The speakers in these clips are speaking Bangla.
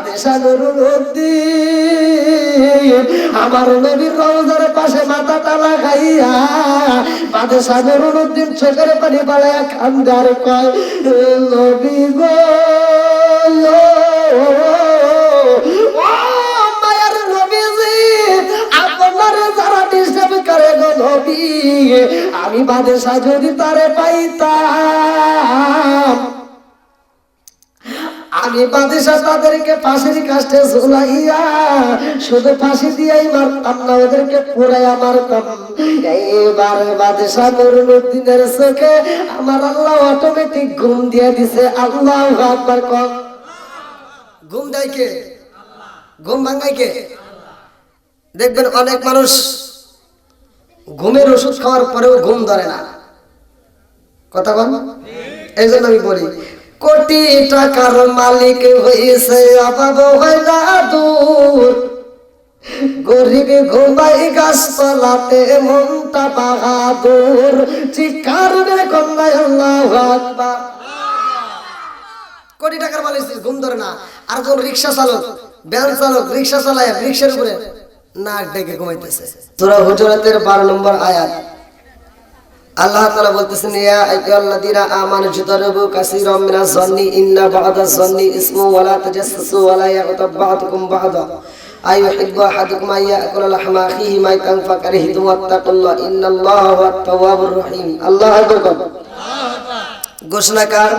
বাদশা নুরুদ্দিন আমার নবীর রওজার পাশে মাথাটা লাগাইয়া বাদশা নুরুদ্দিন চোখের পানি বাড়াইয়া কান্দার কয় নবী গো আমি বাদশা যদি তারে পাইতাম আমি বাদশা তাদেরকে ফাঁসির কাছে ঝুলাইয়া শুধু ফাঁসি দিয়েই মারতাম না ওদেরকে পুরাইয়া মারতাম এইবার বাদশা নুরুদ্দিনের চোখে আমার আল্লাহ অটোমেটিক ঘুম দিয়ে দিছে আল্লাহু আকবার কর ঘুম দেয় কে ঘুম ভাঙায় কে দেখবেন অনেক মানুষ ঘুমের ওষুধ খাওয়ার পরেও ঘুম ধরে না কথা বল এই জন্য আমি বলি কোটি টাকার মালিক হয়েছে অভাব হয় না দূর গরিব ঘুমাই গাছতলাতে মনটা বাহাদুর চিৎকার মেরে কন্যায় আল্লাহু আকবার কোটি টাকার মালিক ঘুম ধরে না আর যখন রিক্সা চালক ভ্যান চালক রিক্সা চালায় রিক্সার উপরে নাক ডেকে ঘুমাইতেছে সূরা হুজুরাতের 12 নম্বর আয়াত আল্লাহ তাআলা বলতেছেন ইয়া আইয়ুহাল্লাযীনা আমানু ইজতানিবু কাসীরাম মিনাজ যন্নি ইন্না বা'দাজ যন্নি ইসমু ওয়া লা তাজাসসু ওয়া লা ইয়াগতাব বা'দুকুম বা'দা আইয়ুহিব্বু আহাদুকুম আইয়াকুলা লাহমা আখিহি মাইতান ফাকারিহতুম ওয়াত্তাকুল্লাহ ইন্নাল্লাহা হুয়াত তাওয়াবুর রহিম আল্লাহু আকবার ঘোষণাকার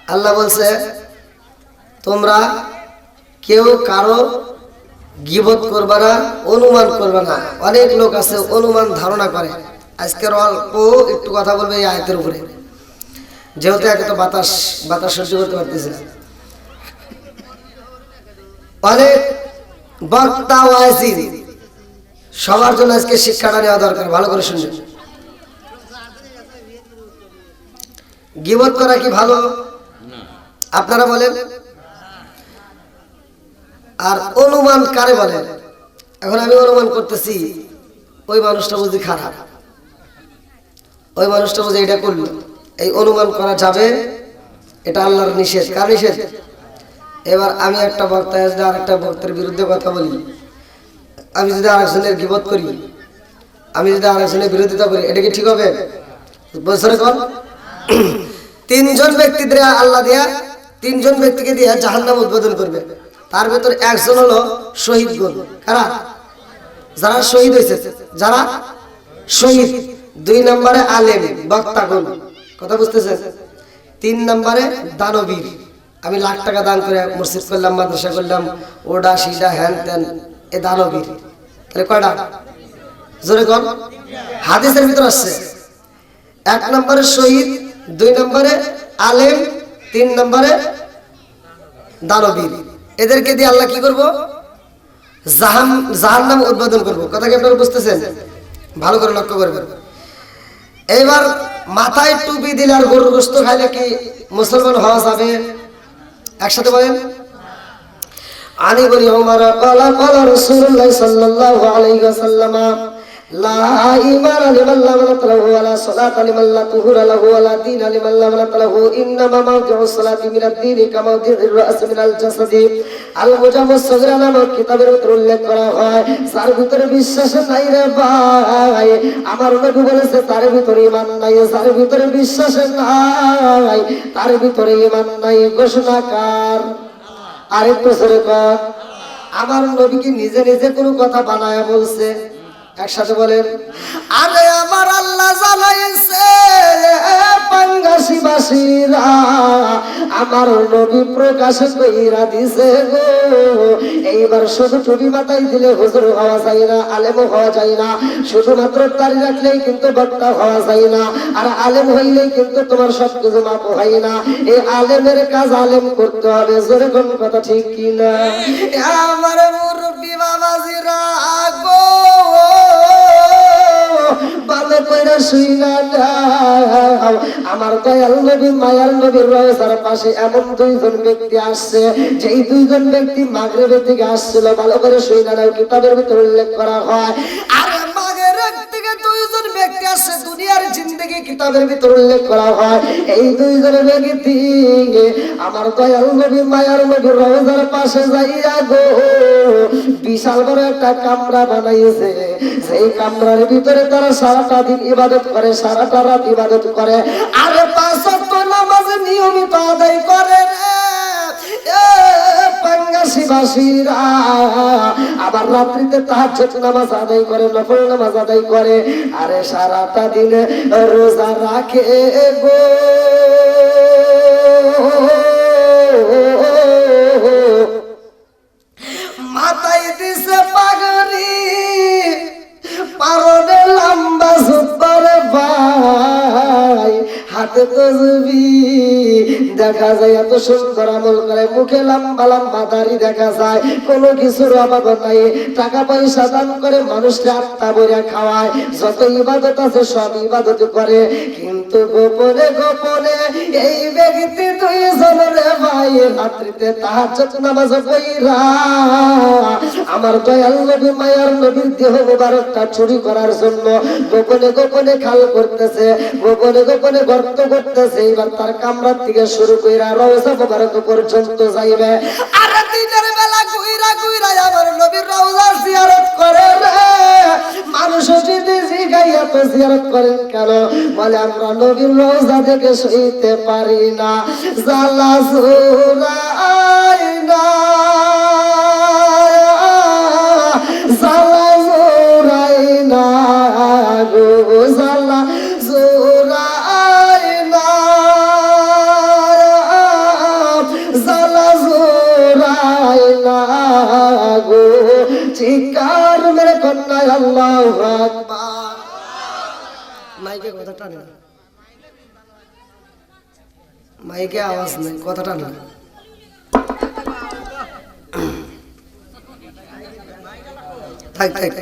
আল্লাহ বলছে তোমরা কেউ কারো গীবত করবা না অনুমান করবা না অনেক লোক আছে অনুমান ধারণা করে আজকের অল্প একটু কথা বলবে এই আয়াতের উপরে যেহেতু একে তো বাতাস সহ্য করতে পারতেছে না অনেক বক্তা ওয়াজির সবার জন্য আজকে শিক্ষাটা নেওয়া দরকার ভালো করে শুনবেন গীবত করা কি ভালো আপনারা বলেন আর অনুমান কারে বলেন এখন আমি অনুমান করতেছি ওই মানুষটা বুঝি খারাপ ওই মানুষটা বুঝি এটা করলো এই অনুমান করা যাবে এটা আল্লাহর নিষেধ কার নিষেধ এবার আমি একটা বক্তা যদি আরেকটা বক্তার বিরুদ্ধে কথা বলি আমি যদি আরেকজনের গীবত করি আমি যদি আরেকজনের বিরোধিতা করি এটা কি ঠিক হবে বছরে কর তিনজন ব্যক্তিদের আল্লাহ দিয়া তিনজন ব্যক্তিকে দিয়ে জাহান্নাম উদ্বোধন করবে তার ভিতর একজন হলো শহীদ গুণ কারা যারা শহীদ হয়েছে যারা শহীদ দুই নম্বরে আলেম বক্তা গুণ কথা বুঝতেছেন তিন নম্বরে দানবীর আমি লাখ টাকা দান করে মসজিদ করলাম মাদ্রাসা করলাম ওডা সিডা হ্যান ত্যান এ দানবীর তাহলে কয়টা জোরে কর হাদিসের ভিতর আসছে এক নম্বরে শহীদ দুই নম্বরে আলেম তিন নম্বরে দানবীর এদেরকে দিয়ে আল্লাহ কি করবো জাহান্নাম উদ্বোধন করবো কথা কি আপনারা বুঝতেছেন ভালো করে লক্ষ্য করবেন এইবার মাথায় টুপি দিলে আর গরুর গোশত খাইলে কি মুসলমান হওয়া যাবে একসাথে বলেন আলী বলি ওমর ক্বালা ক্বালা রাসূলুল্লাহ সাল্লাল্লাহু আলাইহি ওয়াসাল্লাম লা ঈমানা লিমান লা মানাত লাহু ওয়া লা সালাতা লিমান লা তুহুরা লাহু ওয়া লা দীনা লিমান লা মানাত লাহু ইন্নামা মাওদিউস সালাতি মিনাদ দীনি কামা মাওদিউর রাস মিনাল জাসাদি আল মুজাম্মাস সাগরা নামক কিতাবের ভিতরে উল্লেখ করা হয় যার ভিতরে বিশ্বাস নাই রে ভাই আমার নবী বলেছে তার ভিতরে ঈমান নাই যার ভিতরে বিশ্বাস নাই তার ভিতরে ঈমান নাই ঘোষণাকার আরেকটু জোরে কর আমার নবী কি নিজে নিজে কোনো কথা বানায়া বলছে একসাথে বলেন আরে আমার আল্লাহ জানাইছে পাঙ্গাসীবাসীরা আমার নবী প্রকাশ কইরা দিছে গো এইবার শুধু টুপি মাথায় দিলে হুজুর হওয়া যায় না আলেম হওয়া যায় না শুধুমাত্র দাড়ি রাখলেই কিন্তু বক্তা হওয়া যায় না আর আলেম হইলেই কিন্তু তোমার সবকিছু মাপ হয় না এই আলেমের কাজ আলেম করতে হবে জোরে কোন কথা ঠিক কিনা আমার মুরব্বি বাবাজিরা গো ভালো করে শুইনা নাও আমার দয়াল নবী মায়ার নবীর রওজার পাশে এমন দুইজন ব্যক্তি আসছে যেই দুইজন ব্যক্তি মাগরিবের দিকে আসছিল ভালো করে শুইনা নাও কিতাবের ভিতরে উল্লেখ করা হয় আর মাগরিব থেকে দুইজন ব্যক্তি আছে দুনিয়ার জিন্দেগি কিতাবের ভিতর উল্লেখ করা হয়। এই দুইজন ব্যক্তি আমার দয়াল নবী মায়ার নবী রওজার পাশে যাইয়া গো বিশাল বড় একটা কামরা বানাইছে। সেই কামরার ভিতরে তারা সারাটা দিন ইবাদত করে, সারাটা রাত ইবাদত করে, আর 5 ওয়াক্ত নামাজ নিয়মিত আদায় করে রে পাঙ্গাসীবাসীরা। আবার রাত্রিতে তাহাজ্জুদ নামাজ আদায় করে, নফল নামাজ আদায় করে, আরে সারাটা দিন রোজা রাখে গো। মাথায় দিছে পাগড়ি, পারনে লম্বা সুপার ভাই, হাতে তসবিহ, দেখা যায় এত সুন্দর আমল করে, মুখে লম্বা লম্বা দাড়ি দেখা যায়, কোনো কিছুর অভাব নাই, টাকা পয়সা দান করে মানুষকে আত্মা বইরা খাওয়ায়, যত ইবাদত আছে সব ইবাদত করে, কিন্তু গোপনে গোপনে এই ব্যক্তি দুইজনের ভাই রাত্রিতে তাহাজ্জুদ নামাজ পড়া আমার দয়াল নবী মায়ার নবীর দেহ মুবারকটা চুরি করার জন্য গোপনে গোপনে খাল করতেছে, গোপনে গোপনে গর্ত করতেছে। এবার তার কামরার থেকে শুরু কইরা রওজা মুবারক পর্যন্ত যাইবে, আর দিনের বেলা ঘুইরা ঘুইরা আমার নবীর রওজা জিয়ারত করে রে। মানুষ যদি জিগাইয়া তো জিয়ারত করেন কেন? বলে আমরা নবীর রওজা দেখে সইতে পারি না, জালা জোরাই না, জালা জোরাই না গো, জালা জোরাই না, জালা জোরাই না গো, চিৎকার মেরে কন্যা আল্লাহু আকবার। মাইকে কথাটা না, মাইকে আওয়াজ নেই, কথাটা না। থাক থাক,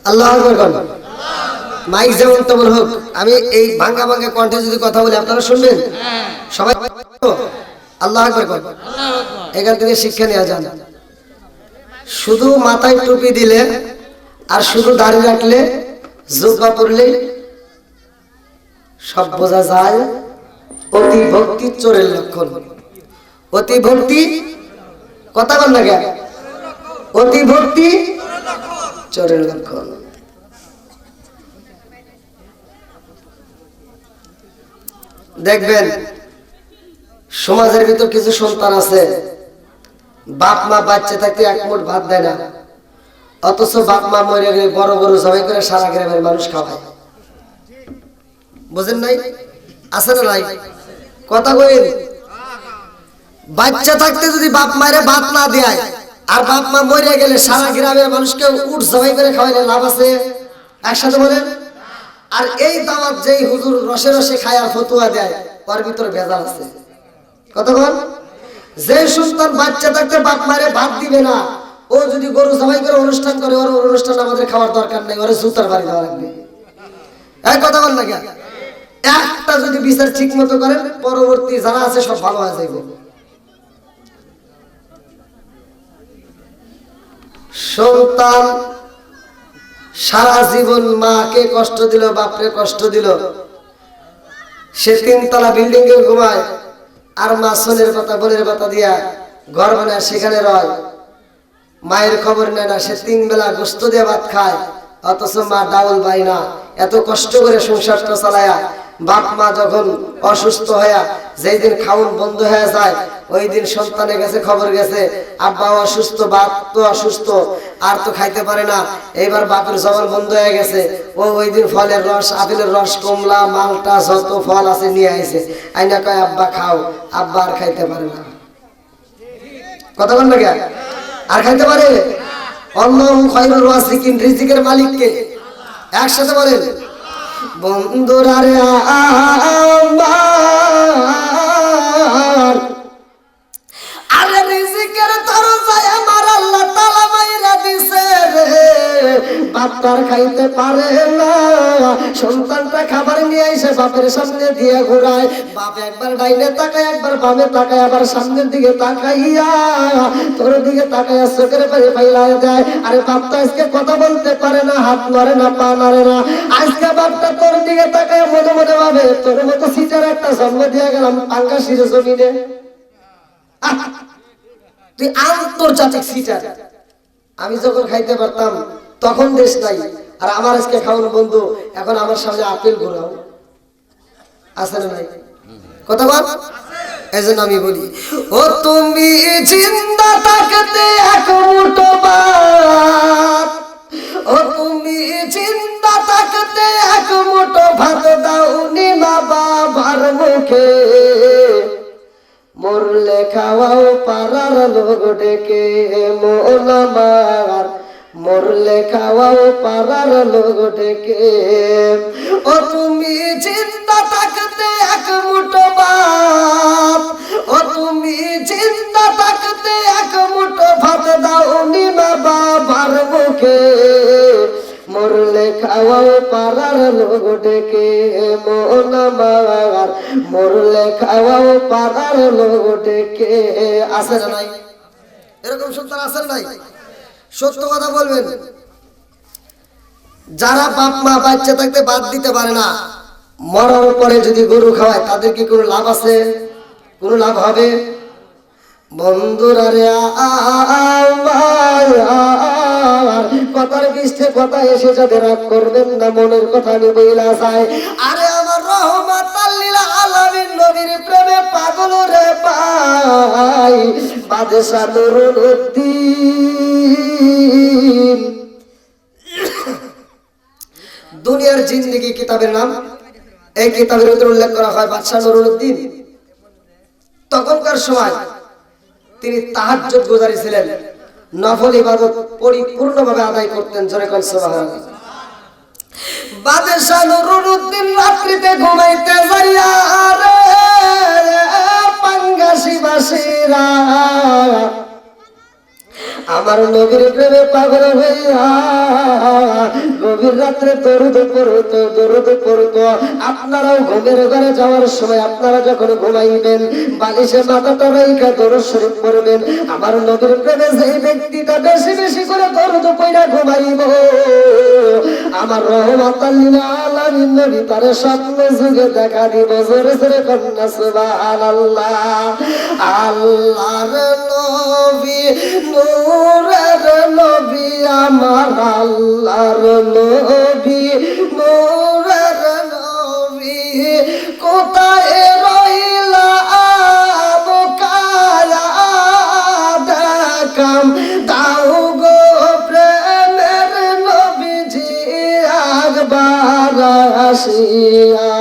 আল্লাহু আকবার। মাইক যেমন তেমন হোক, আমি এই ভাঙ্গা ভাঙ্গা কণ্ঠে যদি কথা বলি আপনারা শুনবেন সবাই? আল্লাহু আকবার। এখান থেকে শিক্ষা নেওয়া যান, শুধু মাথায় টুপি দিলে আর শুধু দাড়ি রাখলে জুব্বা পরলে সব বোঝা যায় অতি ভক্তি চোরের লক্ষণ। অতি ভক্তি, কথা বল না কেন? অতি ভক্তি চোরের লক্ষণ। দেখবেন সমাজের ভিতর কিছু সন্তান আছে, বাপ মা বাচ্চা থাকতে এক মুঠ ভাত দেয় না, অথচ বাপ মা মরে গেলে বড় বড় জবাই করে সারা গ্রামের মানুষ খাওয়ায়। বুঝেন নাই? আছে না নাই? কথা কইন। বাচ্চা থাকতে যদি বাপ মায়ের ভাত না দেয় আর বাপ মা মরে গেলে সারা গ্রামের মানুষকে উঠ জবাই করে খাওয়াইলে লাভ আছে? একসাথে বলেন। আর এই দাওয়াত যেই হুজুর রসে রসে খায় আর ফতুয়া দেয়, ওর ভিতরে ভেজাল আছে। কথা বল। যে সন্তান বাচ্চা থাকতে বাপ মায়ের ভাত দিবে না, ও যদি গরু জবাই করে অনুষ্ঠান করে, ওর অনুষ্ঠান আমাদের খাওয়ার দরকার নেই, ওরা জুতার বাড়ি দেওয়া লাগবে। এই কথা বল না কেন? একটা যদি বিচার ঠিক মতো করেন, পরবর্তী যারা আছে সব ভালো হয়ে যাবে। সন্তান সারা জীবন মাকে কষ্ট দিল, বাপরে কষ্ট দিল, সে 3 তলা বিল্ডিং এ ঘুমায়, আর মা সোনের পাতা বোনের পাতা দিয়া ঘর বানায় সেখানে রয়, মায়ের খবর নেয় না, সে 3 বেলা গোস্ত দিয়ে ভাত খায়, অথচ মা ডাউল পায় না। এত কষ্ট করে সংসারটা চালায়া বাপ মা যখন অসুস্থ হয়ে যেই দিন খাওন বন্ধ হয়ে যায়, ওই দিন সন্তানের কাছে খবর গেছে আব্বা অসুস্থ, বাপ তো অসুস্থ, আর তো খাইতে পারে না, এইবার বাপের জবান বন্ধ হয়ে গেছে। ও ওই দিন ফলের রস, আপেলের রস, কমলা, মালটা যত ফল আছে নিয়ে আইছে, আইনা কয় আব্বা খাও, আব্বা আর খাইতে পারে না। কথা বল না কেন? আর খাইতে পারে? আল্লাহু খায়রুর রাযিকিন, রিজিকের মালিক কে? একসাথে বলেন। বন্ধুরা রে আমার, আরে রিজিকের দরজায় আমার আল্লাহ তাআলা মাইরা দিছে রে। বাপটার খাইতে পারে না, সন্তানটা খাবার নিয়ে এসে বাপের সামনে দিয়ে ঘুরায়। বাপ একবার ডাইনে তাকায়, একবার বামে তাকায়, আবার সামনের দিকে তাকাইয়া তোর দিকে তাকাইয়া চোখের পানি ফাইলায় দেয়। আরে বাপটা আজকে কথা বলতে পারে না, হাত নড়ে না, পা নড়ে না। আজকে বাপটা তোর দিকে তাকায় মনে মনে ভাবে তোর মতো সিটার একটা জন্ম দিয়ে গেলাম পাঙ্গাসির জমিনে। তুই আন্তর্জাতিক সিটার। আমি যখন খাইতে পারতাম তখন দেশ নাই, আর আমার আজকে খাওয়ানো বন্ধু এখন আমার সামনে আপেল ঘুরাও আছে না নাই? কথা বল। এই জন্য আমি বলি, ও তুমি জিন্দা থাকতে এক মুঠো ভাত, ও তুমি জিন্দা থাকতে এক মুঠো ভাত দাওনি মা বাবার মুখে, মরলে খাওয়াও পাড়ার লোক ডেকে মন আমার, মরলে খাওয়াও পাড়ার লোক ডেকে। ও তুমি জিন্দা থাকতে এক মুঠো ভাত, ও তুমি জিন্দা থাকতে এক মুঠো ভাত দাওনি মা বাবার মুখে, মরলে খাওয়াও পাড়ার লোক ডেকে মন আমার, মরলে খাওয়াও পাড়ার লোক ডেকে। আছে না নাই? এরকম সন্তান আছে নাই? সত্য কথা বলবেন। যারা বাপ মা বাচ্চা থাকতে বাদ দিতে পারে না, মরার পরে যদি গরু খাওয়ায় তাদের কি কোনো লাভ আছে? কোনো লাভ হবে? বন্ধুরা রে কথার পৃষ্ঠে কথা এসে যাদের রাগ করবেন না, মনের কথা আমি বইলা চাই। আরে আমার রহমাতাল লিল আলামিন নবীর প্রেমে পাগল রে ভাই, বাদশা নুরুল উদ্দিন। দুনিয়ার জিন্দেগি কিতাবের নাম, এই কিতাবের ভিতরে উল্লেখ করা হয় বাদশা নুরুল উদ্দিন। তখনকার সময় তিনি তাহাজ্জুদ গুজারি ছিলেন, নফল ইবাদত পরিপূর্ণভাবে আদায় করতেন। জোরে কোন সুবহানাল্লাহ। বাদশা নুরুল উদ্দিন রাত্রিতে ঘুমাইতে যাইয়া রে পাঙ্গাসি বাসীরা আমার নবীর প্রেমে পাগল হইয়া গভীর রাত্রে দরুদ পড়তো, দরুদ পড়তো। আপনারাও ঘুমের ঘরে যাওয়ার সময় আপনারা যখন ঘুমাইবেন বালিশে মাথাটা রাইখা দরুদ শরীফ পড়বেন। আমার নবীর প্রেমে যেই ব্যক্তিটা বেশি বেশি করে দরুদ পড়া ঘুমাইব, আমার রহমাতাল লিল আলামিন নবী তার স্বপ্ন যুগে দেখা দিব। জোরে জোরে কন্যা সুবহানাল্লাহ। আল্লাহর নবী নূরের নবী, আমার আল্লাহর নবী নূরের নবী, কোথায় রইলা মুকায়া দেখাম দাও গো প্রেমের নবীজি একবার আসিয়া।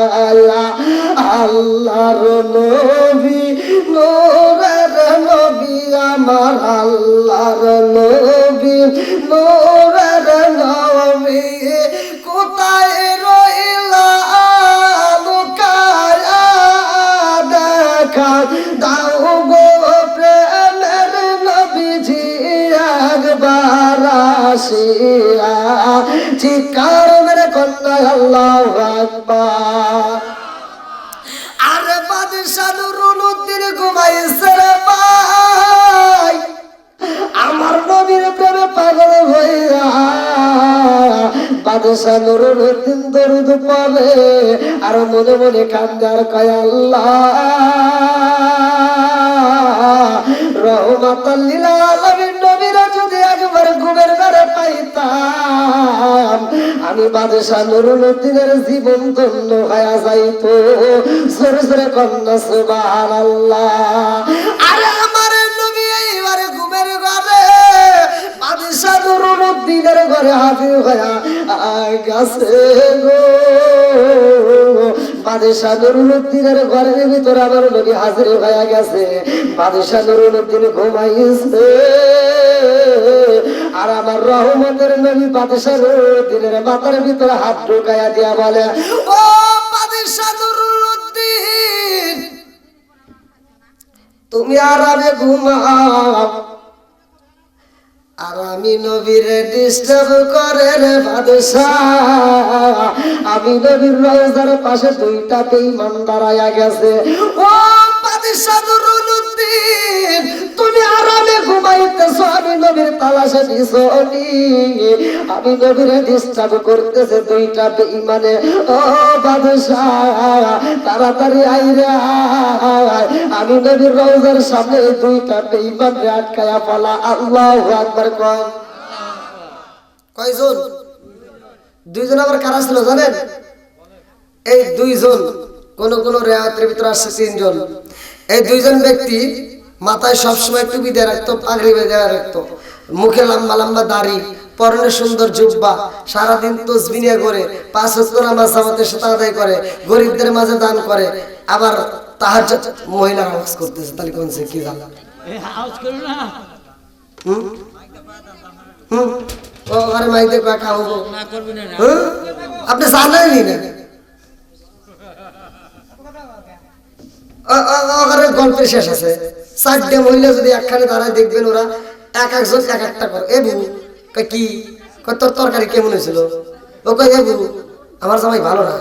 আল্লাহর নবী নূরের নবী, আমার আল্লাহর নবী নূরের নবী, কোথায় রইলা মুকায়া দেখা দাও গো প্রেমের নবীজি একবার আসিয়া। চিৎকার মেরে কন্যা আল্লাহু আকবার। আরে বাদশা নুরুল উদ্দিন ঘুমাইছে রে ভাই, আমার নবীর প্রেমে পাগল হইয়া বাদশা নুরুল উদ্দিন দরুদ পড়ে আর মনে মনে কান্দে আর কয় আল্লাহ রহমাতাল লিল আলামিন নবীরা যদি একবার ঘুমের ঘরে পাইতাম, আমি বাদশা নুরুল উদ্দিনের জীবন ধন্য হয়ে যাইতো। জোরে জোরে কন্যা সুবহানাল্লাহ। আরে আমার নবী এইবারে ঘুমের ঘরে বাদশা নুরুল উদ্দিনের ঘরে হাজির হয়ে গেছে গো। বাদশা নুরুল উদ্দিনের ঘরের ভিতরে আমার নবী হাজির হয়ে গেছে। বাদশা নুরুল উদ্দিন ঘুমাইছে আর আমার রহমতের নবী বাদশা নুরুল উদ্দিনের মাথার ভিতরে হাত ঢুকাইয়া দিয়া বলে, ও বাদশা নুরুল উদ্দিন, তুমি আরামে ঘুমাও, আর আমি নবীরে ডিস্টার্ব করে রে বাদশাহ, আমি নবীর রওজার পাশে দুইটা বেঈমান দাঁড়ায়া গেছে। ও বাদশাহ নুরুদ্দিন, তুমি আরামে ঘুমাইতেছো, আমি নবীর তালাশে দিছনি, আমি নবীরে ডিস্টার্ব করতেছে দুইটা বেঈমানে। ও বাদশাহ তাড়াতাড়ি আইরে আয়, আমি নবীর রওজার সামনে দুইটা বেঈমানরে আটকায়া বলা। আল্লাহু আকবার। কয়জন? দুইজন। আবার কারা ছিল জানেন? এই দুইজন, কোন কোন রেওয়ায়েতের ভিতরে আসছে তিনজন। এই দুইজন ব্যক্তি মাথায় সবসময় টুপি দিয়ে রাখতো, পাগড়ি বেঁধে রাখতো, মুখে লম্বা লম্বা দাড়ি, পরনে সুন্দর জুব্বা, সারাদিন তসবিহ নিয়ে করে, 5 ওয়াক্ত নামাজ জামাতের সাথে আদায় করে, গরিবদের মাঝে দান করে, আবার তাহাজ্জুদ। মহিলারা ওয়াজ করতেছে, তাহলে কোন সে কি জানা? আপনি জানেনই না। গল্পের শেষ আছে। 4টে মহিলা যদি একখানে দাঁড়ায় দেখবেন, ওরা এক একজন এক একটা করে। এ বউ কি তোর তরকারি কেমন হয়েছিল? ও কয় এ বউ আমার জামাই ভালো না।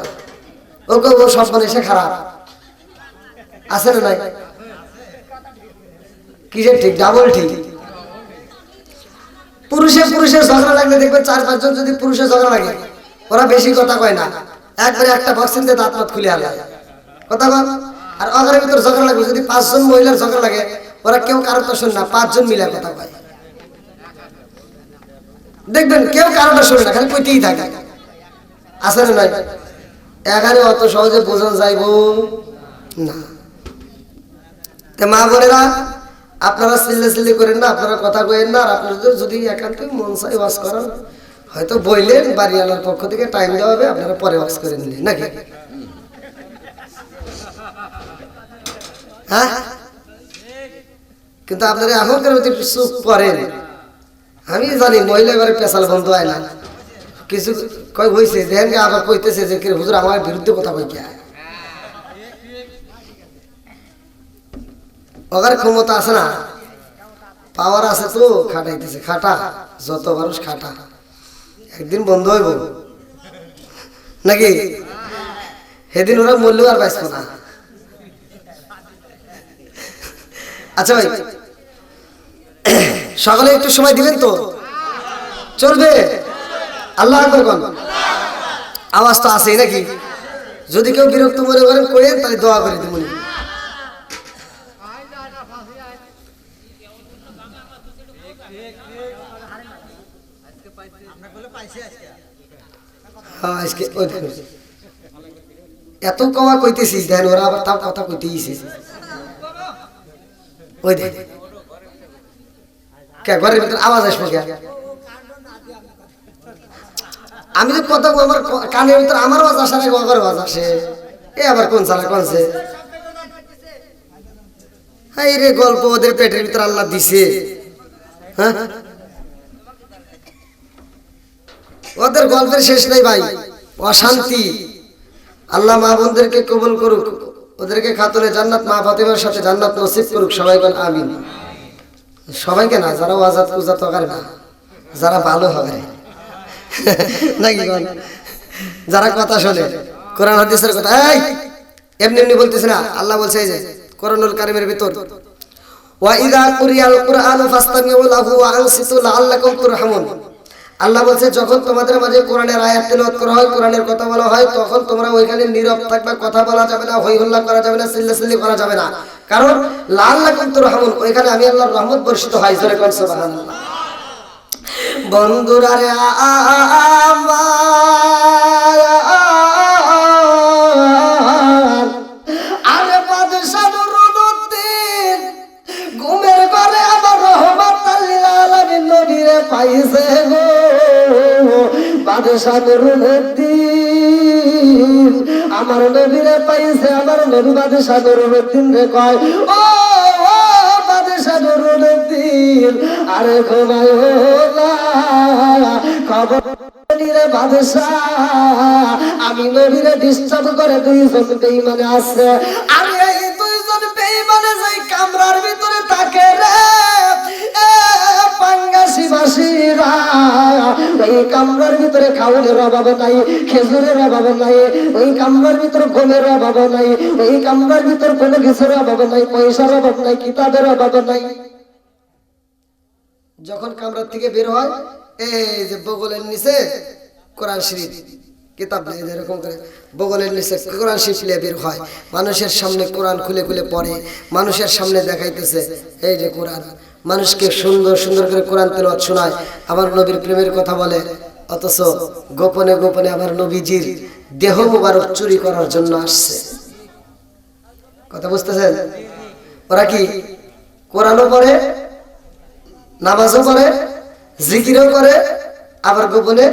ও কয় ও সব মানে সে খারাপ। আছে না নাই? কিসের ঠিক? ডাবল ঠিক। পুরুষের ঝগড়া লাগলে দেখবেন 4-5 জন যদি পুরুষের ঝগড়া লাগে, ওরা বেশি কথা কয় না, একবারে একটা বক্সিং দিয়ে দাঁত খুলে আলে কথা কয়। আর অগরের ভিতর ঝগড়া লাগবে, যদি 5 জন মহিলার ঝগড়া লাগে, ওরা কেউ কারোটা শোনে না, 5 জন মিলে কথা কয়। দেখবেন কেউ কারোটা শোনে না, খালি কইতেই থাকে। আছে না নাই? এখানে অত সহজে বোঝা যাইব না। মা বোনেরা, আপনারা চিল্লাচিল্লি করেন না, আপনারা কথা কইেন না। আর আপনাদের যদি একান্ত মন চাই ওয়াজ করার, হয়তো বইলেন, বাড়িওয়ালার পক্ষ থেকে টাইম দেওয়া হবে, আপনারা পরে ওয়াজ করে নিলেন নাকি? হ্যাঁ, কিন্তু আপনারা এখনকার মধ্যে চুপ করেন। আমি জানি মহিলা এবারে পেশাল বন্ধ হয় না, কিছু কয় হয়েছে দেখেন, আবার কইতেছে যে হুজুর আমার বিরুদ্ধে কথা কই কে। ওদের ক্ষমতা আছে না, পাওয়ার আছে, তো খাটাইতেছে। খাটা যত মানুষ খাটা, একদিন বন্ধ হইব নাকি? সেদিন ওরা মরলেও আর বাঁচব না। আচ্ছা ভাই, সকালে একটু সময় দিবেন তো? চলবে? আল্লাহ আকবার কোন আওয়াজ তো আছেই নাকি? যদি কেউ বিরক্ত মনে করেন করেন, তাহলে দোয়া করে দেবেন। এত কমা কইতেছি, দেন ওরা আবার তাও কথা কইতেইছে। ওই দেখ কে ঘরের ভিতরে আওয়াজ আসবে কে? আমি তো কথা আমার কানের ভিতরে আমার আওয়াজ আসে না, ঘরের আওয়াজ আসে। এ আবার কোন চালা কোনছে? হ্যাঁ রে, গল্প ওদের পেটের ভিতরে আল্লাহ দিছে। হ্যাঁ, ওদের গল্পের শেষ নাই ভাই, অশান্তি। আল্লাহ মা বোনদেরকে কবুল করুক, ওদেরকে খাতুনে জান্নাত মা ফাতেমার সাথে জান্নাত নসিব করুক। সবাই বলেন আমিন। সবাইকে না, যারা ওয়াজাত পূজা তো করে না, যারা ভালো হবে নাকি, যারা কথা শোনে, কোরআন হাদিসের কথা। এই এমনি এমনি বলতেছে না, আল্লাহ বলছে এই যে কোরআনুল কারীমের ভিতর, ওয়া ইযা কুরিয়াল কুরআনু ফাসতামিউ লাহু ওয়া আনসিতু লাআল্লাকুম তুরহামুন। আল্লাহ বলছে যখন তোমাদের মাঝে কোরআনের আয়াত তেলাওয়াত করা হয়, কোরআনের কথা বলা হয়, তখন তোমরা ওইখানে নীরব থাকবে, কথা বলা যাবে না, হই হল্লা করা যাবে না, চিল্লাচিল্লি করা যাবে না। কারণ লাআল্লাকুম তুরহামুন, ওইখানে আমি আল্লাহর রহমত বর্ষিত হয়। জোরে কোন সুবহানাল্লাহ। বন্ধুরা রে আমার, আরে বাদশা নুরুদ্দিন ঘুমের ঘরে আমার রহমাতুল লিল আলামিন নবীরে পাইছে গো। বাদশা নুরুদ্দিন আমার নবীরে পাইছে, আমার নবী বাদশা নুরুদ্দিন রে কয়, ও বাদশা নুরুদ্দিন আরে ঘুমায় না, খবর রে বাদশা, আমি নবীরে ডিস্টার্ব করে 2 জন বেঈমানে আছে। আরে এই 2 জন বেঈমানে যাই কামরার ভিতরে থাকে রে, এ পাঙ্গাসি বাসীরা ওই কামরার ভিতরে খাওয়ানোর অভাব নাই, খেজুরের অভাব নাই, ওই কামরার ভিতরে ঘুমের অভাব নাই, ওই কামরার ভিতরে কোনো কিছুর অভাব নাই, পয়সার অভাব নাই, কিতাবের অভাব নাই। যখন কামরার থেকে বের হয় এই যে বগলের নিচে কোরআন শরীফ কিতাব নেই, এরকম করে বগলের নিচে কোরআন শরীফ নিয়ে বের হয়, মানুষের সামনে কোরআন খুলে খুলে পড়ে, মানুষের সামনে দেখাইতেছে এই যে কোরআন, মানুষকে সুন্দর সুন্দর করে কোরআন তেলাওয়াত শোনায়, আমার নবীর প্রেমের কথা বলে, অথচ গোপনে গোপনে আমার নবীজির দেহ মুবারক চুরি করার জন্য আসছে। কথা বুঝতেছেন? ওরা কি কোরআনও পড়ে, নামাজও পড়ে, জিকিরও করে, আবার গোপনে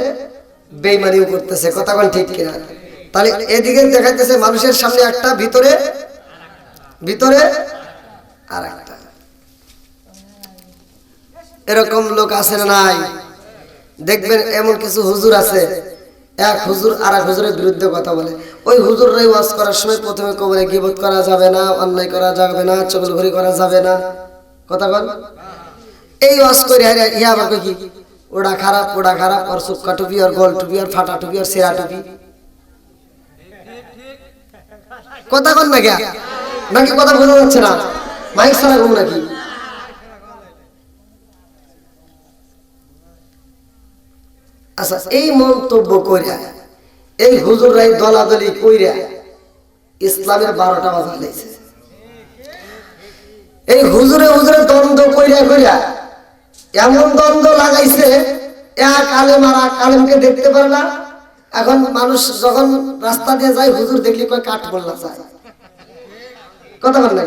বেঈমানিও করতেছে। কথা কোন ঠিক কিনা? তাহলে এদিকে দেখাইতেছে মানুষের সামনে একটা, ভিতরে ভিতরে আর একটা। এরকম লোক আছে না নাই? দেখবেন এমন কিছু হুজুর আছে, এক হুজুর আর এক হুজুরের বিরুদ্ধে কথা বলে। ওই হুজুররাই ওয়াজ করার সময় প্রথমে কবরে গীবত করা যাবে না, অন্যায় করা যাবে না, চগলখড়ি করা যাবে না। কথা বল, এই ওয়াজ করে ইয়া আবার কি ওটা খারাপ, ওটা খারাপ, আর সুক্কা টুপি, আর গোল টুপি, আর ফাটা টুপি, আর সেরা টুপি। কথা বল না কে নাকি? কথা বোঝা যাচ্ছে না? মাইক সারা ঘুম নাকি? আচ্ছা, এই মন্তব্য কইরা এই হুজুররাই দলাদলি কইরা ইসলামের 12টা বাজা লাইছে। এই হুজুরে হুজুরে দ্বন্দ্ব কইরা কইরা এমন দ্বন্দ্ব লাগাইছে, এক আলেম আর এক আলেমকে দেখতে পারে না। এখন মানুষ যখন রাস্তা দিয়ে যায়, হুজুর দেখলি কয় কাঠ বললা যায়। কথা বল না?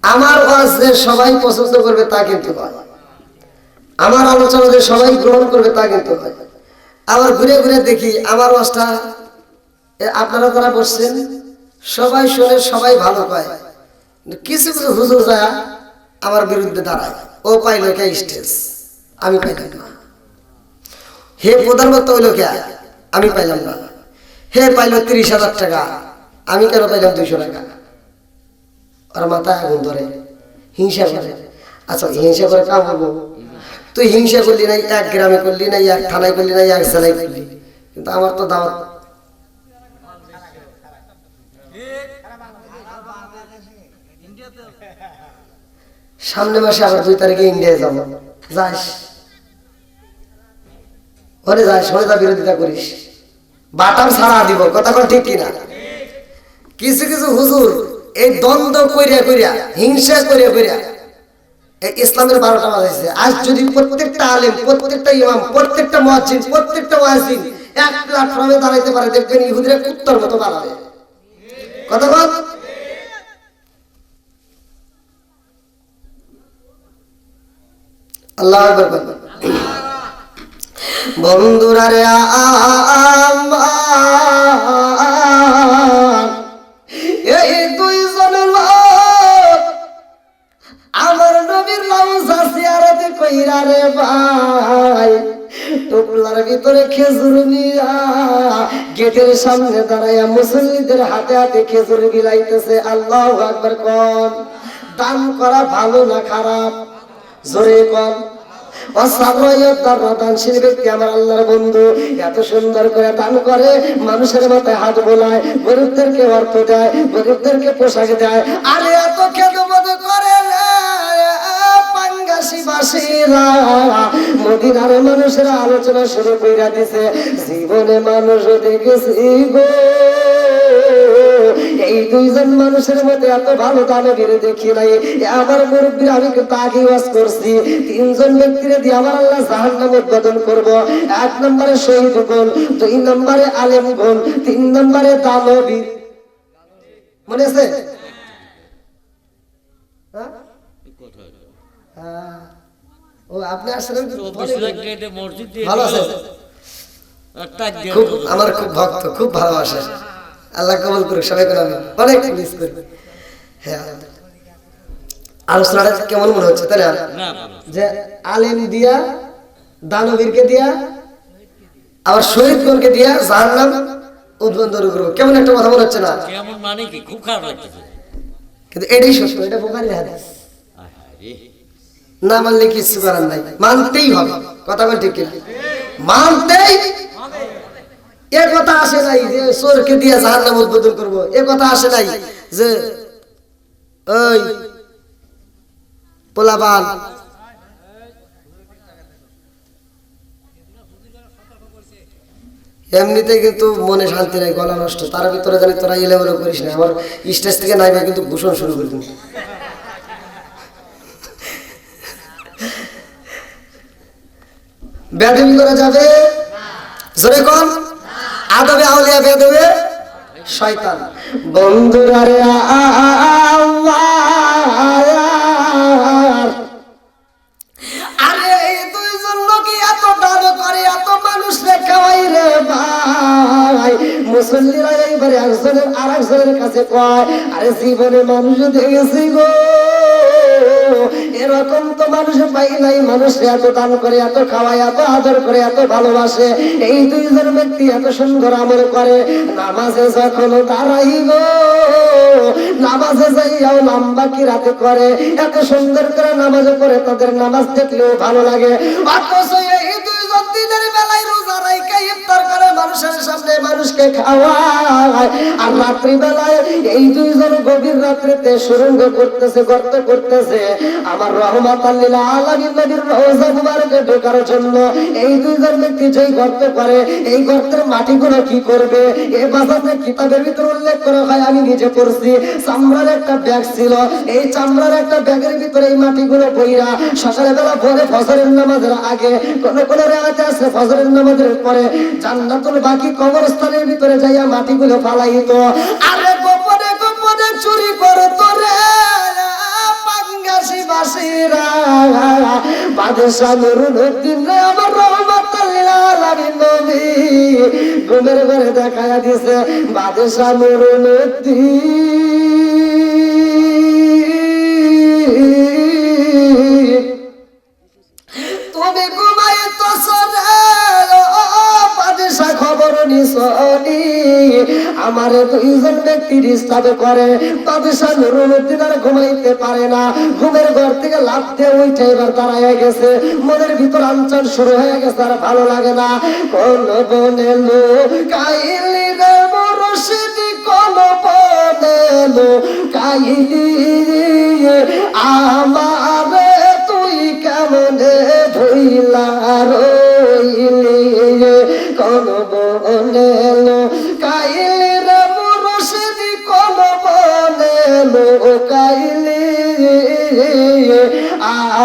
আমার ওয়াজ যে সবাই পছন্দ করবে তা কিন্তু হয়, আমার আলোচনা যে সবাই গ্রহণ করবে তা কিন্তু হয়। আবার ঘুরে ঘুরে দেখি আমার ওয়াজটা আপনারা যারা বসছেন সবাই শুনে সবাই ভালো পায়, কিছু কিছু হুজুর যায় আমার বিরুদ্ধে দাঁড়ায়। ও পাইল কে স্টেজ, আমি পাইলাম না। হে প্রধানমন্ত্রী হইল কে, আমি পাইলাম না। হে পাইল 30,000 টাকা, আমি কেন পাইলাম 200 টাকা। আর মাথায় আগুন ধরে, হিংসা করে। আচ্ছা, হিংসা করে কাম হবো? তুই হিংসা করলি নাই, এক গ্রামে করলি নাই, এক থানায় করলি নাই, এক জেলায় করলি, কিন্তু আমার তো দাওয়াত। সামনে মাসে আবার 2 তারিখে ইন্ডিয়ায় যাবো, যাস ওরে, যাস ওরে, যা বিরোধিতা করিস, বাটাম ছাড়া দিব। কথা কোন ঠিক কিনা? কিছু কিছু হুজুর এই দ্বন্দ্ব কইরা কইরা, হিংসা কইরা কইরা ইসলামের 12টা বাজাইছে। আজ যদি প্রত্যেকটা আলেম, প্রত্যেকটা ইমাম, প্রত্যেকটা মুয়াজ্জিন, প্রত্যেকটা ওয়াজিন এক প্ল্যাটফর্মে দাঁড়াইতে পারে, দেখবেন ইহুদিরা কুত্তার মতো দাঁড়াবে। কথা বল। আল্লাহু আকবার। বন্ধুরা রে, এই 2 জনের লোক আমার নবীর লাউজা জিয়ারতে কইরা রে ভাই, টুপলার ভিতরে খেজুর নিয়া গেটের সামনে দাঁড়াইয়া মুসল্লিদের হাতে হাতে খেজুর বিলাইতেছে। আল্লাহু আকবার। কোন দান করা ভালো না খারাপ? জোরে কোন। দানশীল ব্যক্তি আমার আল্লাহর বন্ধু, এত সুন্দর করে দান করে, মানুষের মাথায় হাত বোলায়, গরিবদেরকে অর্থ দেয়, গরিবদেরকে পোশাক দেয়। আরে এত খেদমত করে মদিনার মানুষেরা আলোচনা শুরু কইরা দিছে, জীবনে মানুষ দেখেছি গো, এই 2 জন মানুষের মধ্যে এত ভালো দানবীর দেখি নাই। আমার মুরব্বীর আমি কিন্তু আগে ওয়াজ করছি, 3 জন ব্যক্তিরে দিয়ে আমার আল্লাহ জাহান্নাম উদ্বোধন করব। 1 নম্বরে শহীদ গুণ, 2 নম্বরে আলেম গুণ, 3 নম্বরে দানবীর। মনে আছে? ও আপনি আসলে ভালো আছে, খুব আমার খুব ভক্ত, খুব ভালোবাসে। আল্লাহ কবুল করুক সবাইকে, আমি অনেক মিস করি। হ্যাঁ, আলোচনাটা কেমন মনে হচ্ছে তাই না? যে আলেম দিয়া, দানবীরকে দিয়া, আবার শহীদগণকে দিয়া জাহান্নাম উদ্বোধন করব, কেমন একটা কথা মনে হচ্ছে না? কেমন মানে কি? খুব খারাপ লাগতেছে। কিন্তু এটাই সত্য, এটা বুখারীর হাদিস। না মানলে কিছু করার নাই, মানতেই হবে। কথা বল ঠিক কিনা? মানতেই। এ কথা আসে নাই যে চোরকে দিয়ে জাহান্নাম উদ্বোধন করবো, এ কথা আসে নাই যে ওই পোলাপান এমনিতে কিন্তু মনে শান্তি নাই, গলা নষ্ট, তার ভিতরে জানি তোরা এলেমেলো করিস না, আমার স্টেজ থেকে নাইবা কিন্তু ঘোষণা শুরু করে দিন। বেয়াদবি করা যাবে, জোরে কোন? আদবে আউলিয়া, বেয়াদবে শয়তান। বন্ধুরা রে আরে এই দুইজন লোক এত দান করে, এত মানুষ রে খাওয়াই রে ভাই। মুসল্লিরা এইবারে একজনের আর একজনের কাছে কয়, আরে জীবনে মানুষ দেখেছি গো, এরকম তো মানুষ পাই নাই, মানুষ এত দান করে, এত খাওয়ায়, এত আদর করে, এত ভালোবাসে। এই দুইজন ব্যক্তি এত সুন্দর আমল করে, নামাজে যখন দাঁড়াই গো, নামাজে যাইয়াও লম্বা কি রাতে করে, এত সুন্দর করে নামাজে করে, তাদের নামাজ দেখলেও ভালো লাগে। অথচ এই দুইজন দিনের বেলায় রোজা রাইখা ইফতার করে, মানুষের সামনে মানুষকে খাওয়ায়, আর রাত্রি বেলায় এই দুইজন গভীর রাত্রিতে সুরঙ্গ করতেছে, গর্ত করতেছে আমার রহমাতাল লিল আলামিন নবীর রওজা মুবারকে ঢোকার জন্য। এই দুইজন ব্যক্তি যেই গর্ত করে, এই গর্তের মাটিগুলো কি করবে? এই বাজারে কিতাবের ভিতরে উল্লেখ করা হয়, আমি নিজে পড়ছি, চামড়ার একটা ব্যাগ ছিল, এই চামড়ার একটা ব্যাগের ভিতরে এই মাটিগুলো বইরা সকালবেলা ভোরে ফজরের নামাজের আগে, কোন কোন রাতে আছে ফজরের নামাজের পরে, জান্নাতুল বাকি কবরস্থানের ভিতরে যাইয়া মাটিগুলো ফালাইত। আরে গোপনে গোপনে চুরি করতো রে পাঙ্গাসি বাসীরা। বাদশা নুরুদ্দিন রে আমার রহমাতুল লিল আলামিন নবী ঘুমের ঘরে দেখায়া দিছে, বাদশা নুরুদ্দিন তুমি ঘুমাইতেছ রে, বাদশা খবর নিছনি, আমার দুইজন ব্যক্তি ডিস্টার্ব করে। বাদশা নুরুদ্দিন আর ঘুমাইতে পারে না, ঘুমের ঘর থেকে লাফ দিয়ে উঠে এবার দাঁড়ায় গেছে, মনের ভিতর আঞ্চল শুরু হয়ে গেছে, আর ভালো লাগে না। কোন বনে লো কাইলি রে মুর্শিদি, কোন বনে লো কাইলি আমারে তুই কেমনে ভুইলা রইলি, কোন বনে লো কাইলি রে মুর্শিদি, কোন বনে লো কাইলি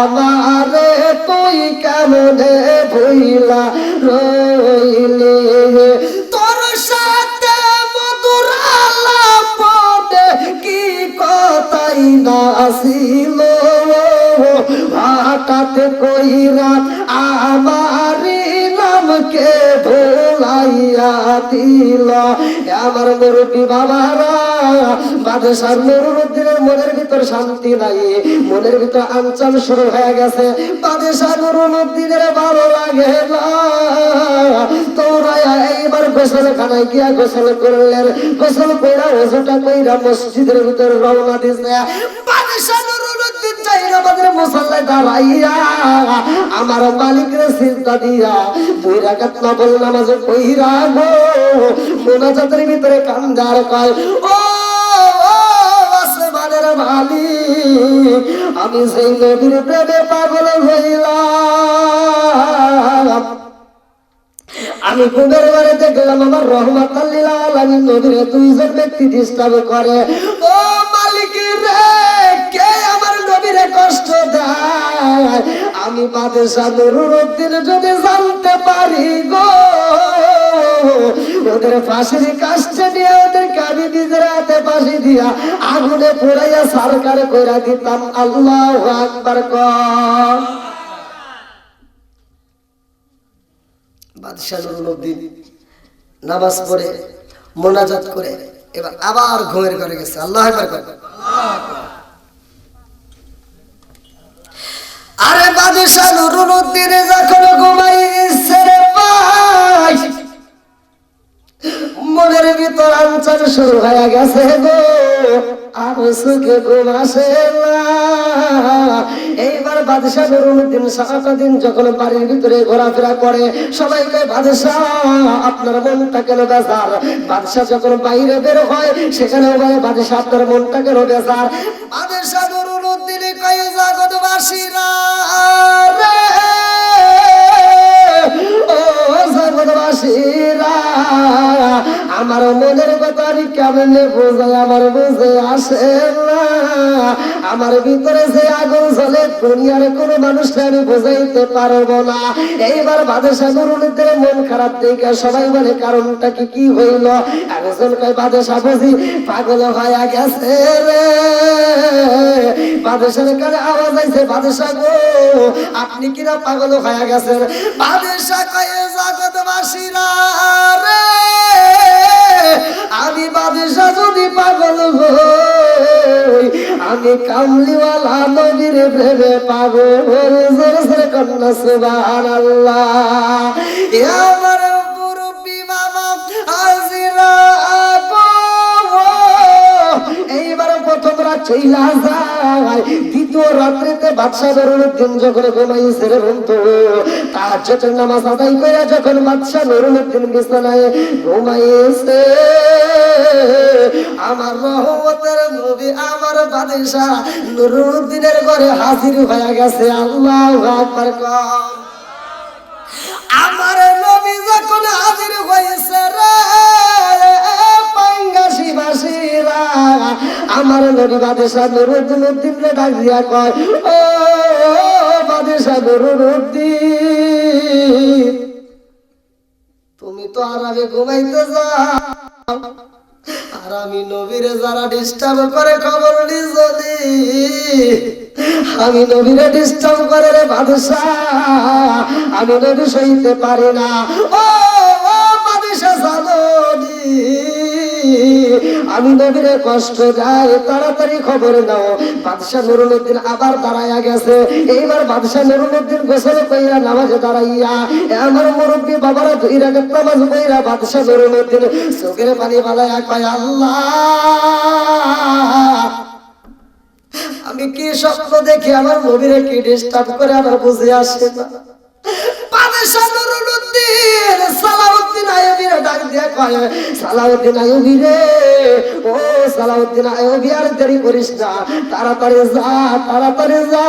আমারে তুই কেমনে ভুইলা রইলি। তোর সাথে মধুর আলাপনে কি কথাই না আসিল, হঠাৎ কইরা আমারি নামকে ভোলাইয়া দিল। আমার মুরব্বী বাবারা, বাদশা নুরুদ্দিনের মনের ভিতর শান্তি নাই, মনের ভিতর আঞ্চল শুরু হয়ে গেছে। বাদশা নুরুদ্দিনের ভালো লাগে না, তোরা এইবার গোসলখানায় গিয়া গোসল করলেন, গোসল কইরা ওজুটা কইরা মসজিদের ভিতরে রওনা দিছে। বাদশা নুরুদ্দিন যাইরা আমাদের মুসাল্লায় দাঁড়াইয়া আমার মালিকের সিজদা দিয়া 2 রাকাত নফল নামাজ কইরা গো মুনাজাতের ভিতরে কান্দার কয়, ও আসমানের মালিক, আমি সেই নবীর প্রেমে পাগল হইলাম। আমি ঘুমের ঘরে দেখলাম আমার রহমাতুল লিল আলামিন নবীর দুইজন ব্যক্তি ডিস্টার্ব করে। ও মালিক রে, কে আমার নবীরে কষ্ট দেয়? আমি বাদশা নুরুদ্দিন যদি জানতে পারি গো, ওদের ফাঁসির কাস্টে নিয়ে ওদেরকে আমি নিজের হাতে ফাঁসি দিয়া আগুনে পোড়াইয়া সরকার কইরা দিতাম। আল্লাহু আকবার কর। বাদশা নুরুদ্দিন নামাজ পড়ে মোনাজাত করে এবার আবার ঘুমের ঘরে গেছে। আল্লাহু আকবার কর। আরে বাদশা নুরুদ্দিন যখন ঘুমাইছে রে ভাই, মনের ভিতর আঞ্চল শুরু হয়ে গেছে গো। আর সুখে ঘুম আসে না। এইবার বাদশাহ নুরুদ্দিন সারাটা দিন যখন বাড়ির ভিতরে ঘোরাফেরা করে, সবাইকে বাদশাহ আপনার মনটা কেন বেজার? বাদশাহ যখন বাইরে বের হয় সেখানেও বলে বাদশাহ আপনার মনটা কেন বেজার? বাদশাহ নুরুদ্দিন কয়ে জগৎবাসীরা রে, ও জগৎবাসীরা, আমার মনের কথা আমি কেমনে বোঝাই, আমার বুঝে আসে না। আমার ভিতরে যে আগুন জ্বলে দুনিয়ার কোনো মানুষকে আমি বোঝাইতে পারবো না। এইবার বাদশাহ নুরুদ্দিনের মন খারাপ দেখে সবাই বলে কারণটা কি হইল? একজন কয় বাদশাহ বুঝি পাগল হয়ে গেছে রে। বাদশার কানে আওয়াজ আইছে, বাদশাহ গো আপনি কিনা পাগল হয়ে গেছেন? বাদশাহ কয়ে জগৎবাসীরা রে, আমি বাদশাহ যদি পাগল হই, আমি কামলিওয়ালা নবীর প্রেমে পাগল। জোরে জোরে কন্যা সুবহানাল্লাহ। এ আমার মুরব্বি বাবা হাজিরা গো, এইবার প্রথম রাত চইলা যায়, দ্বিতীয় রাত্রিতে বাদশাহ নুরুদ্দিন যখন ঘুমাইছে রে বন্ধু, তাহাজ্জুদের নামাজ আদায় করে যখন বাদশাহ নুরুদ্দিন বিছানায় ঘুমাইছে, আমার রহমতের নবী আমার বাদশাহ নুরুদ্দিনের ঘরে হাজির হয়ে গেছে। আল্লাহু আকবার। আমার নবী যখন হাজির হয়েছে রে পাঙ্গাসীবাসীরা, আমার নবী বাদশাহ নুরুদ্দিন ডাক দিয়া কয়, ও বাদশাহ নুরুদ্দিন, তুমি তো আরামে ঘুমাইতে যাও, আর আমি নবীরে যারা ডিস্টার্ব করে খবর নিজনি, আমি নবীরে ডিস্টার্ব করে রে বাদশাহ, আমি নবী সইতে পারি না। ও বাদশাহ জানি আমি নবীরে কষ্ট যায়, তাড়াতাড়ি খবর নাও। বাদশাহ নুরুদ্দিন আবার দাঁড়াইয়া গেছে। এইবার বাদশাহ নুরুদ্দিন গোসল কইরা নামাজে দাঁড়াইয়া, আমার মুরব্বী বাবারা দুই রাকাত নামাজ পড়া বাদশাহ নুরুদ্দিন চোখের পানি বালাইয়া কয়, আল্লাহ আমি কি স্বপ্ন দেখি আমার নবীরে কি ডিস্টার্ব করে আমার বুঝে আসে না। বাদশাহ নুরুদ্দিন সালাউদ্দিন আইয়ুবীরে ডাক দিয়া কয়, সালাউদ্দিন আইয়ুবী রে, ও সালাউদ্দিন আইয়ুবী আর দেরি করিস না, তাড়াতাড়ি যা, তাড়াতাড়ি যা।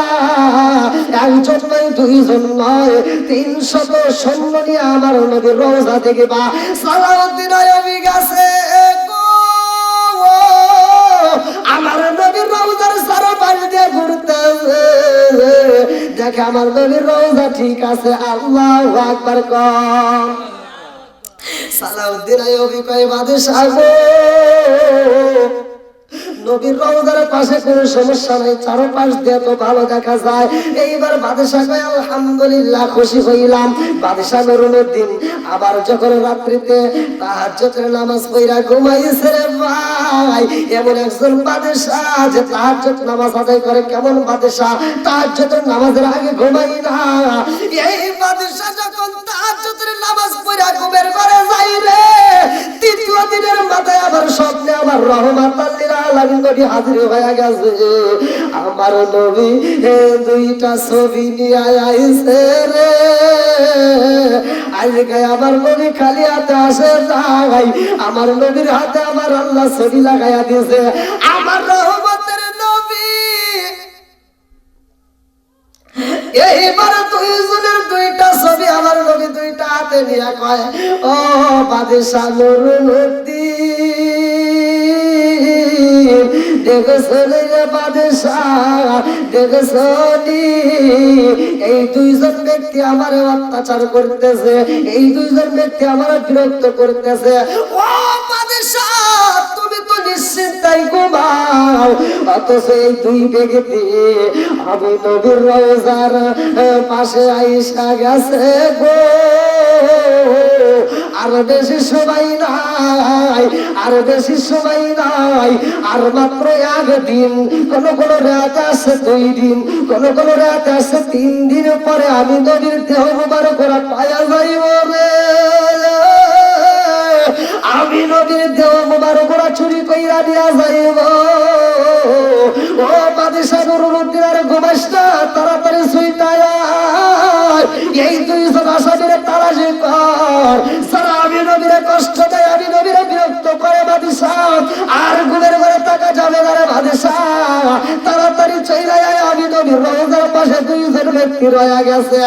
একজন নয়, দুইজন নয়, 300 সৈন্য নিয়ে আমার নবীর রওজা দেখবা। সালাউদ্দিন আইয়ুবী গেছে আমার নবীর রওজার চারপাশ দিয়ে ঘুরতেছে, দেখে আমার নবীর রওজা ঠিক আছে। আল্লাহু আকবার কর। সালাউদ্দিন আইয়ুবী কয়, বাদশাহ গো নবীর রওজার পাশে কোনো সমস্যা নাই, চারপাশ দিয়ে তো ভালো দেখা যায়। এইবার বাদশাহ কয়, আলহামদুলিল্লাহ, খুশি হইলাম। বাদশাহ নুরুদ্দিন আবার যখন রাত্রিতে তাহাজ্জুদের নামাজ পড়া ঘুমাইছে রে ভাই, এমন একজন বাদশাহ যে তাহাজ্জুদ নামাজ আদায় করে, কেমন বাদশাহ তাহাজ্জুদের নামাজের আগে ঘুমাই না। এই বাদশাহ যখন তাহাজ্জুদের নামাজ পড়া ঘুমের ঘরে যাই রে, তৃতীয় দিনের মাথায় আবার স্বপ্নে আমার রহমাতুল লিল আলামিন নবী হাজির হয়ে গেছে। আমার নবী দুইটা ছবি নিয়ে আইছে রে। আজকে আমার নবী খালি হাতে আসে নাই, আমার নবীর হাতে আমার আল্লাহ ছবি লাগাইয়া দিয়েছে। আমার রহমতের নবী এইবার দুইজনের দুইটা ছবি আমার নবী দুইটা হাতে নিয়ে কয়, ও বাদশাহ নুরুদ্দিন, দেখছো রে বাদশাহ, দেখছো এই দুইজন ব্যক্তি আমার অত্যাচার করতেছে, এই দুইজন ব্যক্তি আমার বিরক্ত করতেছে। ও বাদশাহ তুমি তো নিশ্চিন্তাই ঘুমাও, অথচ এই দুই ব্যক্তি আমি নবীর রওজার পাশে আইসা গেছে গো। আর বেশি সময় নাই, আর বেশি সময় নাই, আর মাত্র একদিন, কোন কোন রাত আছে 2 দিন, কোন কোন রাত আছে 3 দিন পরে আমি নবীর দেহ মুবারক পায়া যাইব রে। আমি আমি নবীর দেহ মোবারক ওরা চুরি কইরা নিয়া যাইব। ও বাদশা নুরুদ্দিন আর ঘুমাস না, তাড়াতাড়ি সুইটায় এই দুইজন আসামিরে তালাশি কর। যারা আমি নবীরে কষ্ট দেয়, আমি নবীরে বিরক্ত করে বাদশা, আর গুলের ঘরে টাকা যাবে না রে বাদশা। তাড়াতাড়ি চলে যায়, আমি নবীর রওজার পাশে দুইজন ব্যক্তি রয়ে গেছে।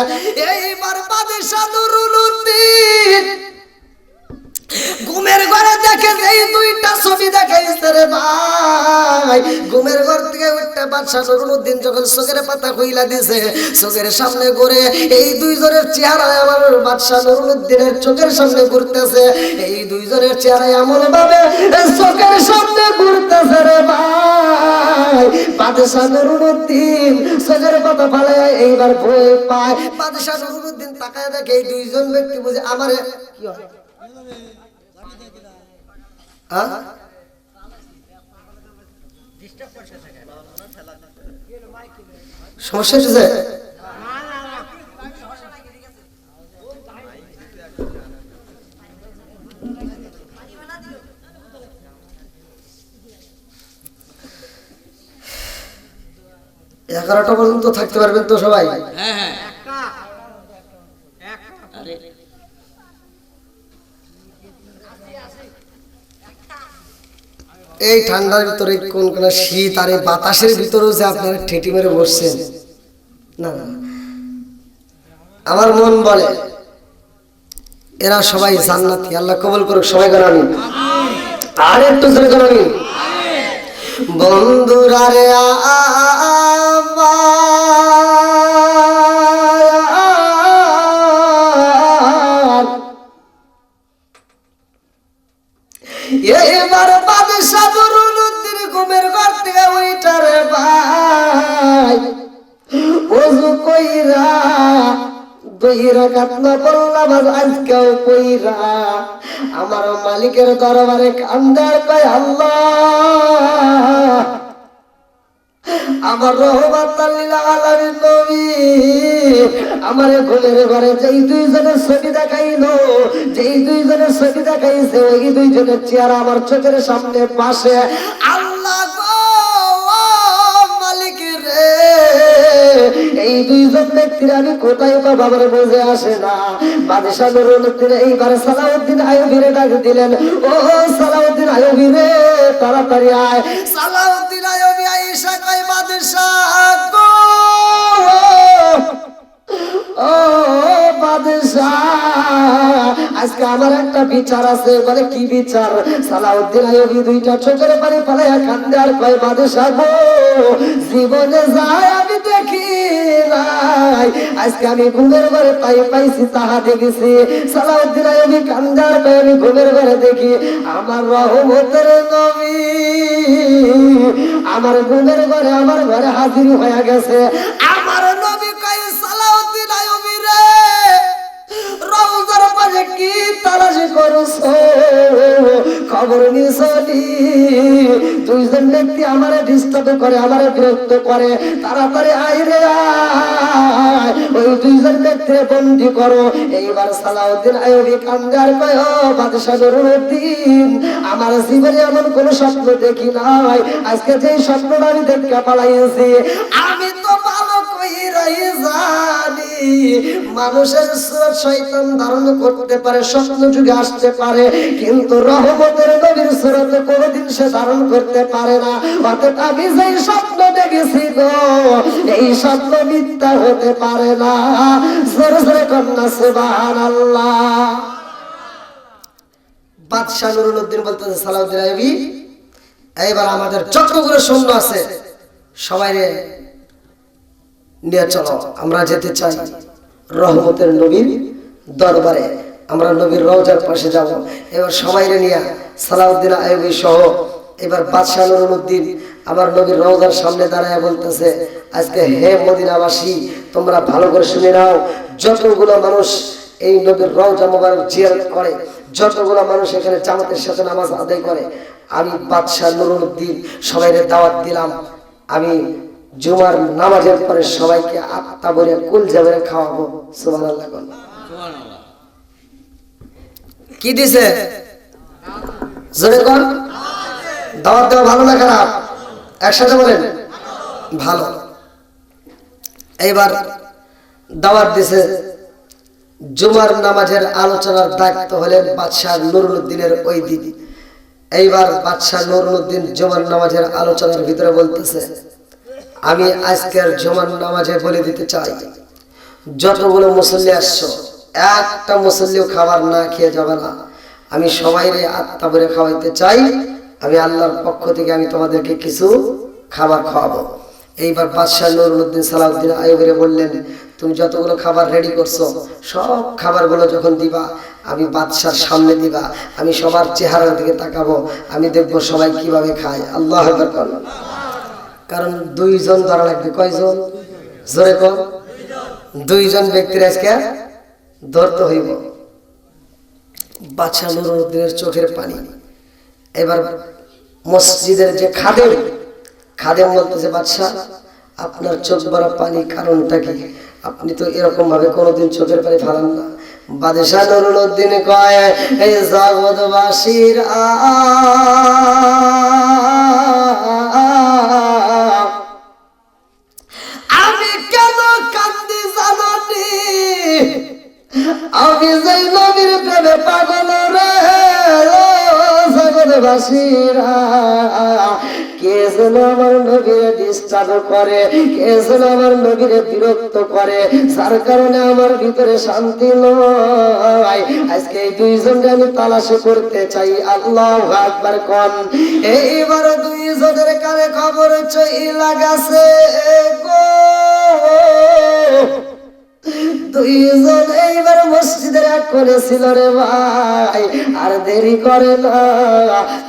এইবার বাদশা নুরুদ্দিন ঘুমের ঘরে দেখে এই দুইটা ছবি দেখাইছে রে ভাই। ঘুমের ঘর থেকে উঠতে বাদশা নুরুদ্দিন যখন চোখের পাতা খুইলা দিছে, চোখের সামনে ঘুরে এই দুইজনের চেহারায় আমার বাদশা নুরুদ্দিনের চোখের সামনে ঘুরতেছে। এই দুইজনের চেহারায় এমন ভাবে চোখের সামনে ঘুরতেছে রে ভাই, বাদশা নুরুদ্দিন চোখের পাতা ফালায় এইবার ভয় পায়। বাদশা নুরুদ্দিন তাকায় দেখে এই দুইজন ব্যক্তি বুঝে আমার কি হয়, সমস্যা হচ্ছে। এগারোটা পর্যন্ত থাকতে পারবেন তো সবাই? এই ঠান্ডার ভিতরে কোন কোন শীত আর এই বাতাসের ভিতরেও যে আপনারা ঠেটি মেরে বসছেন, না না, আমার মন বলে এরা সবাই জান্নাতি। আল্লাহ কবুল করুক, সবাই করে আমিন। আর একটু জোরে করে আমিন। বন্ধুরা রে এবার বাদশা নুরুদ্দিন ঘুমের ঘর থেকে উইঠা রে ভাই ওযু কইরা 2 রাকাত নফল নামাজ আজকেও কইরা আমার মালিকের দরবারে কান্দার কয়, আল্লাহ আমার রহমাতুল লিল আলামিন নবী আমার ঘরের ঘরে যেই দুইজনের ছবি দেখাইলো, যেই দুইজনের ছবি দেখাইছে ওই দুইজনের চেহারা আমার চোখের সামনে পাশে। আল্লাহ গো মালিক রে, এই দুইজন ব্যক্তির আমি কোথায় পাবো আমার বুঝে আসে না। বাদশা নুরুদ্দিন এইবার সালাউদ্দিন আইয়ুবীরে ডাক দিলেন, ও সালাউদ্দিন আইয়ুবী রে তাড়াতাড়ি আয়। সালাউদ্দিন আইয়ুবী আয়েশা কয়, বাদশা গো ও বাদশা আজকে আমার একটা বিচার আছে। বলে কি বিচার? সালাউদ্দিন আইয়ুবী দুইটা চোখের পানি ফেলাইয়া কান্দে আর কয়, বাদশা গো জীবনে যায় আমি দেখি নাই, আজকে আমি ঘুমের ঘরে পাই পাইছি তাহা দেখেছি। সালাউদ্দিন আইয়ুবী কান্দে আর কয়, আমি ঘুমের ঘরে দেখি আমার রহমতের নবী আমার ঘুমের ঘরে আমার ঘরে হাজির হয়ে গেছে। আমার নবী কয়, সালাউদ্দিন আইয়ুবী রে রওজার পাশে কি তালাশি করছো, খবর নিছনি? দুইজন ব্যক্তি আমারে ডিস্টার্ব করে, আমারে বিরক্ত করে, তাড়াতাড়ি আয় রে আয়, ওই দুইজন ব্যক্তিরে বন্দী করো। এইবার সালাউদ্দিন আইয়ুবী কান্দে আর কয়, ও বাদশা নুরুদ্দিন আমার জীবনে এমন কোন স্বপ্ন দেখি নাই, আজকে যে স্বপ্নটা আমি দেখে পালাইছি। আমি তো ভালো কইরাই জানি মানুষের সুরত শয়তান ধারণ করতে পারে, স্বপ্ন যুগে আসতে পারে, কিন্তু রহমতের নবীর সুরত কোনদিন সে ধারণ করতে পারে না। অর্থাৎ আমি যেই স্বপ্ন দেখেছি গো এই স্বপ্ন মিথ্যা হতে পারে না। জোরে জোরে কন্যা সুবহানাল্লাহ। বাদশা নুরুদ্দিন বলতেছে, সালাউদ্দিন আইয়ুবী এইবার আমাদের যতগুলো সৈন্য আছে সবাই নিয়ে চলো, আমরা যেতে চাই রহমতের নবীর দরবারে, আমরা নবীর রওজার পাশে যাব। এবার সবাই নিয়ে সালাউদ্দিন আইয়ুবী সহ এবার বাদশা নুরুদ্দিন আমার নবীর রওজার সামনে দাঁড়ায় বলতেছে, আজকে হে মদিনাবাসী তোমরা ভালো করে শুনে নাও, যতগুলো মানুষ এই নবীর রওজা মোবারক জিয়ারত করে, যতগুলো মানুষ এখানে জামাতের সাথে নামাজ আদায় করে, আমি বাদশা নুরুদ্দিন সবাইকে দাওয়াত দিলাম, আমি জুমার নামাজের পরে সবাইকে আত্মা ভরে কুল জাবেরে খাওয়াবো। সুবহানাল্লাহ। কি দিছে? জোরে কর। দাওয়াত দেওয়া ভালো না খারাপ? একসাথে বলেন ভালো। এইবার দাওয়াত দিছে, জুমার নামাজের আলোচনার দায়িত্ব হলেন বাদশাহ নুরুল উদ্দিনের ওই দিদি। এইবার বাদশাহ নুরুল উদ্দিন জুমার নামাজের আলোচনার ভিতরে বলতেছে, আমি আজকের জুমার নামাজে বলে দিতে চাই, যতগুলো মুসল্লি আসছো একটা মুসল্লিও খাবার না খেয়ে যাবে না। আমি সবাইরে আত্মা ভরে খাওয়াইতে চাই। আমি আল্লাহর পক্ষ থেকে আমি তোমাদেরকে কিছু খাবার খাওয়াবো। এইবার বাদশাহ নুরুল উদ্দিন সালাউদ্দিন আইয়ুবীরে বললেন, তুমি যতগুলো খাবার রেডি করছো সব খাবারগুলো যখন দিবা আমি বাদশার সামনে দিবা, আমি সবার চেহারার দিকে তাকাবো, আমি দেখবো সবাই কিভাবে খায়। আল্লাহু আকবার। কারণ দুইজন ধরা লাগবে। কয়জন? জোরে কর। দুইজন ব্যক্তির আজকে ধরতে হইব। বাদশাহ নুরুল উদ্দিনের চোখের পানি। এবার মসজিদের যে খাদেম, খাদেম বলতেছে, বাদশাহ আপনার চোখ ভরা পানি কারণটা কি? আপনি তো এরকম ভাবে কোনোদিন চোখের পানি ফেলান না। বাদশাহ নুরুল উদ্দিন কয়, এই জগৎবাসীর আমি কেন কান্দি জানানি? আমি যেই নবীর প্রেমে পাগল রে, জগৎবাসীরা কে যেন আমার নবীরে ডিস্টার্ব করে, কে যেন আমার নবীরে বিরক্ত করে, যার কারণে আমার ভিতরে শান্তি নয়। আজকে এই দুইজনকে আমি তালাশি করতে চাই। আল্লাহু আকবার কোন। এইবার দুইজনের কানে খবর চইলা গেছে গো। দুইজন এইবার মসজিদের এক কোণে ছিল রে ভাই। আর দেরি করে না,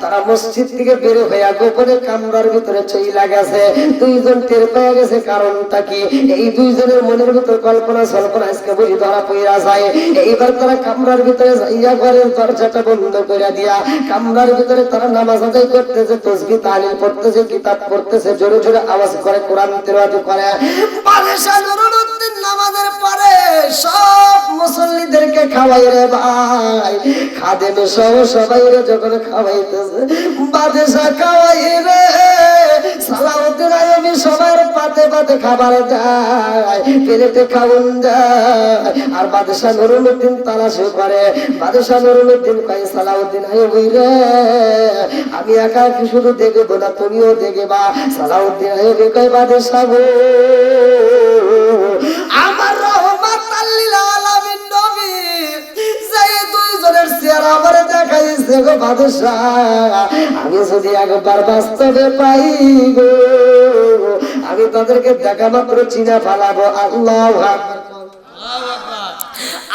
তারা মসজিদ থেকে বের হইয়া গোপনে কামরার ভিতরে চইলা গেছে। দুইজন টের পেয়ে গেছে কারণটা কি। এই দুইজনের মনের ভিতর কল্পনা সল্পনা আজকে বুঝি ধরা পইরা যায়। এইবার তারা কামরার ভিতরে যাইয়া ঘরের দরজাটা বন্ধ করে দিয়া কামরার ভিতরে তারা নামাজ আদায় করতেছে, তাসবিহ তাহলিল পড়তেছে, কিতাব পড়তেছে, জোরে জোরে আওয়াজ করে কোরআন তেলাওয়াত করে। বাদশাহ নুরুল উদ্দিন নামাজের পরে সব মুসল্লিদেরকে খাওয়াই রে ভাই। খাদেম সহ সবাই যখন খাওয়াইতেছে, বাদশাহ খাওয়াই রে। সালাউদ্দিন আইয়ুবী সবার পাতে পাতে খাবার দেয়, প্লেটে খাওয়ান দেয়। আর বাদশাহ নুরুল উদ্দিন তালাশি করে। বাদশাহ নুরুল উদ্দিন কয়, সালাউদ্দিন আইয়ুবী রে, আমি একা কি শুধু দেখবো না, তুমিও দেখবা। সালাউদ্দিন আইয়ুবী কয়, বাদশাহ গো, আমার রহমাতাল লিল আলামিন নবী যে দুইজনের চেহারা আমারে দেখাইছে গো বাদশাহ, আমি যদি একবার বাস্তবে পাই গো, আমি তাদেরকে দেখা মাত্র চিনা ফেলাবো। আল্লাহু আকবার।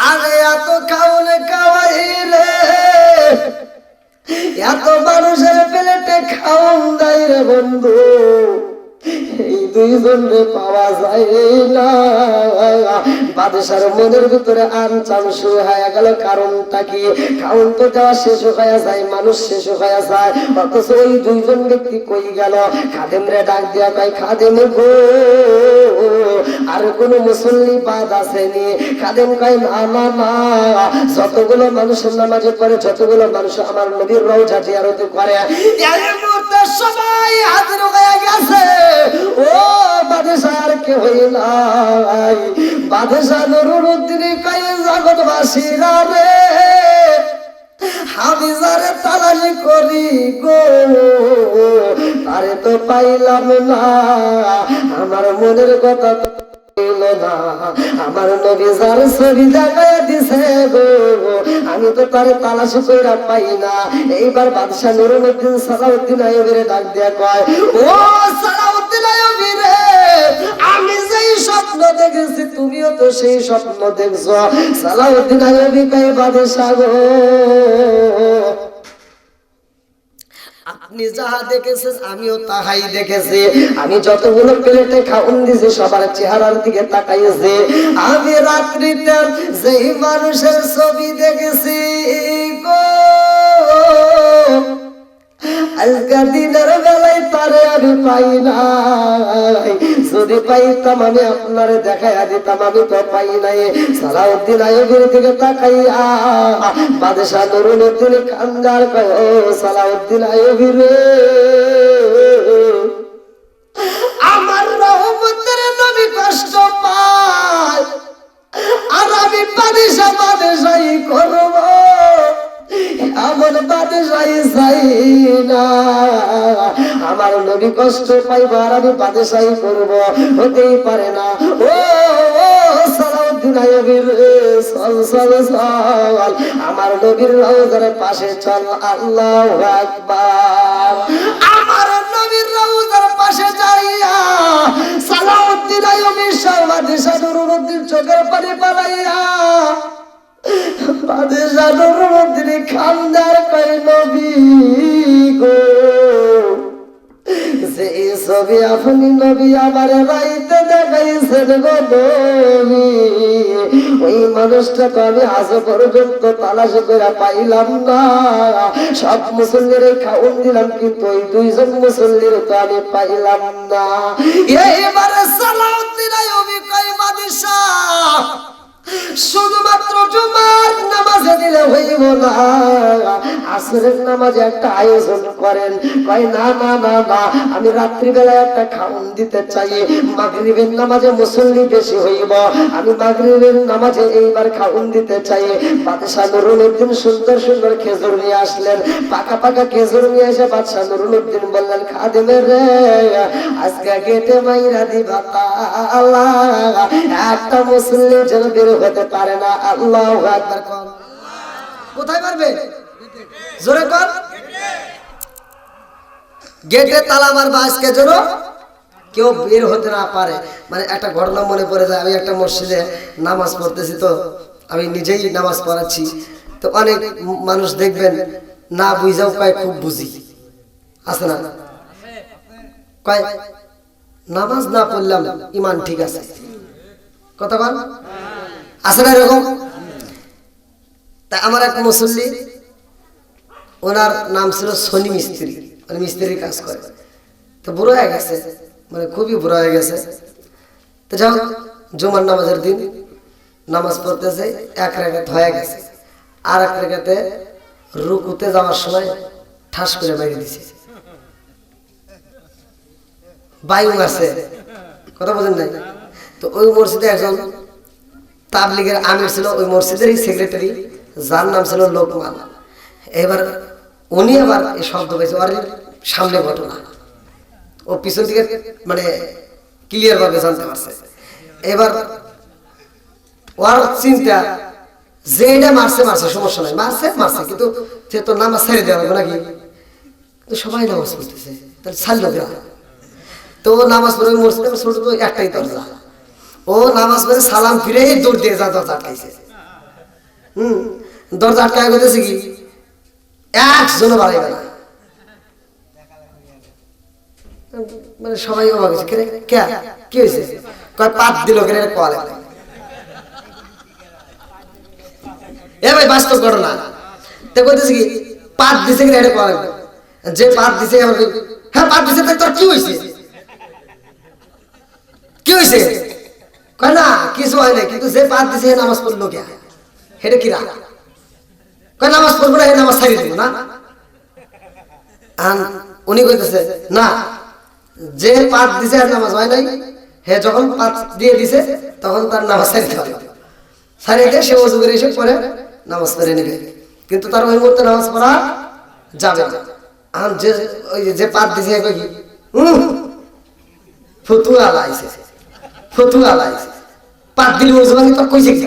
আরে এত খাওয়ালে খাওয়াই রে, এত মানুষের প্লেটে খাওয়ান দেয় রে বন্ধু, এই দুইজনকে পাওয়া যায় না। বাদশার মনের ভিতরে আনচান শুরু হয়ে গেল। কারণটা কি? খাওন তো দেওয়া শেষ হয়ে যায়, মানুষ শেষ হয়ে যায়, অথচ ওই দুইজন ব্যক্তি কই গেল? খাদেম রে ডাক দিয়া কয়, খাদেম গো, আর কোন মুসল্লি বাদ আসেনি? খাদেম কয়, না না না, যতগুলো মানুষের নামাজে পড়ে, যতগুলো মানুষ আমার নবীর রওজা জিয়ারত করে, এই মুহূর্তে সবাই হাজির হয়ে গেছে। ও বাদশাহ আর কে হইলাই। বাদশাহ নুরুল উদ্দিন কয়, জগৎবাসীরা রে, আমি যারে তালাশি করি গো, তারে তো পাইলাম না। আমার মনের কথা না, আমার নবী যার ছবি দেখায় দিছে গো, আমি তো তারে তালাশি কইরা পাই না। এইবার বাদশাহ নুরুল উদ্দিন সালাউদ্দিন আইয়ুবীরে ডাক দিয়া কয়, ও সালাউদ্দিন আইয়ুবী রে, আমি যেই স্বপ্ন দেখেছি তুমিও তো সেই স্বপ্ন দেখছো। সালাউদ্দিন আইয়ুবী কয়, বাদশাহ গো, আপনি যাহা দেখেছেন আমিও তাহাই দেখেছি। আমি যতগুলো প্লেটে খাওন দিছি সবার চেহারার দিকে তাকাইছি। আমি রাত্রিতে যেই মানুষের ছবি দেখেছি গো, আজকে দিনের বেলায় তারে আমি পাই নাই, যদি পাইতাম আমি আপনারে দেখাইয়া দিতাম, আমি তো পাই নাই। সালাউদ্দিন আইয়ুবীর দিকে তাকাইয়া বাদশাহ নুরুদ্দিন কান্দার কয়, ও সালাউদ্দিন আইয়ুবী রে, আমার রহমতের নবী কষ্ট পায় আর আমি বাদশাহী করব, এমন বাদশাহী চাই না। আমার নবী কষ্ট পাইব আর আমি বাদশাহী করব, হতেই পারে না। ও সালাউদ্দিন আইয়ুবী রে, চল চল চল, আমার নবীর রওজার পাশে চল। আল্লাহু আকবার। আমার নবীর রওজার পাশে যাইয়া সালাউদ্দিন আইয়ুবী বাদশাহ নুরুদ্দিন চোখের পানি পালাইয়া বাদশাহ নুরুদ্দিন খানদার কয়, নবী গো, যে ছবি আপনি নবী আমার রাইতে দেখাইছেন গো নবী, ওই মানুষটা তো আমি আজ পর্যন্ত তালাশ করে পাইলাম না। সব মুসল্লির খাওন দিলাম, কিন্তু ওই দুইজন মুসল্লির তো আমি পাইলাম না। এইবারে সালাউদ্দিন আইয়ুবী কয়, বাদশাহ শুধুমাত্র জুমার নামাজে দিলে হইব না, আসরের নামাজে একটা আয়োজন করেন। কয়, না না না না, আমি রাত্রিবেলায় একটা খাওন দিতে চাই, মাগরিবের নামাজে মুসল্লি বেশি হইব, আমি মাগরিবের নামাজে এইবার খাওন দিতে চাই। বাদশাহ নুরুদ্দিন সুন্দর সুন্দর খেজুর নিয়ে আসলেন, পাকা পাকা খেজুর নিয়ে এসে বাদশাহ নুরুদ্দিন বললেন, খাদেমে রে, আজকে গেটে মাইরা দিবা তালা, একটা মুসল্লি যেন বের হতে পারে না। আল্লাহু আকবার। কোথায় পারবে? জোরে কর। গেটে তালা মারবা আজকে যেন কেউ বের হতে না পারে। মানে একটা ঘটনা মনে পড়ে যায়, আমি একটা মসজিদে নামাজ পড়তেছি, তো আমি নিজেই নামাজ পড়াচ্ছি, তো অনেক মানুষ দেখবেন না বুঝাও কয় খুব বুঝি, আছে না? কয় নামাজ না পড়লাম ইমান ঠিক আছে, কথা বল, আছে না এরকম? তা আমার এক মুসল্লি, ওনার নাম ছিল সনি মিস্ত্রি, মানে মিস্ত্রির কাজ করে, তো বুড়ো হয়ে গেছে, মানে খুবই বুড়ো হয়ে গেছে। তো যাও জুমার নামাজের দিন নামাজ পড়তেছে, এক রাকাত হয়ে গেছে, আর এক রাকাতে রুকুতে যাওয়ার সময় ঠাস করে বাইরে দিছে, বায়ু আছে, কথা বোঝেন নাই? তো ওই মসজিদে একজন তাবলীগের আমির ছিল, ওই মসজিদেরই সেক্রেটারি, যার নাম ছিল লোকমান। এবার উনি আবার এই শব্দ পেয়েছে, ওর সামনে ঘটনা ও পিছন দিকে মানে ক্লিয়ার ভাবে জানতে পারছে। এবার ওর চিন্তা যে এটা মারছে মারছে, সমস্যা নাই, মারছে মারছে, কিন্তু সে তো নামাজ ছেড়ে দেওয়া হবে নাকি? তো সবাই নামাজ পড়তেছে, তাহলে ছাড়লো দেওয়া। তো ও নামাজ পড়ে মসজিদে ছোট তো একটাই দরজা, ও নামাজ পড়ে সালাম ফিরে দৌড় দিয়ে যা দরজা আটকাইছে। দরজা আটকায় করতেছে কি একজনও বাড়াইবে না, মানে সবাই অবাক হয়েছে, কি হয়েছে? কয় পাত দিল কেন কল। এ ভাই বাস্তব ঘটনা, তো কইতেছে কি পাত দিছে কিনা এটা কল, যে পাত দিছে আমাকে, হ্যাঁ পাত দিছে, তোর কি হয়েছে? কি হয়েছে? কয় না কিছু হয় না, কিন্তু যে পাত দিছে নামাজ পড়লো কে, হেটা কিরা? কয় নামাজ পড়বো না, নামাজ ছাড়িয়ে দেবো না। উনি কইতেছে না, যে পাত দিছে আর নামাজ হয় নাই, হে যখন পাত দিয়ে দিছে তখন তার নামাজ ছাড়িতে হবে, ছাড়িয়ে দিয়ে সে ওযু করে এসে পরে নামাজ পড়ে নেবে, কিন্তু তার ওই মুহূর্তে নামাজ পড়া যাবে না। আর যে পাত দিছে কি ফতুয়া লাইছে, ফতুয়া লাইছে, পাত দিলে ওযু ভাঙে, তো কইছে কি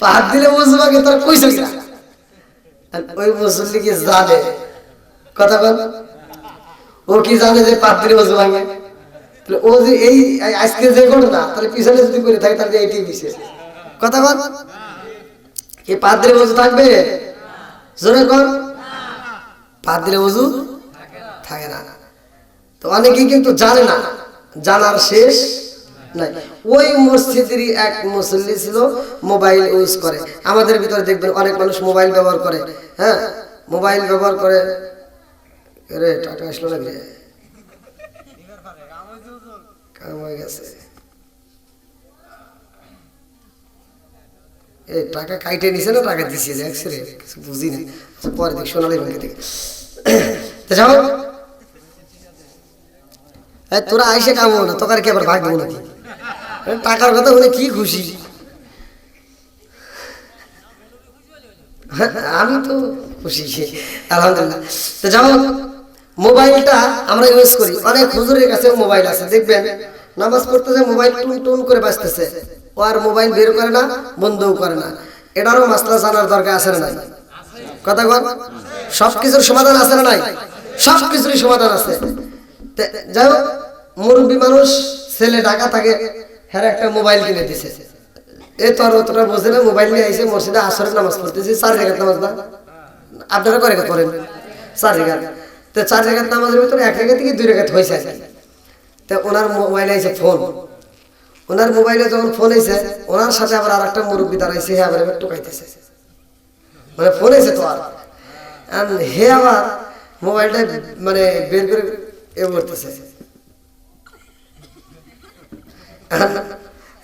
পাত দিলে ওযু ভাঙে, তোর কইছে কি? ওই মুসল্লি কি জানে? কথা বল, ও কি জানে যে পাত দিলে ওযু ভাঙে? ও যে এই আজকে যে ঘটনা, তাহলে পিছনে যদি করে থাকে তাহলে এইটাই বিশেষ। কথা বল, কি পাত দিলে ওযু থাকবে? জোরে কর, পাত দিলে ওযু থাকে না। তো অনেকেই কিন্তু জানে না, জানার শেষ নাই। ওই মসজিদেরই এক মুসল্লি ছিল, মোবাইল ইউজ করে। আমাদের ভিতরে দেখবেন অনেক মানুষ মোবাইল ব্যবহার করে, হ্যাঁ মোবাইল ব্যবহার করে। রে টাকা আসলো না রে, কাম হয়ে গেছে। এই টাকা কাইটে নিছে না টাকা দিছে দেখছে রে, কিছু বুঝি না। আচ্ছা পরে দেখ সোনালী ব্যাংকে থেকে তো যাও। তোরা আইসে কাম না তোকার কি আবার ভাগ দেবো নাকি? টাকার কথা বলে কি খুশি। আমি তো খুশি আলহামদুলিল্লাহ। তো যাও, মোবাইলটা আমরা ইউজ করি, অনেক হুজুরের কাছে মোবাইল আছে, দেখবেন নামাজ পড়তেছে মোবাইল টুন টুন করে বাজতেছে, ও আর মোবাইল বের করে না, বন্ধও করে না। এটারও মাসলা জানার দরকার আছে না নাই? কথা বল, সবকিছুর সমাধান আছে না নাই? সবকিছুরই সমাধান আছে। যাই হোক, মুরব্বী মানুষ, ছেলে ঢাকা থাকে, হ্যাঁ একটা মোবাইল কিনে দিছে। এ তো আর অতটা বোঝে না, মোবাইল নিয়ে আইসে মসজিদে আসরের নামাজ পড়তেছি, 4 রাকাত নামাজ না, আপনারা কয় রাকাত পড়েন? 4 রাকাত। তো 4 রাকাত নামাজের ভিতরে 1 রাকাত থেকে 2 রাকাত হয়েছে আর কি। তো ওনার মোবাইলে আইসে ফোন, ওনার মোবাইলে যখন ফোন আইসে, ওনার সাথে আবার আর একটা মুরব্বী দাঁড়াইছে, হে আবার টুকাইতেছে, মানে ফোন আইসে তো আর হে আবার মোবাইলটা মানে বের করে এ করতেছে।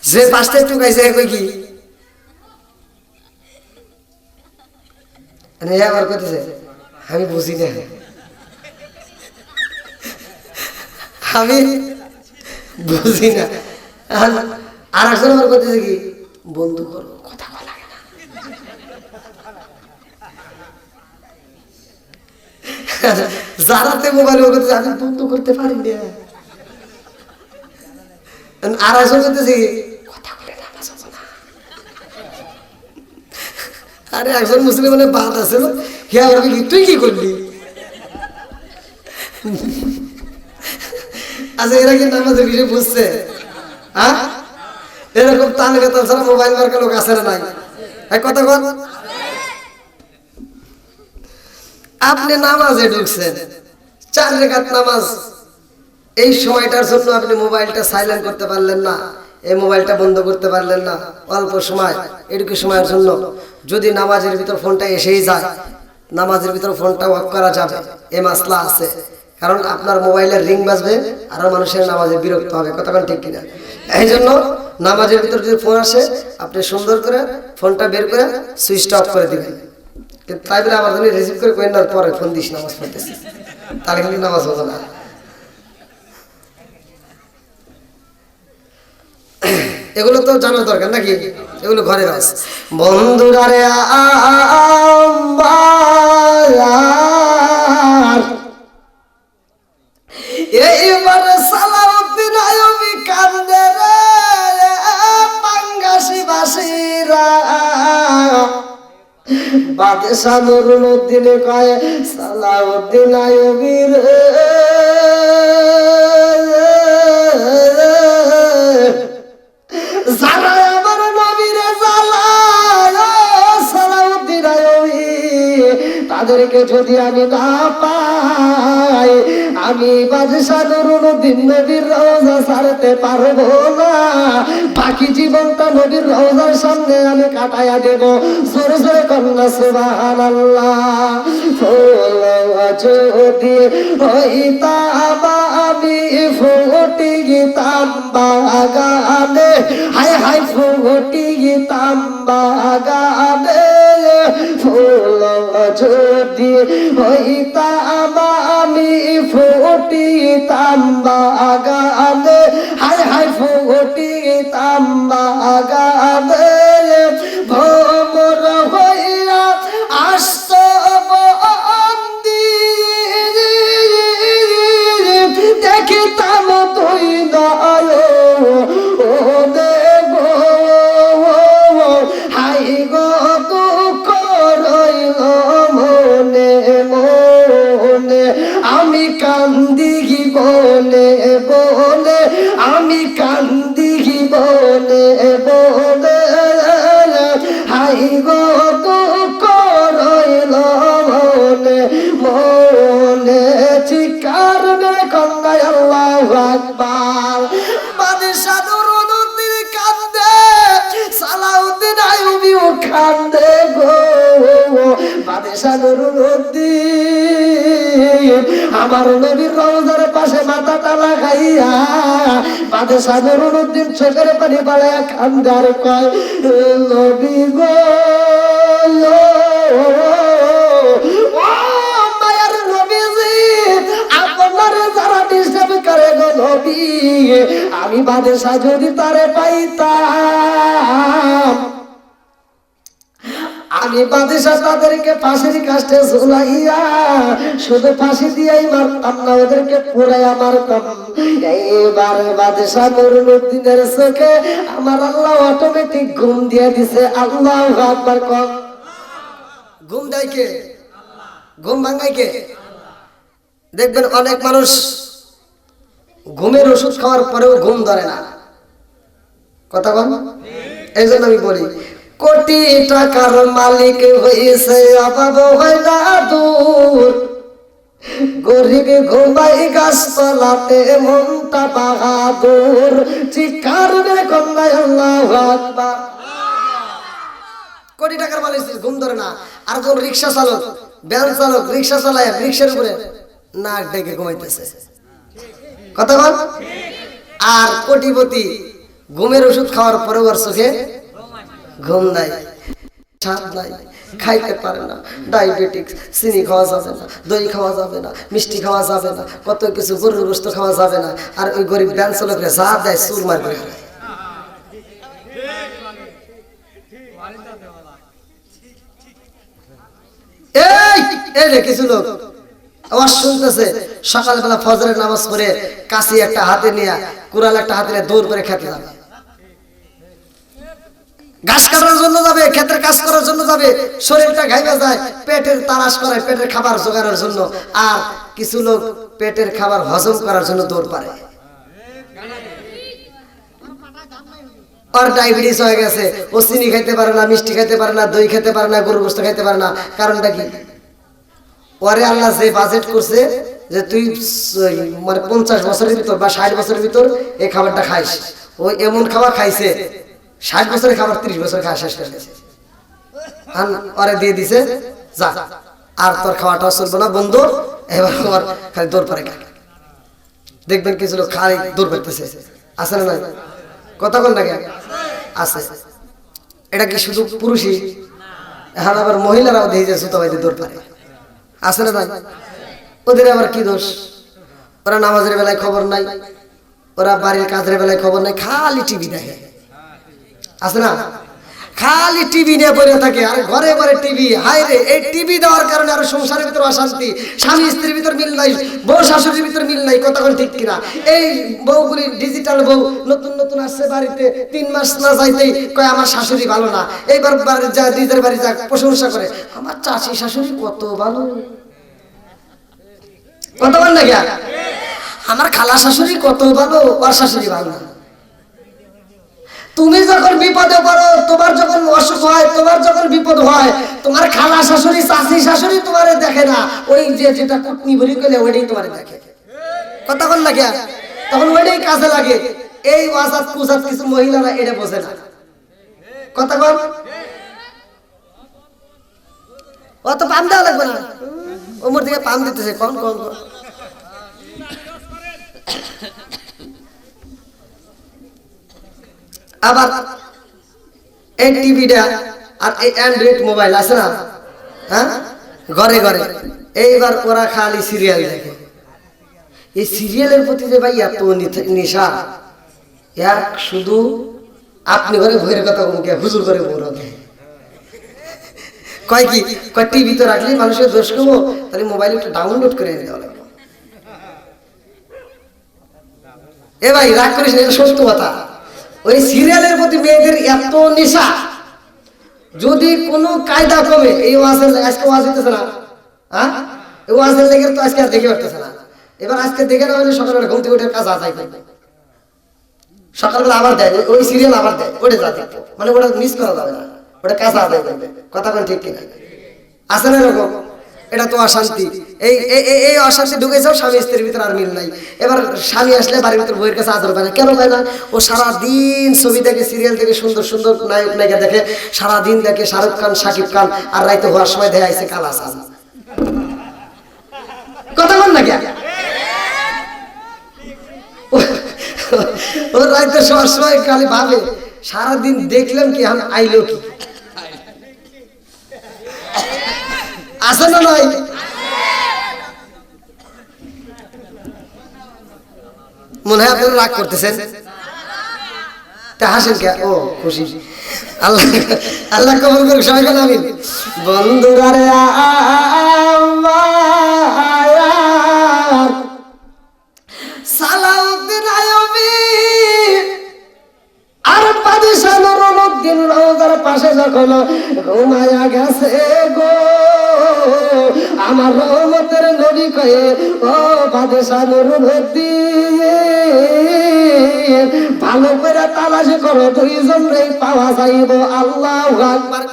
যে পাঁচটা টুকাইছে কই কি আবার করতেছে, আমি বুঝি না, আমি বুঝি না। আর একজন আবার করতেছে কি, বন্ধু করবো, কথা বলা লাগে না। যারাতে মোবাইল করতেছে, আমি বন্ধু করতে পারি না। আর একজন করতেছে কি, কথা বলে না। আরে একজন মুসলিমের বাদ আছে, হে আবার কি তুই কি করলি? আচ্ছা এরা কি নামাজের বিষয় বুঝছে? হ্যাঁ, এরকম তাল বেতন ছাড়া মোবাইল মার্কা লোক আছে না নাই? এক কথা বল, আপনি নামাজে ঢুকছেন, 4 রাকাত নামাজ, এই সময়টার জন্য আপনি মোবাইলটা সাইলেন্ট করতে পারলেন না, এই মোবাইলটা বন্ধ করতে পারলেন না, অল্প সময় এটুকু সময়ের জন্য যদি নামাজের ভিতর ফোনটা এসেই যায়, নামাজের ভিতর ফোনটা অফ করা যাবে, এ মাসলা আছে। কারণ আপনার মোবাইলের রিং বাজবে, আরো মানুষের নামাজে বিরক্ত হবে, কতক্ষণ ঠিক কিনা? এই জন্য নামাজের ভিতর যদি ফোন আসে, আপনি সুন্দর করে ফোনটা বের করে সুইচটা অফ করে দিবেন। কিন্তু তাই বলে আমার জন্য রিসিভ করে কয়েন পরে ফোন দিস নামাজ পড়তেছি, তাহলে কিন্তু নামাজ হতো না। এগুলো তো জানার দরকার নাকি? এগুলো ঘরের আছে। বন্ধুরা রে এইবার সালাউদ্দিন আইয়ুবী কান্দে রে, পাঙ্গাসি বাসীরা বাদশাহ নুরুদ্দিন কয়, সালাউদ্দিন আইয়ুবী রে, যারা আমার নবীরে জ্বালায়, সালাউদ্দিন আইয়ুবী, তাদেরকে যদি আমি না পাই, আমি বাদশাহ নুরুদ্দিন নবীর রওজা ছাড়তে পারবো না, বাকি জীবনটা নবীর রওজার সামনে আমি কাটাইয়া দেব। জোরে জোরে কন্যা সুবহানাল্লাহ। যদি হইতাম আমি ফুটি গীতাম বাগানে, হায় হায় ফুটি গীতাম বাগানে, ফুল যদি হইতাম আমি ফুটিতাম বাগানে, হায় হায় ফুটিতাম বাগানে, ভ্রমর হইয়া আসত বন্দি, দেখিতাম তুই নয় ও দেব, হাই গো দুঃখ রইল মনে মনে, আমি কান্দি বলে বলে, আমি কান্দি বলে বলে, হাই গো দুঃখ রইল মনে মনে, চিৎকার মেরে কন্যায় আল্লাহু আকবার। বাদশাহ নুরুদ্দিন কান্দে, সালাউদ্দিন আইয়ুবীও কান্দে গো, বাদশা নুরুদ্দিন আমার নবীর রওজার পাশে মাথাটা লাগাইয়া বাদশা নুরুদ্দিন চোখের পানি বাড়াইয়া কান্দার কয় নবী গো ও মায়ার নবীজি আপনার যারা ডিস্টার্ব করে গো নবী আমি বাদশা যদি তারে পাইতাম আমি বাদশা তাদেরকে ফাঁসির কাষ্টে ঝুলাইয়া শুধু ফাঁসি দিয়েই মারতাম না ওদেরকে পুরাইয়া মারতাম এইবার বাদশা নুরুদ্দিনের চোখে আমার আল্লাহ অটোমেটিক ঘুম দিয়ে দিছে আল্লাহু আকবার কর ঘুম দেয় কে ঘুম ভাঙায় কে দেখবেন অনেক মানুষ ঘুমের ওষুধ খাওয়ার পরেও ঘুম ধরে না কথা বল এই জন্য আমি বলি কোটি টাকার মালিক হয়েছে অভাব হয় না দূর গরিব ঘুমাই গাছতলাতে মনটা বাহাদুর চিৎকার মেরে কন্যায় আল্লাহু আকবার কোটি টাকার মালিক ঘুম ধরে না আর কোন রিক্সা চালক ভ্যান চালক রিক্সা চালায় রিক্সার উপরে নাক ডেকে ঘুমাইতেছে কথা বল আর কোটিপতি ঘুমের ওষুধ খাওয়ার পরেও আর চোখে ঘুম নাই স্বাদ নাই খাইতে পারে না ডায়াবেটিস চিনি খাওয়া যাবে না দই খাওয়া যাবে না মিষ্টি খাওয়া যাবে না কত কিছু গরুর গোশত খাওয়া যাবে না আর ওই গরিব ভ্যান চালকরা যা দেয় সুর মার করে এই রে কিছু লোক আওয়াজ শুনতেছে সকালবেলা ফজরের নামাজ পড়ে কাশি একটা হাতে নিয়ে কুড়াল একটা হাতে নিয়ে দৌড় করে খেতে যাবে ঘাস কাটার জন্য যাবে ক্ষেতের কাজ করার জন্য যাবে শরীরটা ঘাইমে যায় পেটের তালাশ করে পেটের খাবার জোগানোর জন্য আর কিছু লোক পেটের খাবার হজম করার জন্য দৌড় পারে আর ডায়াবেটিস হয়ে গেছে ও চিনি খাইতে পারে না মিষ্টি খাইতে পারে না দই খেতে পারে না গরুর গোশত খাইতে পারে না কারণটা কি ওরে আল্লাহ যে বাজেট করছে যে তুই মানে 50 বছরের ভিতর বা 60 বছরের ভিতর এই খাবারটা খাইস ও এমন খাবার খাইছে 60 বছরের খাবার 30 বছর খাওয়া শেষ করে দিয়েছে আর ওরে দিয়ে দিছে যা আর তোর খাওয়াটা চলবে না বন্ধু এবার তোমার খালি দৌড় পারে দেখবেন কিছু লোক খালি দৌড় পাইতেছে আছে না নাই কথা বল না কেন আছে এটা কি শুধু পুরুষই এখন আবার মহিলারাও দিয়ে যায় সুতো বাইতে দৌড় পারে আছে না নাই ওদের আবার কি দোষ ওরা নামাজের বেলায় খবর নাই ওরা বাড়ির কাজের বেলায় খবর নাই খালি টিভি দেখে আছে না খালি টিভি নিয়ে পড়ে থাকে আর ঘরে ঘরে টিভি হায় রে এই টিভি দেওয়ার কারণে আর সংসারের ভিতর অশান্তি স্বামী স্ত্রীর ভিতর মিল নাই বউ শাশুড়ির ভিতর মিল নাই কথা কোন ঠিক কিনা এই বউগুলি ডিজিটাল বউ নতুন নতুন আসছে বাড়িতে 3 মাস না যাইতেই কয় আমার শাশুড়ি ভালো না এইবার বাড়ি যা দিদার বাড়ি যা প্রশংসা করে আমার চাচি শাশুড়ি কত ভালো কত বল না গিয়া আমার খালা শাশুড়ি কত ভালো আর শাশুড়ি ভালো না তুমি যখন বিপদে পড়ো তোমার যখন অসুখ হয় তোমার যখন বিপদ হয় তোমার খালা শাশুড়ি চাচি শাশুড়ি তোমারে দেখে না ওই যে যেটা কুটনি ভরি কইলে ওইটাই তোমারে দেখে কথা বল না গিয়া তখন ওইটাই কাজে লাগে এই ওয়াজাত কুজাত কিছু মহিলারা এটা বোঝে না কথা বল অত পাম দেওয়া লাগবে না ওমর দিকে পাম দিতেছে কোন কোন আবার এই টিভিটা আর এই অ্যান্ড্রয়েড মোবাইল আছে না হ্যাঁ ঘরে ঘরে এইবার ওরা খালি সিরিয়াল দেখে এই সিরিয়ালের প্রতি যে ভাই এত নেশা এক শুধু আপনি ঘরে ভয়ের কথা মুখে হুজুর করে বড় কয় কি কয় টিভি তো রাখলে মানুষের দোষ করবো তাহলে মোবাইল একটু ডাউনলোড করে এনে দেওয়া লাগবে এ ভাই রাগ করিস না, এটা সত্য কথা। ওই সিরিয়ালের প্রতি মেয়েদের এত নেশা, যদি কোনো কায়দা কমে এই ওয়াজের আজকে ওয়াজ হইতেছে না, হ্যাঁ এই ওয়াজের লেগে তো আজকে আর দেখে পারতেছে না। এবার আজকে দেখে না হলে সকালবেলা ঘুম থেকে উঠে কাজ আদায় করবে, সকালবেলা আবার দেয় ওই সিরিয়াল আবার দেয়, ওটা যা দেখবো মানে ওটা মিস করা যাবে না, ওটা কাজ আদায় করবে। কথা কোন ঠিক কিনা? আছে না এরকম? এটা তো অশান্তি। এই এই অশান্তি ঢুকেছেও স্বামী স্ত্রীর ভিতরে আর মিল নাই। এবার স্বামী আসলে বাড়ির ভিতরে বইয়ের কাছে আদর পায় না। কেন পায় না? ও সারাদিন ছবি দেখে, সিরিয়াল দেখে, সুন্দর সুন্দর নায়ক নায়িকা দেখে, সারাদিন দেখে শাহরুখ খান, শাকিব খান, আর রাইতে হওয়ার সময় দেখে আইসে কালা সাজ। কথা বল না কে? ও রাইতে শোয়ার সময় খালি ভাবে সারাদিন দেখলাম কি, আমি আইলো কি। আছে না নাই? মনে হয় আপনারা রাগ করতেছেন, তা হাসেন কে? ও খুশি। আল্লাহ আল্লাহ কবুল করুক সবাই কেন আমিন। বন্ধুরা রে সালাউদ্দিন আইয়ুবী আর বাদশা নুরুদ্দিন রওজার পাশে যখন ঘুমায়া গেছে গো, আমার রহমতের নবী কয়ে ও বাদশা নুরুদ্দিন ভালো করে তালাশ করো, দুইজনেই পাওয়া যাইব। আল্লাহু আকবার।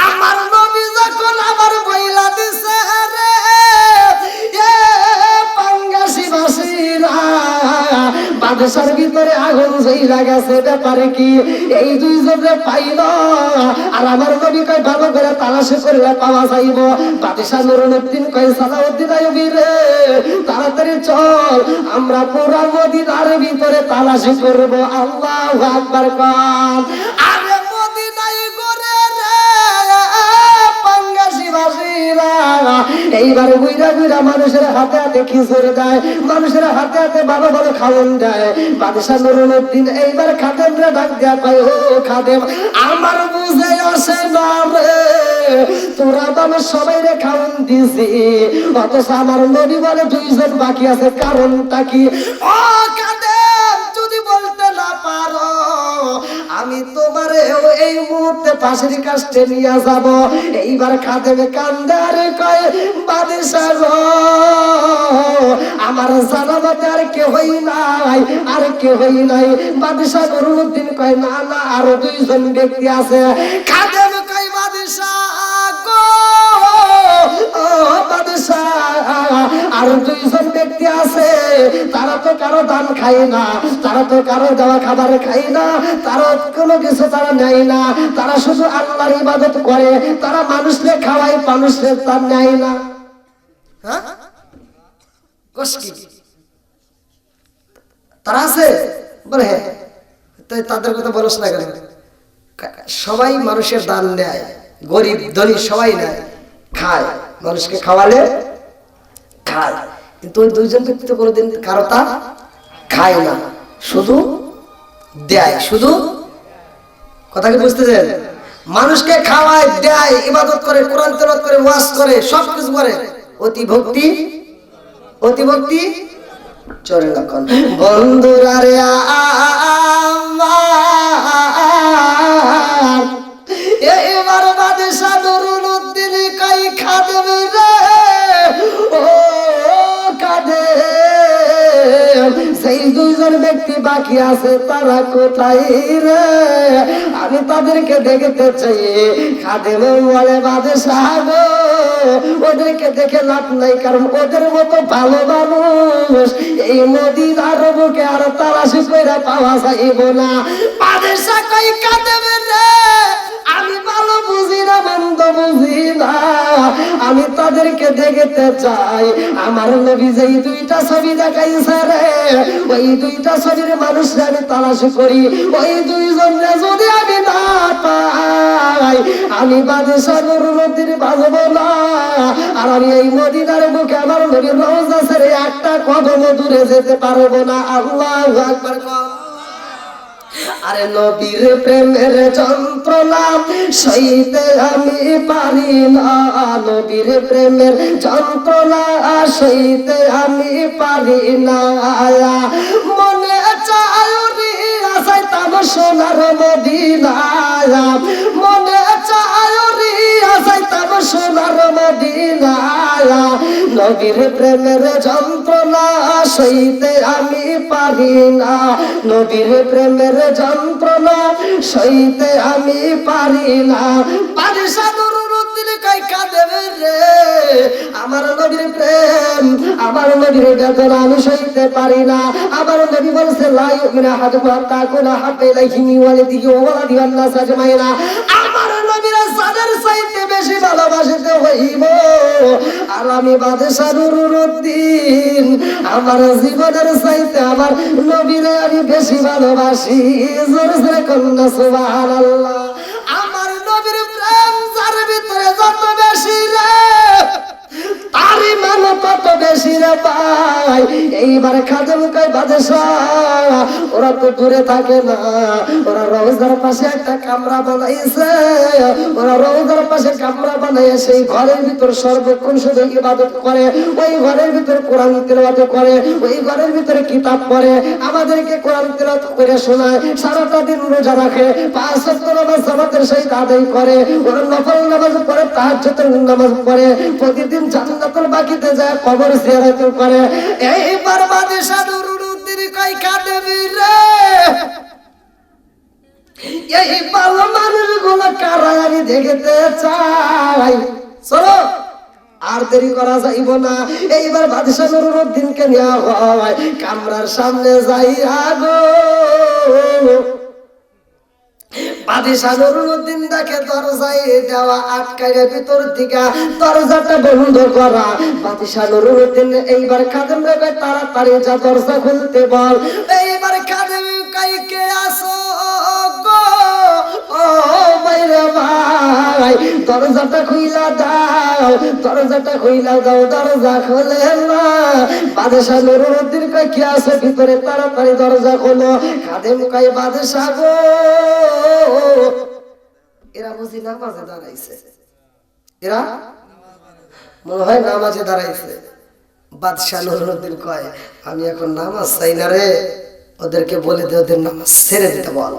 আমার নবী যখন আমার বইলা দিছে রে এ পাঙ্গাসি বাসিরা, বাদশার ভিতরে আগুন জ্বলা গেছে, ব্যাপারে কি? এই দুইজনে পাইল আর আমার নবী কয় ভালো করে তালাশ করলে পাওয়া যাইব। বাদশা নুরুদ্দিন কয় সালাউদ্দিন আইয়ুবী রে তাড়াতাড়ি চল, আমরা পুরা মদিনার ভিতরে তালাশ করব। আল্লাহু আকবার কর। আরে মদিনায় করে রে পাঙ্গাসি বাসিরা এইবারে বুইরা বুইরা মানুষের হাতে হাতে খিচুড়ি দেয়, মানুষের হাতে হাতে ভালো ভালো খাওয়ান দেয়। বাদশা নুরুদ্দিন এইবার খাদেমরা ডাক দেয়া কয় ও খাদেম, আমার বুঝে আসে না রে, তোরা তো আমার সবাই রে খাওয়ান দিছি, অথচ আমার নবী বলে দুইজন বাকি আছে, কারণটা কি? ও খাদেম, যদি বলতে না পারো আমি তোমারে এই মুহূর্তে ফাঁসির কাস্টে নিয়ে যাব। এইবার খাদেমে কান্দার কয় বাদশা গো আমার জানাতে আর কেহই নাই, আর কেহই নাই। বাদশা নুরুদ্দিন কয় না না আরো দুইজন ব্যক্তি আছে। খাদেম কয় বাদশা গো ও বাদশা আর দুইজন ব্যক্তি আছে, তারা তো কারো দান খায় না, তারা তো কারো দেওয়া খাবার খায় না, তারা কোনো কিছু তারা নেয় না, তারা শুধু আল্লাহর ইবাদত করে, তারা মানুষকে খাওয়ায়, মানুষকে তার নেয় না। হ্যাঁ তারা আছে বলে হ্যাঁ, তাই তাদের কথা বলস না কেন? সবাই মানুষের দান নেয়, গরিব ধনী সবাই নেয়, খায়, মানুষকে খাওয়ালে খায়, কিন্তু ওই দুইজন ব্যক্তি তো কোনোদিন কারো তা খায় না, শুধু দেয়। শুধু কথা কি বুঝতেছেন? মানুষকে খাওয়ায়, দেয়, ইবাদত করে, কোরআন তেলাওয়াত করে, ওয়াজ করে, সব কিছু করে, অতি ভক্তি, অতি ভক্তি চোরের লক্ষণ। বন্ধুরা রে এবার বাদশা নুরুদ্দিন কাই খাদেম রে ও খাদেম, সেই দুইজন ব্যক্তি বাকি আছে তারা কোথায় রে? আমি তাদেরকে দেখতে চাই। খাদেম বলে বাদশা গো ওদেরকে দেখে লাভ নাই, কারণ ওদের মতো ভালো মানুষ এই মদিনার বুকে আর তালাশ কইরা পাওয়া যাইব না। বাদশা কই খাদেম রে আমি ভালো বুঝি না, মন্দ বুঝি না, আমি তাদেরকে দেখতে চাই। আমার নবী যেই দুইটা ছবি দেখাইছে রে ওই দুইটা ছবির মানুষরা আমি তালাশ করি, ওই দুইজনে যদি আমি না পাই আমি বাদশা নুরুদ্দিন বাজব না, আর আমি এই মদিনার বুকে আমার নবীর রওজা ছেড়ে একটা কদম দূরে যেতে পারবো না। আল্লাহু আকবার। আরে নবীর প্রেমের যন্ত্রণা সইতে আমি পারি না, নবীর প্রেমের যন্ত্রণা সইতে আমি পারি না, মনে চায় আসাইতাম সোনার মদিনা, মনে চায় আসাইতাম সোনার মদিনা, নবীর প্রেমের যন্ত্রণা সইতে আমি পারি না, নবীর প্রেমের যন্ত্রণা সইতে আমি পারি না। বাদশা নুরুদ্দিন কই কাঁদে রে, আমার নবীর প্রেম, আমার নবীর বেদনা আমি সইতে পারি না। আমার নবী বলছে লা ইউমিনু আহাদুকুম হাত্তা আকুনা হাব্বা ইলাইহি মিন ওয়ালিদিহি ওয়া ওয়ালাদিহি ওয়ান নাস আজমাইনা। আমার নবীর জানের চাইতে বেশি ভালোবাসতে হইব। আর আমি বাদশা নুরুদ্দিন আমার জীবনের চাইতে আমার নবীরে আমি বেশি ভালোবাসি। জোরে জোরে কন্যা সুবহানাল্লাহ। আমার নবীর প্রেম যার ভিতরে যত বেশি রে, তারই মান তত বেশি রে ভাই। এইবার খাদেম কয় বাদশা ওরা তো দূরে থাকে না, ওরা রওজার পাশে একটা কামরা বানাইছে, ওরা রওজার পাশে কামরা বানাইছে, সেই ঘরের ভিতর সর্বক্ষণ শুধু ইবাদত করে, ওই ঘরের ভিতর কোরআন তিলাওয়াত করে, ওই ঘরের ভিতরে কিতাব পড়ে, আমাদেরকে কোরআন তিলাওয়াত করে শোনায়, সারাটা দিন রোজা রাখে, 5 ওয়াক্ত নামাজ জামাতের সহিত আদায় করে, ওরা নফল নামাজ পড়ে, তাহাজ্জুদের নামাজ পড়ে, প্রতিদিন জান্নাতুল বাকিতে যায় কবর জিয়ারত করে। এইবার বাদশা নুরুদ্দিন কই কাঁদবি রে, এই ভালো মানুষগুলো কারা আমি দেখতে চাই। চলো আর দেরি করা যাইব না। এইবার বাদশা নুরুদ্দিনকে নেওয়া হয় কামরার সামনে যাইয়া গো। বাদশা নুরুদ্দিন দেখে দরজায় দেওয়া আটকাইয়া, ভিতর থেকে দরজাটা বন্ধ করা। বাদশা নুরুদ্দিন এইবার খাদেম রে কয় তাড়াতাড়ি যা দরজা খুলতে বল। এইবার খাদেম কই কে আসো গো, ও বাইরে ভাই দরজাটা খুইলা দাও, দরজাটা খুইলা দাও, দরজা খোলে না। বাদশা নুরুদ্দিন কয় কে আছে ভিতরে, তাড়াতাড়ি দরজা খোলো। খাদেম কয় বাদশা গো, এরা বুঝি নামাজে দাঁড়াইছে, এরা মনে হয় নামাজে দাঁড়াইছে। বাদশা নুরুদ্দিন কয় আমি এখন নামাজ চাই না রে, ওদেরকে বলে দে ওদের নামাজ ছেড়ে দিতে বল,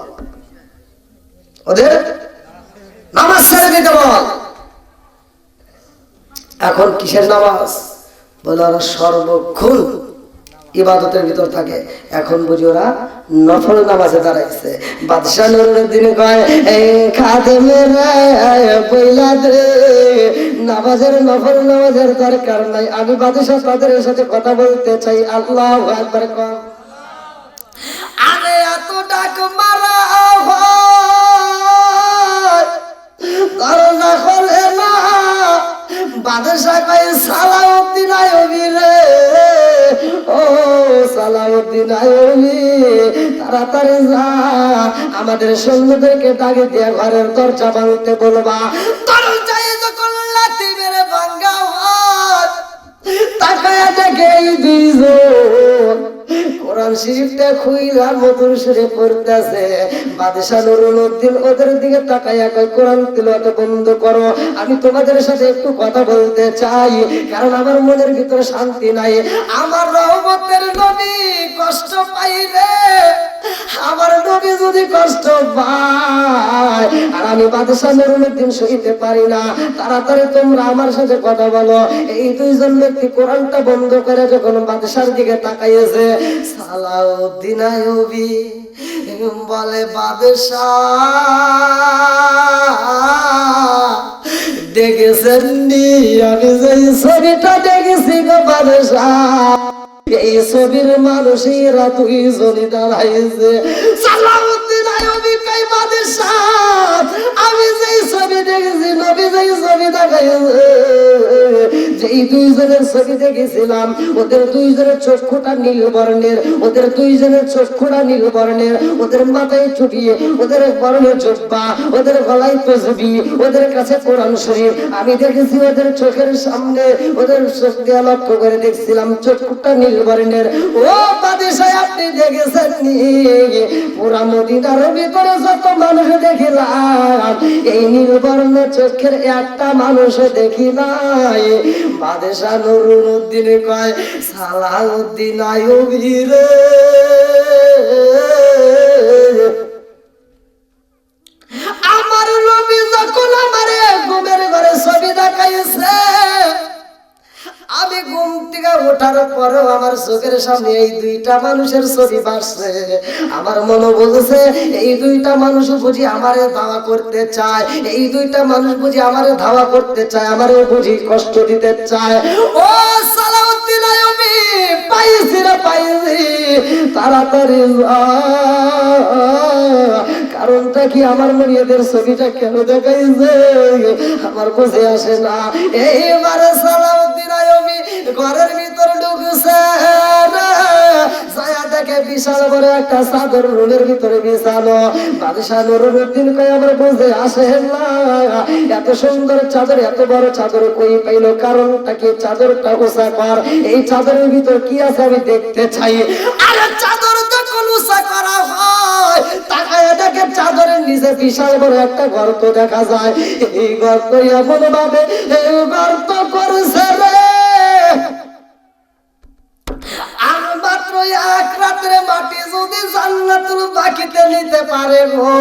ওদের নামাজ ছেড়ে দিতে বল। এখন কিসের নামাজ? বলে ওরা সর্বক্ষণ ইবাদতের ভিতর থাকে, এখন বুঝি ওরা নফল নামাজে দাঁড়াইছে। বাদশা নুরুদ্দিন কয় এই খাদেমের বইলা দে নামাজের নফল নামাজের দরকার নাই, আমি বাদশা তাদের সাথে কথা বলতে চাই। আল্লাহু আকবার কর। আরে এত ডাক মারা হয় দরজা খোলে না। বাদশা কয় সালাউদ্দিন আইয়ুবী রে, ও সালাউদ্দিন আইয়ুবী তাড়াতাড়ি যা, আমাদের সৈন্যদেরকে ডাকে দিয়ে ঘরের দরজা ভাঙতে বলবা। দরজায় যখন লাথি মেরে ভাঙা হয়, তাকায়া দেখে এই দুইজন কোরআন শরীফটা খুইলা মধুর সুরে পড়তেছে। বাদশা নুরুদ্দিন ওদের দিকে তাকায়া কয় কোরআন তিলাওয়াত বন্ধ করো, আমি তোমাদের সাথে একটু কথা বলতে চাই, কারণ আমার মনের ভিতরে শান্তি নাই। আমার রহমতের নবী কষ্ট পাই রে, আমার নবী যদি কষ্ট পায় আর আমি বাদশা নুরুদ্দিন সইতে পারি না, তাড়াতাড়ি তোমরা আমার সাথে কথা বলো। এই দুইজন ব্যক্তি কোরআনটা বন্ধ করে যখন বাদশার দিকে তাকাইয়েছে, সালাউদ্দিন আইয়ুবী বলে বাদশা দেখেছেন নি আমি যে ছবিটা দেখেছি গো বাদশা, এই ছবির মানুষেরা দুইজনই দাঁড়াইছে। সালাউদ্দিন আইয়ুবী কয় বাদশা আমি যেই ছবি দেখেছি, নবী যেই ছবি দেখাইছে, যেই দুইজনের ছবি দেখেছিলাম, ওদের দুইজনের চক্ষুটা নীল বর্ণের, ওদের দুইজনের চক্ষুটা নীল বর্ণের, ওদের মাথায় টুপি, ওদের বর্ণের জুব্বা, ওদের গলায় তসবিহ, ওদের কাছে কোরআন শরীফ। আমি দেখেছি ওদের চোখের সামনে, ওদের চোখ দিয়ে লক্ষ্য করে দেখছিলাম চক্ষুটা নীল বর্ণের। ও বাদশা আপনি দেখেছেন নি পুরা মদিনার ভিতরে যত মানুষ দেখিলাম, এই নীল বর্ণের চোখের একটা মানুষ দেখি নাই। বাদশা নুরুদ্দিন কয় সালাউদ্দিন আইয়ুবী রে, আমার নবী যখন আমারে ঘুমের ঘরে ছবি দেখাইছে, আমি সামনে এই দুইটা মানুষের ছবি বাসছে, আমার মনে বলছে এই দুইটা মানুষ বুঝি আমারে ধাওয়া করতে চায়, এই দুইটা মানুষ বুঝি আমারে ধাওয়া করতে চায়, আমারে বুঝি কষ্ট দিতে চায়। ও সালাউদ্দিন আইয়ুবী, পাইছি রে পাইছি, তাড়াতাড়ি কারণটা কি? আমার মেয়েদের ছবিটা কেন দেখাইছে আমার বুঝে আসে না। এইবারে সালাউদ্দিন আইয়ুবী ঘরের ভিতর ঢুকছে, ছায়া দেখে বিশাল বড় একটা চাদর রুমের ভিতরে বিছানো। বাদশাহ নুরুদ্দিন কই আমার বুঝে আসে না, এত সুন্দর চাদর, এত বড় চাদর কই পাইলো? কারণটা কি? চাদরটা উঁচা কর, এই চাদরের ভিতর কি আছে আমি দেখতে চাই। আরে চাদর যখন উঁচা করা হয়, তাকায় দেখে চাদরের নিচে বিশাল বড় একটা গর্ত দেখা যায়। এই গর্ত এমন ভাবে এই গর্ত করেছে রে, আর মাত্র এক রাতের মাটি যদি জান্নাতুল বাকিতে নিতে পারে গো,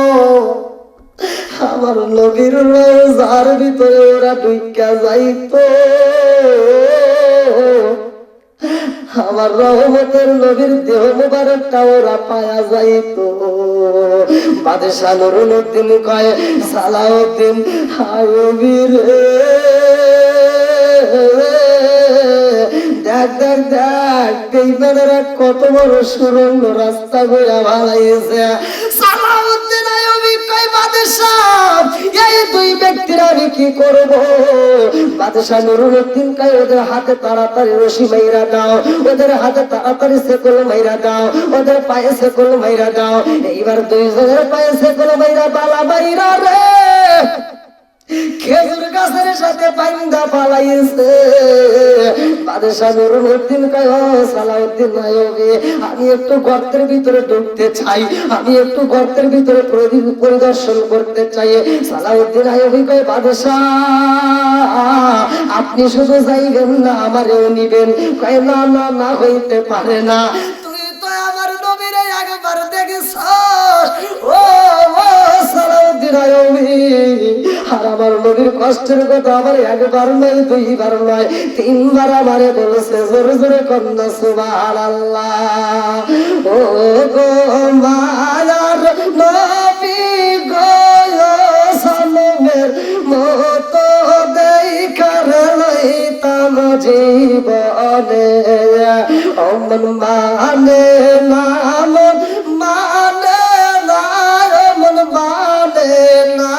আমার নবীর রওজার ভিতরে ওরা ঢুইকা যাইতো, আমার রহমতের নবীর দেহ মুবারকটা ওরা পায়া যাইতো। বাদশাহ নুরুদ্দিন কয়, সালাউদ্দিন আইয়ুবী রে, দেখ দেখ দেখ, বেঈমানেরা কত বড় সুরঙ্গ রাস্তা কইরা বানাইছে। সালাউদ্দিন আইয়ুবী কয়, বাদশাহ এই দুই ব্যক্তির আমি কি করব? বাদশাহ নুরুদ্দিন কয়, ওদের হাতে তাড়াতাড়ি রশি মাইরা দাও, ওদের হাতে তাড়াতাড়ি শেকল মাইরা দাও, ওদের পায়ে শেকল মাইরা দাও। এইবার দুইজনের পায়ে শেকল মাইরা বালা মাইরা রে খেজুর গাছের সাথে বাইন্দা পালাইছে। বাদশাহ নুরুদ্দিন কয়, ও সালাউদ্দিন আইয়ুবী, আমি একটু গর্তের ভিতরে ঢুকতে চাই, আমি একটু গর্তের ভিতরে পরিদর্শন করতে চাই। সালাউদ্দিন আইয়ুবী কয়, বাদশাহ আপনি শুধু যাইবেন না, আমারেও নিবেন। কয়, না না না, হইতে পারে না, তুই তো আমার নবীর একবার দেখেছ। ও সালাউদ্দিন আইয়ুবী, আর আমার নবীর কষ্টের কথা আমার একবার নয়, দুইবার নয়, তিনবার আমারে বলেছে। জোরে জোরে কন্যা সুবহানাল্লাহ। ও গো মায়ার নবী গো, সালামের মতো দেখার লইতাম জীবনে, অমন মানে না, মন মানে না, মন মানে না,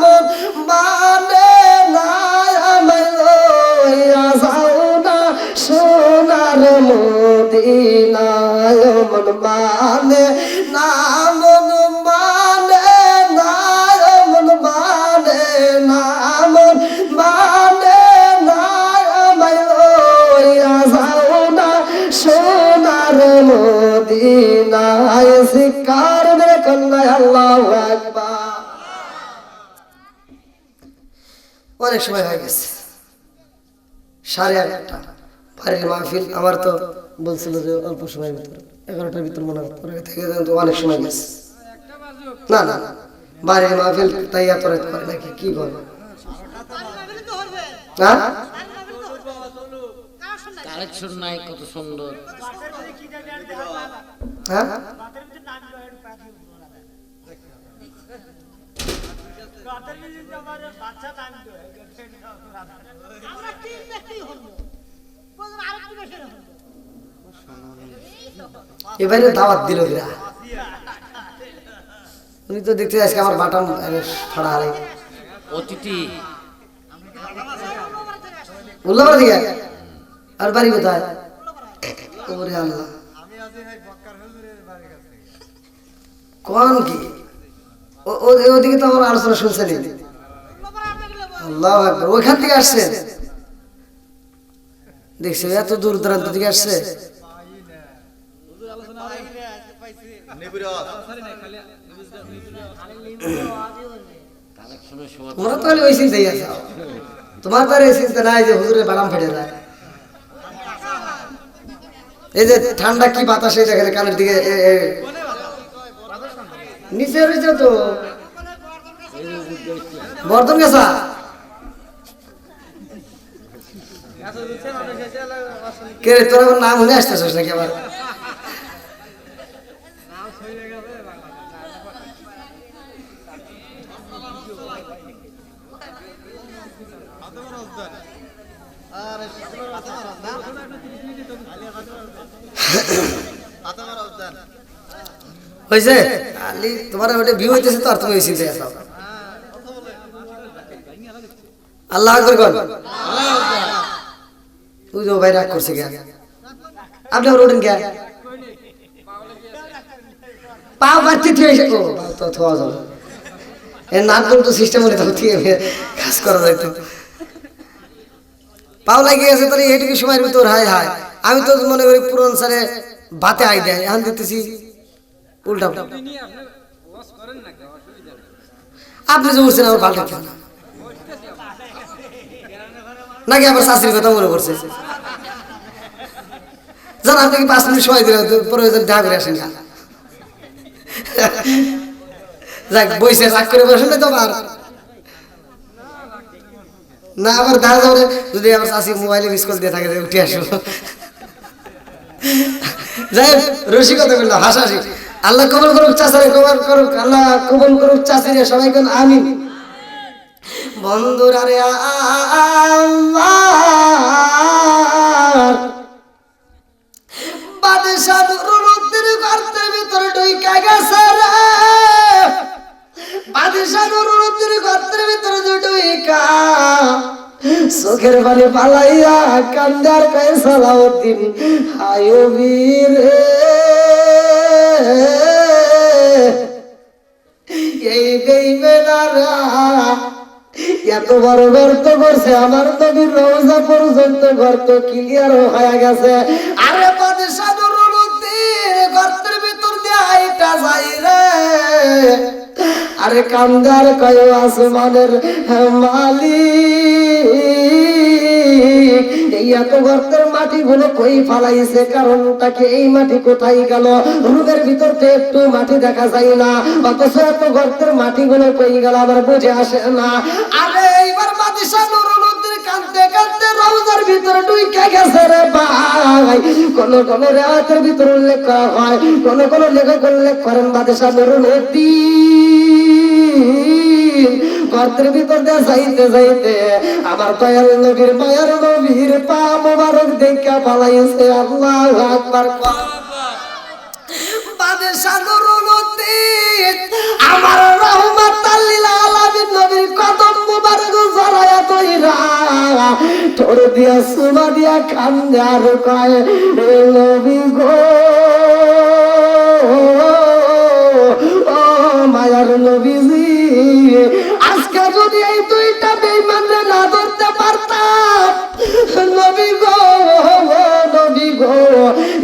মন মানে না, আমায় লইয়া যাও না সোনার মদিনায়, মন মানে না, মন মানে না, মন মানে না, মন মানে না, আমায় লইয়া যাও না সোনার মদিনায়। শিকার মেরে কন্যায় আল্লাহু আকবার। অনেক সময় হয়ে গেছে, 11:30 বাড়ির মাহফিল। আমার তো বলছিল যে অল্প সময়ের ভিতরে, 11টার ভিতর মনে হয় থেকে তো অনেক সময় গেছে। না না না, বাড়ির মাহফিল তাই এত রাত করে নাকি? কি বল? হ্যাঁ, কালেকশন নাই, কত সুন্দর। হ্যাঁ, এবারে দাওয়াত দিল কিরা? উনি তো দেখতে আজকে আমার বাটাম ফাড়া হারাই অতিথি উল্লাপাড়া দিকে। আর বাড়ি কোথায়? ওরে আল্লাহ, কোন কি ওদিকে তো আমার আলোচনা শুনছেন। আল্লাহু আকবার, ওইখান থেকে আসছেন দেখছি, এত দূর দূরান্ত থেকে আসছে। তোমরা তো ওই চিন্তাই আছে, তোমার তো এই চিন্তা নাই যে হুজুরের বাদাম ফেটে যায়। এই যে ঠান্ডা কি বাতাস, এই দেখেন কানের দিকে নিচে রয়েছে তো বর্ধন গেছা। কে রে, তোর নাম মনে আসতেছিস নাকি আবার? হয়েছে আলি তোমার ওটা ভিউ হইতেছে তো আর তুমি ওই চিন্তায় আছো আল্লাহ আকবার কর তুই তো ভাই রাগ করছে কে আপনি আমার ওঠেন কে পা বাড়তে থেকে ও তো থোয়া যাবে এর নাক তো সিস্টেম হলে তো ঠিক কাজ করা যাইতো পাও লাগিয়ে গেছে তাহলে এইটুকু সময়ের ভিতর হায় হায় আমি তো মনে করি পুরন সারে ভাতে আই দেয় এখন দিতেছি উল্টা আপনি যে উঠছেন আমার পাল্টা কেন নাকি আবার শাশুড়ির কথা মনে করছে জান আপনি কি 5 মিনিট সময় দিলেন প্রয়োজন দেখা করে আসেন যাক বইসে রাগ করে বসেন তো আবার না আবার দেখা যাবে যদি আবার শাশি মোবাইলে মিস কল দিয়ে থাকে উঠে আসো যাই রসিকতা বললো হাসাহাসি আল্লাহ কবুল করুক চাচারে কবুল করুক আল্লাহ কবুল করুক চাচিরে সবাই কোন আমিন বন্ধুরা রে আমার বাদশা নুরুদ্দিন গর্তের ভিতরে ঢুইকা গেছে রে বাদশা নুরুদ্দিন গর্তের ভিতরে ঢুইকা চোখের বাড়ি পালাইয়া কান্দার কয়ে সালাউদ্দিন হায় বীর এই বেইমানেরা এত বড় গর্ত করছে আমার নবীর রওজা পর্যন্ত গর্ত ক্লিয়ার হয়ে গেছে আরে বাদশা নুরুদ্দিন গর্তের ভিতর দিয়ে আইটা যাই রে আরে কান্দার কয় আসমানের মালিক এই এত গর্তের মাটি গুলো কই ফালাইছে কারণটা কি এই মাটি কোথায় গেল রুমের ভিতর তো একটু মাটি দেখা যায় না অথচ এত গর্তের মাটি গুলো কই গেল আমার বুঝে আসে না আরে এইবার বাদশা নুরুদ্দিন কাঁদতে কাঁদতে রওজার ভিতরে ঢুকে গেছে রে ভাই কোন কোন রিওয়ায়াতের ভিতরে উল্লেখ করা হয় কোন কোন লেখক উল্লেখ করেন বাদশা নুরুদ্দিন গর্তের ভিতর দিয়ে যাইতে যাইতে আমার দয়াল নবীর মায়ার নবীর পা মোবারক দেখা পালাইছে আল্লাহু আকবার বাদশা নুরুদ্দিন আমার রহমাতাল লিল আলামিন নবীর কদম মোবারক জড়ায়া কইরা ঠোঁট দিয়া সুমা দিয়া কান্দার কয় এ নবী গো ও মায়ার নবীজি আজকে যদি এই দুইটা বেঈমানরে না ধরতে পারতাম নবী গো নবী গো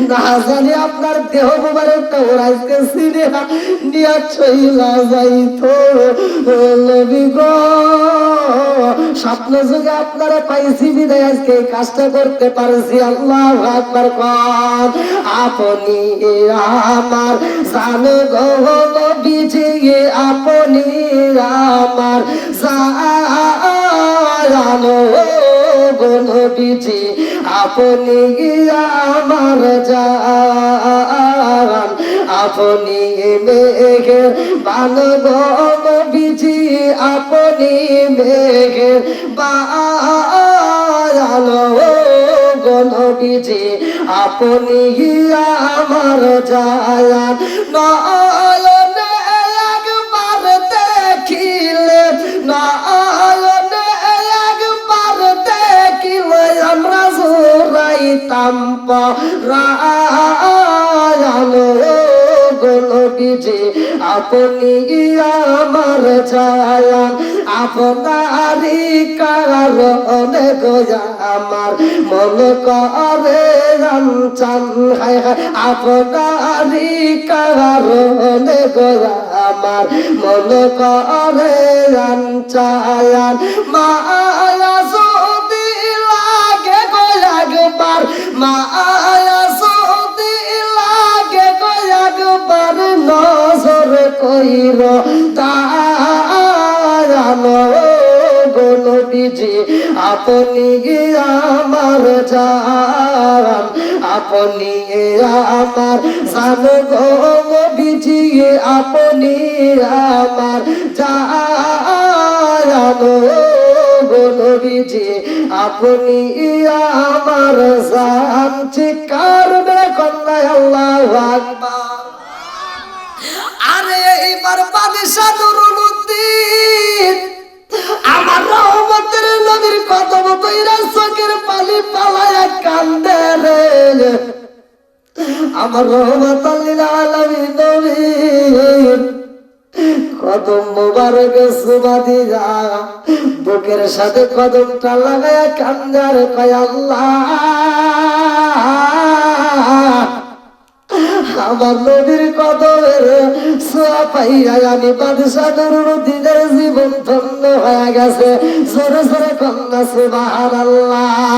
না জানি আপনার দেহ মোবারকটা ওরাইতে ছিঁড়ে নিয়া চইলা যাইতো নবী গো স্বপ্ন যুগে আপনারা পাইছি বিদায় আজকে এই কাজটা করতে পারছি আল্লাহু আকবার কোন আপনি আমার জান গো নবীজি আপনি আমার জান গো নবীজি আপনি আমার জান আপনি মেঘের বান গো নবীজি আপনি মেঘের বান গো নবীজি আপনি আমার জান নয়নে একবার দেখিলে নয়নে একবার দেখিলে আমরা জোড়াইতাম পরায়ণ গো নবীজি আপনি আমার জান আপনারই কারণে গো আমার মন করে চান হায় হায় আপনারই কারণে গো আমার মন করে চান মায়া যদি লাগে গো একবার মায়া যদি লাগে গো একবার নজর কইর তারানো গো নবীজি আপনি আমার জান আপনি আমার জান গো নবীজি আপনি আমার জান গো নবীজি আপনি আমার জান। চিৎকার মেরে কন্যা আল্লাহু আকবার। আরে এইবার বাদশা নুরুল উদ্দিন আমার রহমতের নবীর কদম তৈরা চোখের পানি পালায়া কান্দে রে। আমার রহমতুল লিল আলামিন নবীর কদম মোবারক সুবা দিয়া বুকের সাথে কদমটা লাগায়া কান্দে আর কয় আল্লাহ আমার নবীর কদমের ছোঁয়া পাইয়া আমি বাদশা নুরুল উদ্দিনের জীবন ধন্য হয়ে গেছে। জোরে জোরে কন্যা সুবহানাল্লাহ।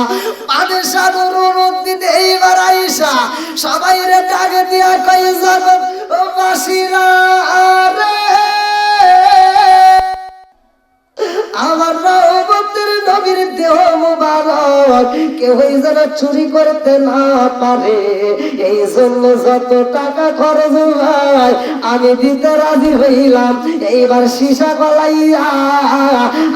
বাদশা নুরুল উদ্দিন এইবার আইসা সবাই রে ডাক দিয়া কই জগৎ বাসীরা রে আমার রহমতের নবীর দেহ মুবারক কেউই যেন চুরি করতে না পারে, এই জন্য যত টাকা খরচ হয় আমি দিতে রাজি হইলাম। এইবার সীসা গলাইয়া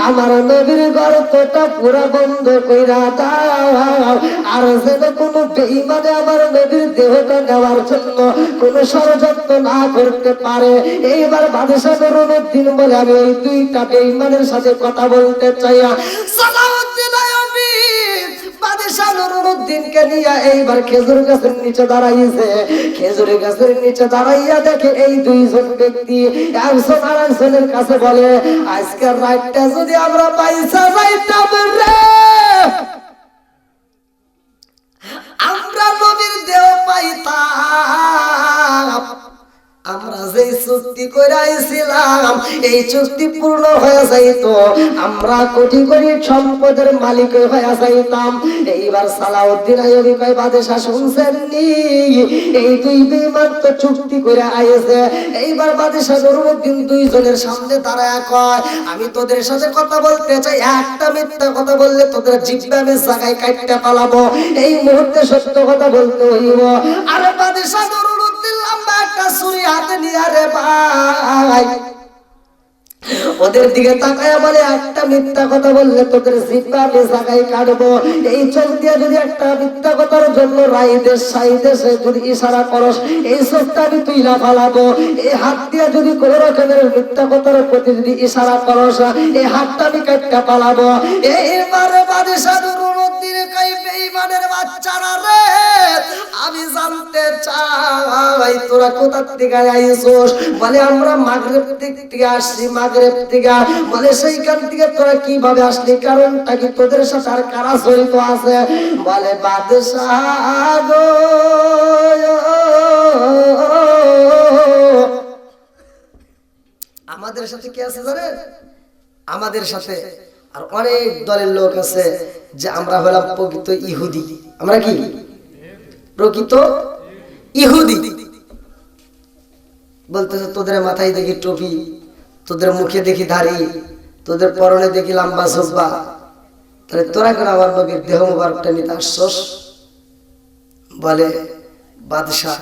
আমার নবীর গর্তটা পুরা বন্ধ কইরা দাও, আর যেন কোনো বেঈমানে আমার নবীর দেহটা নেওয়ার জন্য কোনো ষড়যন্ত্র না করতে পারে। এইবার বাদশা নুরুল উদ্দিন বলে আমি ওই দুইটা বেঈমানের সাথে কথা বলতে চাই। সালাউদ্দিন আইয়ুবী বাদশা নুরুল উদ্দিনকে নিয়ে এইবার খেজুর গাছের নিচে দাঁড়াইছে। খেজুর গাছের নিচে দাঁড়াইয়া দেখে এই দুইজন ব্যক্তি একজন আর একজনের কাছে বলে আজকের রাতটা যদি আমরা পাইছা যাইতাম রে, আমরা নবীর দেহ পাইতাম, আমরা যে চুক্তি করে আইছিলাম এই চুক্তি পূর্ণ হয়ে যাইত, আমরা কোটি কোটি সম্পদের মালিক হয়ে যাইতাম। এইবার সালাউদ্দিন আইয়ুবী কয় বাদশা শুনছেন নি এই দুই বেঈমান তো চুক্তি করে আইছে। এইবার বাদশা নুরুল উদ্দিন দুইজনের সামনে দাঁড়ায় কয় আমি তোদের সাথে কথা বলতে চাই, একটা মিথ্যা কথা বললে তোদের জিহ্বা আমি জায়গায় কাটতে পালাবো, এই মুহূর্তে সত্য কথা বলতে হইব। আরে বাদশা নুরুল উদ্দিন লম্বা একটা ছুরি হাতে নিয়ে রে ভাই ওদের দিকে তাকায় বলে একটা মিথ্যা কথা বললে তোদের জিহ্বা আমি জায়গায় কাটবো, এই চোখ দিয়ে যদি একটা মিথ্যা কথার জন্য রাই দেশ সাই দেশে যদি ইশারা করস এই চোখটা আমি তুইলা ফালাবো, এই হাত দিয়ে যদি কোনো রকমের মিথ্যা কথার প্রতি যদি ইশারা করস এই হাতটা আমি কাটতে পালাবো। এইবারে বাদশা নুরুল উদ্দিন কই বেঈমানের বাচ্চারা রে আমি জানতে চাই তোরা কোথা থেকে আইছস? বলে আমরা মাগরিব থেকে আসছি, মাগরিব থেকে। বলে সেইখান থেকে তোরা কিভাবে আসলি, কারণটা কি, তোদের সাথে আর কারা জড়িত আছে? বলে বাদশাহ গো আমাদের সাথে কি আছে জানেন? আমাদের সাথে আর অনেক দলের লোক আছে যে আমরা হলাম প্রকৃত ইহুদি। আমরা কি প্রকৃত ইহুদি। বলতেছে তোদের মাথায় দেখি টুপি, তোদের মুখে দেখি দাড়ি, তোদের পরনে দেখি লম্বা জুব্বা, তাহলে তোরা কেন আমার নবীর দেহ মুবারকটা নিতে আসছস? বলে বাদশাহ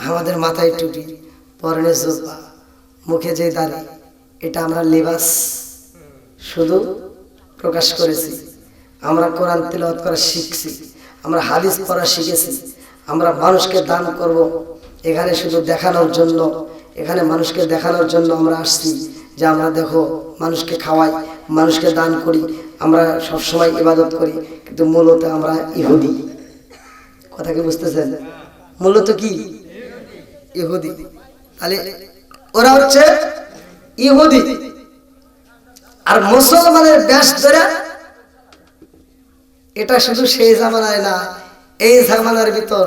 আমাদের মাথায় টুপি, পরনে জুব্বা, মুখে যে দাড়ি, এটা আমরা লিবাস শুধু প্রকাশ করেছি, আমরা কোরআন তিলাওয়াত করা শিখছি, আমরা হাদিস পড়া শিখেছি, আমরা মানুষকে দান করব এখানে শুধু দেখানোর জন্য, এখানে মানুষকে দেখানোর জন্য আমরা আসছি যে আমরা দেখো মানুষকে খাওয়াই, মানুষকে দান করি, আমরা সবসময় ইবাদত করি, কিন্তু মূলত আমরা ইহুদি। কথা কি বুঝতেছেন? মূলত কি ইহুদি। তাহলে ওরা হচ্ছে ইহুদি। আর মুসলমানের ব্যাস ধরে এটা শুধু সেই জামানায় না, এই জামানার ভিতর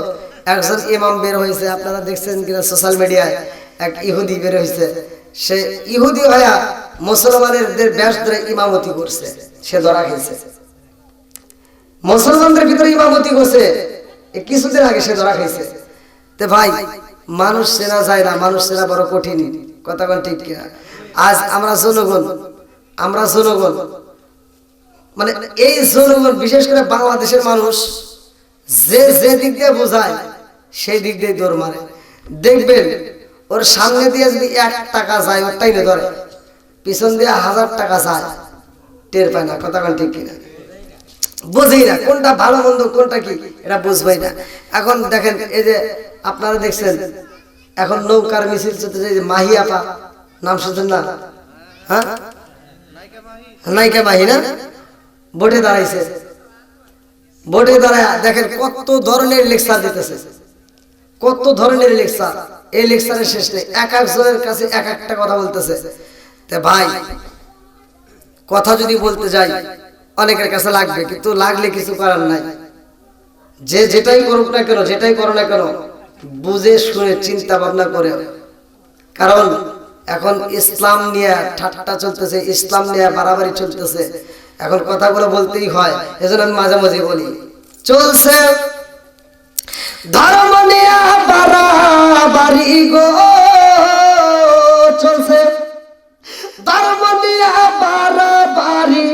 একজন ইমাম বের হয়েছে, আপনারা দেখছেন কিনা সোশ্যাল মিডিয়ায়, এক ইহুদি বের হয়েছে, সে ইহুদি হয়ে মুসলমানের ব্যাস ধরে ইমামতি করছে, সে ধরা খেয়েছে। মুসলমানদের ভিতরে ইমামতি করছে, কিছুদিন আগে সে ধরা খেয়েছে। তো ভাই মানুষ চেনা যায় না, মানুষ চেনা বড় কঠিন। কথা বল ঠিক কিনা? আজ আমরা জনগণ মানে এই জনগণ, বিশেষ করে বাংলাদেশের মানুষ যে যে দিক দিয়ে বোঝায় সেই দিক দিয়ে দৌড় মারে। দেখবেন ওর সামনে দিয়ে যদি 1 টাকা যায় ওরটাই না ধরে, পিছন দিয়ে 1000 টাকা যায় টের পায় না, কথা বল ঠিক কিনা? বুঝেই না কোনটা ভালো মন্দ কোনটা কি, এটা বুঝবেই না। এখন দেখেন এই যে আপনারা দেখছেন এখন নৌকার মিছিল চলতেছে, এই যে মাহি আপা নাম শুনছেন না? হ্যাঁ, নায়িকা মাহি না, বোটে দাঁড়াইছে। বোটে দাঁড়ায় দেখেন কত ধরনের লেকচার দিতেছে, কত ধরনের লেকচার। এই লেকচারের শেষ নেই, এক একজনের কাছে এক একটা কথা বলতেছে। তে ভাই কথা যদি বলতে যাই অনেকের কাছে লাগবে, কিন্তু লাগলে কিছু করার নাই। যে যেটাই করুক না কেন, যেটাই করো না কেন, বুঝে শুনে চিন্তা ভাবনা করে। কারণ এখন ইসলাম নিয়ে ঠাট্টা চলতেছে, ইসলাম নিয়ে বাড়াবাড়ি চলতেছে। এখন কথাগুলো বলতেই হয়, এজন্য আমি মাঝে মাঝে বলি চলছে ধর্ম নিয়ে বাড়াবাড়ি গো, চলছে ধর্ম নিয়ে বাড়াবাড়ি,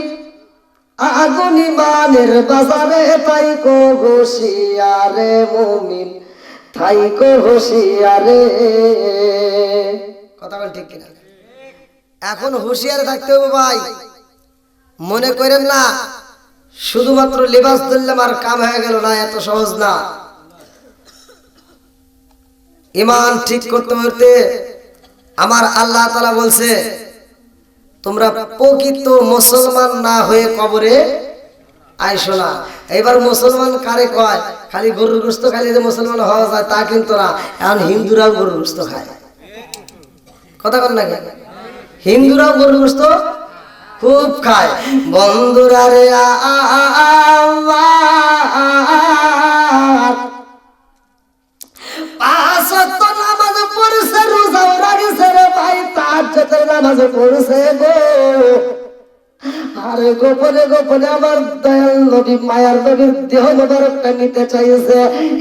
আগুন ইমানের বাজারে তাইকো হুঁশিয়ারে মুমিন, তাইকো হুঁশিয়ারে। কথা বল ঠিক কিনা? এখন হুঁশিয়ারে থাকতে হবে ভাই। মনে করেন না শুধুমাত্র লিবাস ধরলাম আর কাম হয়ে গেল, না, এত সহজ না। ইমান ঠিক করতে করতে আমার আল্লাহ তাআলা বলছে তোমরা প্রকৃত মুসলমান না হয়ে কবরে আইসো না। এবার মুসলমান কারে কয়? খালি গরুর গোশত খালি যে মুসলমান হওয়া যায় তা কিন্তু না, এখন হিন্দুরাও গরুর গোশত খায়। কথা বল না, হিন্দুরাও গরুর গোশত খুব খায়। বন্ধুরা রে পাঁচ ওয়াক্ত নামাজ পড়ছে, রোজাও রাখছে রে ভাই, তাহাজ্জুদের নামাজ পড়ছে গো। আরে গোপনে গোপনে আমার দয়াল নবী মায়ার নবীর দেহ মোবারকটা নিতে চাইছে।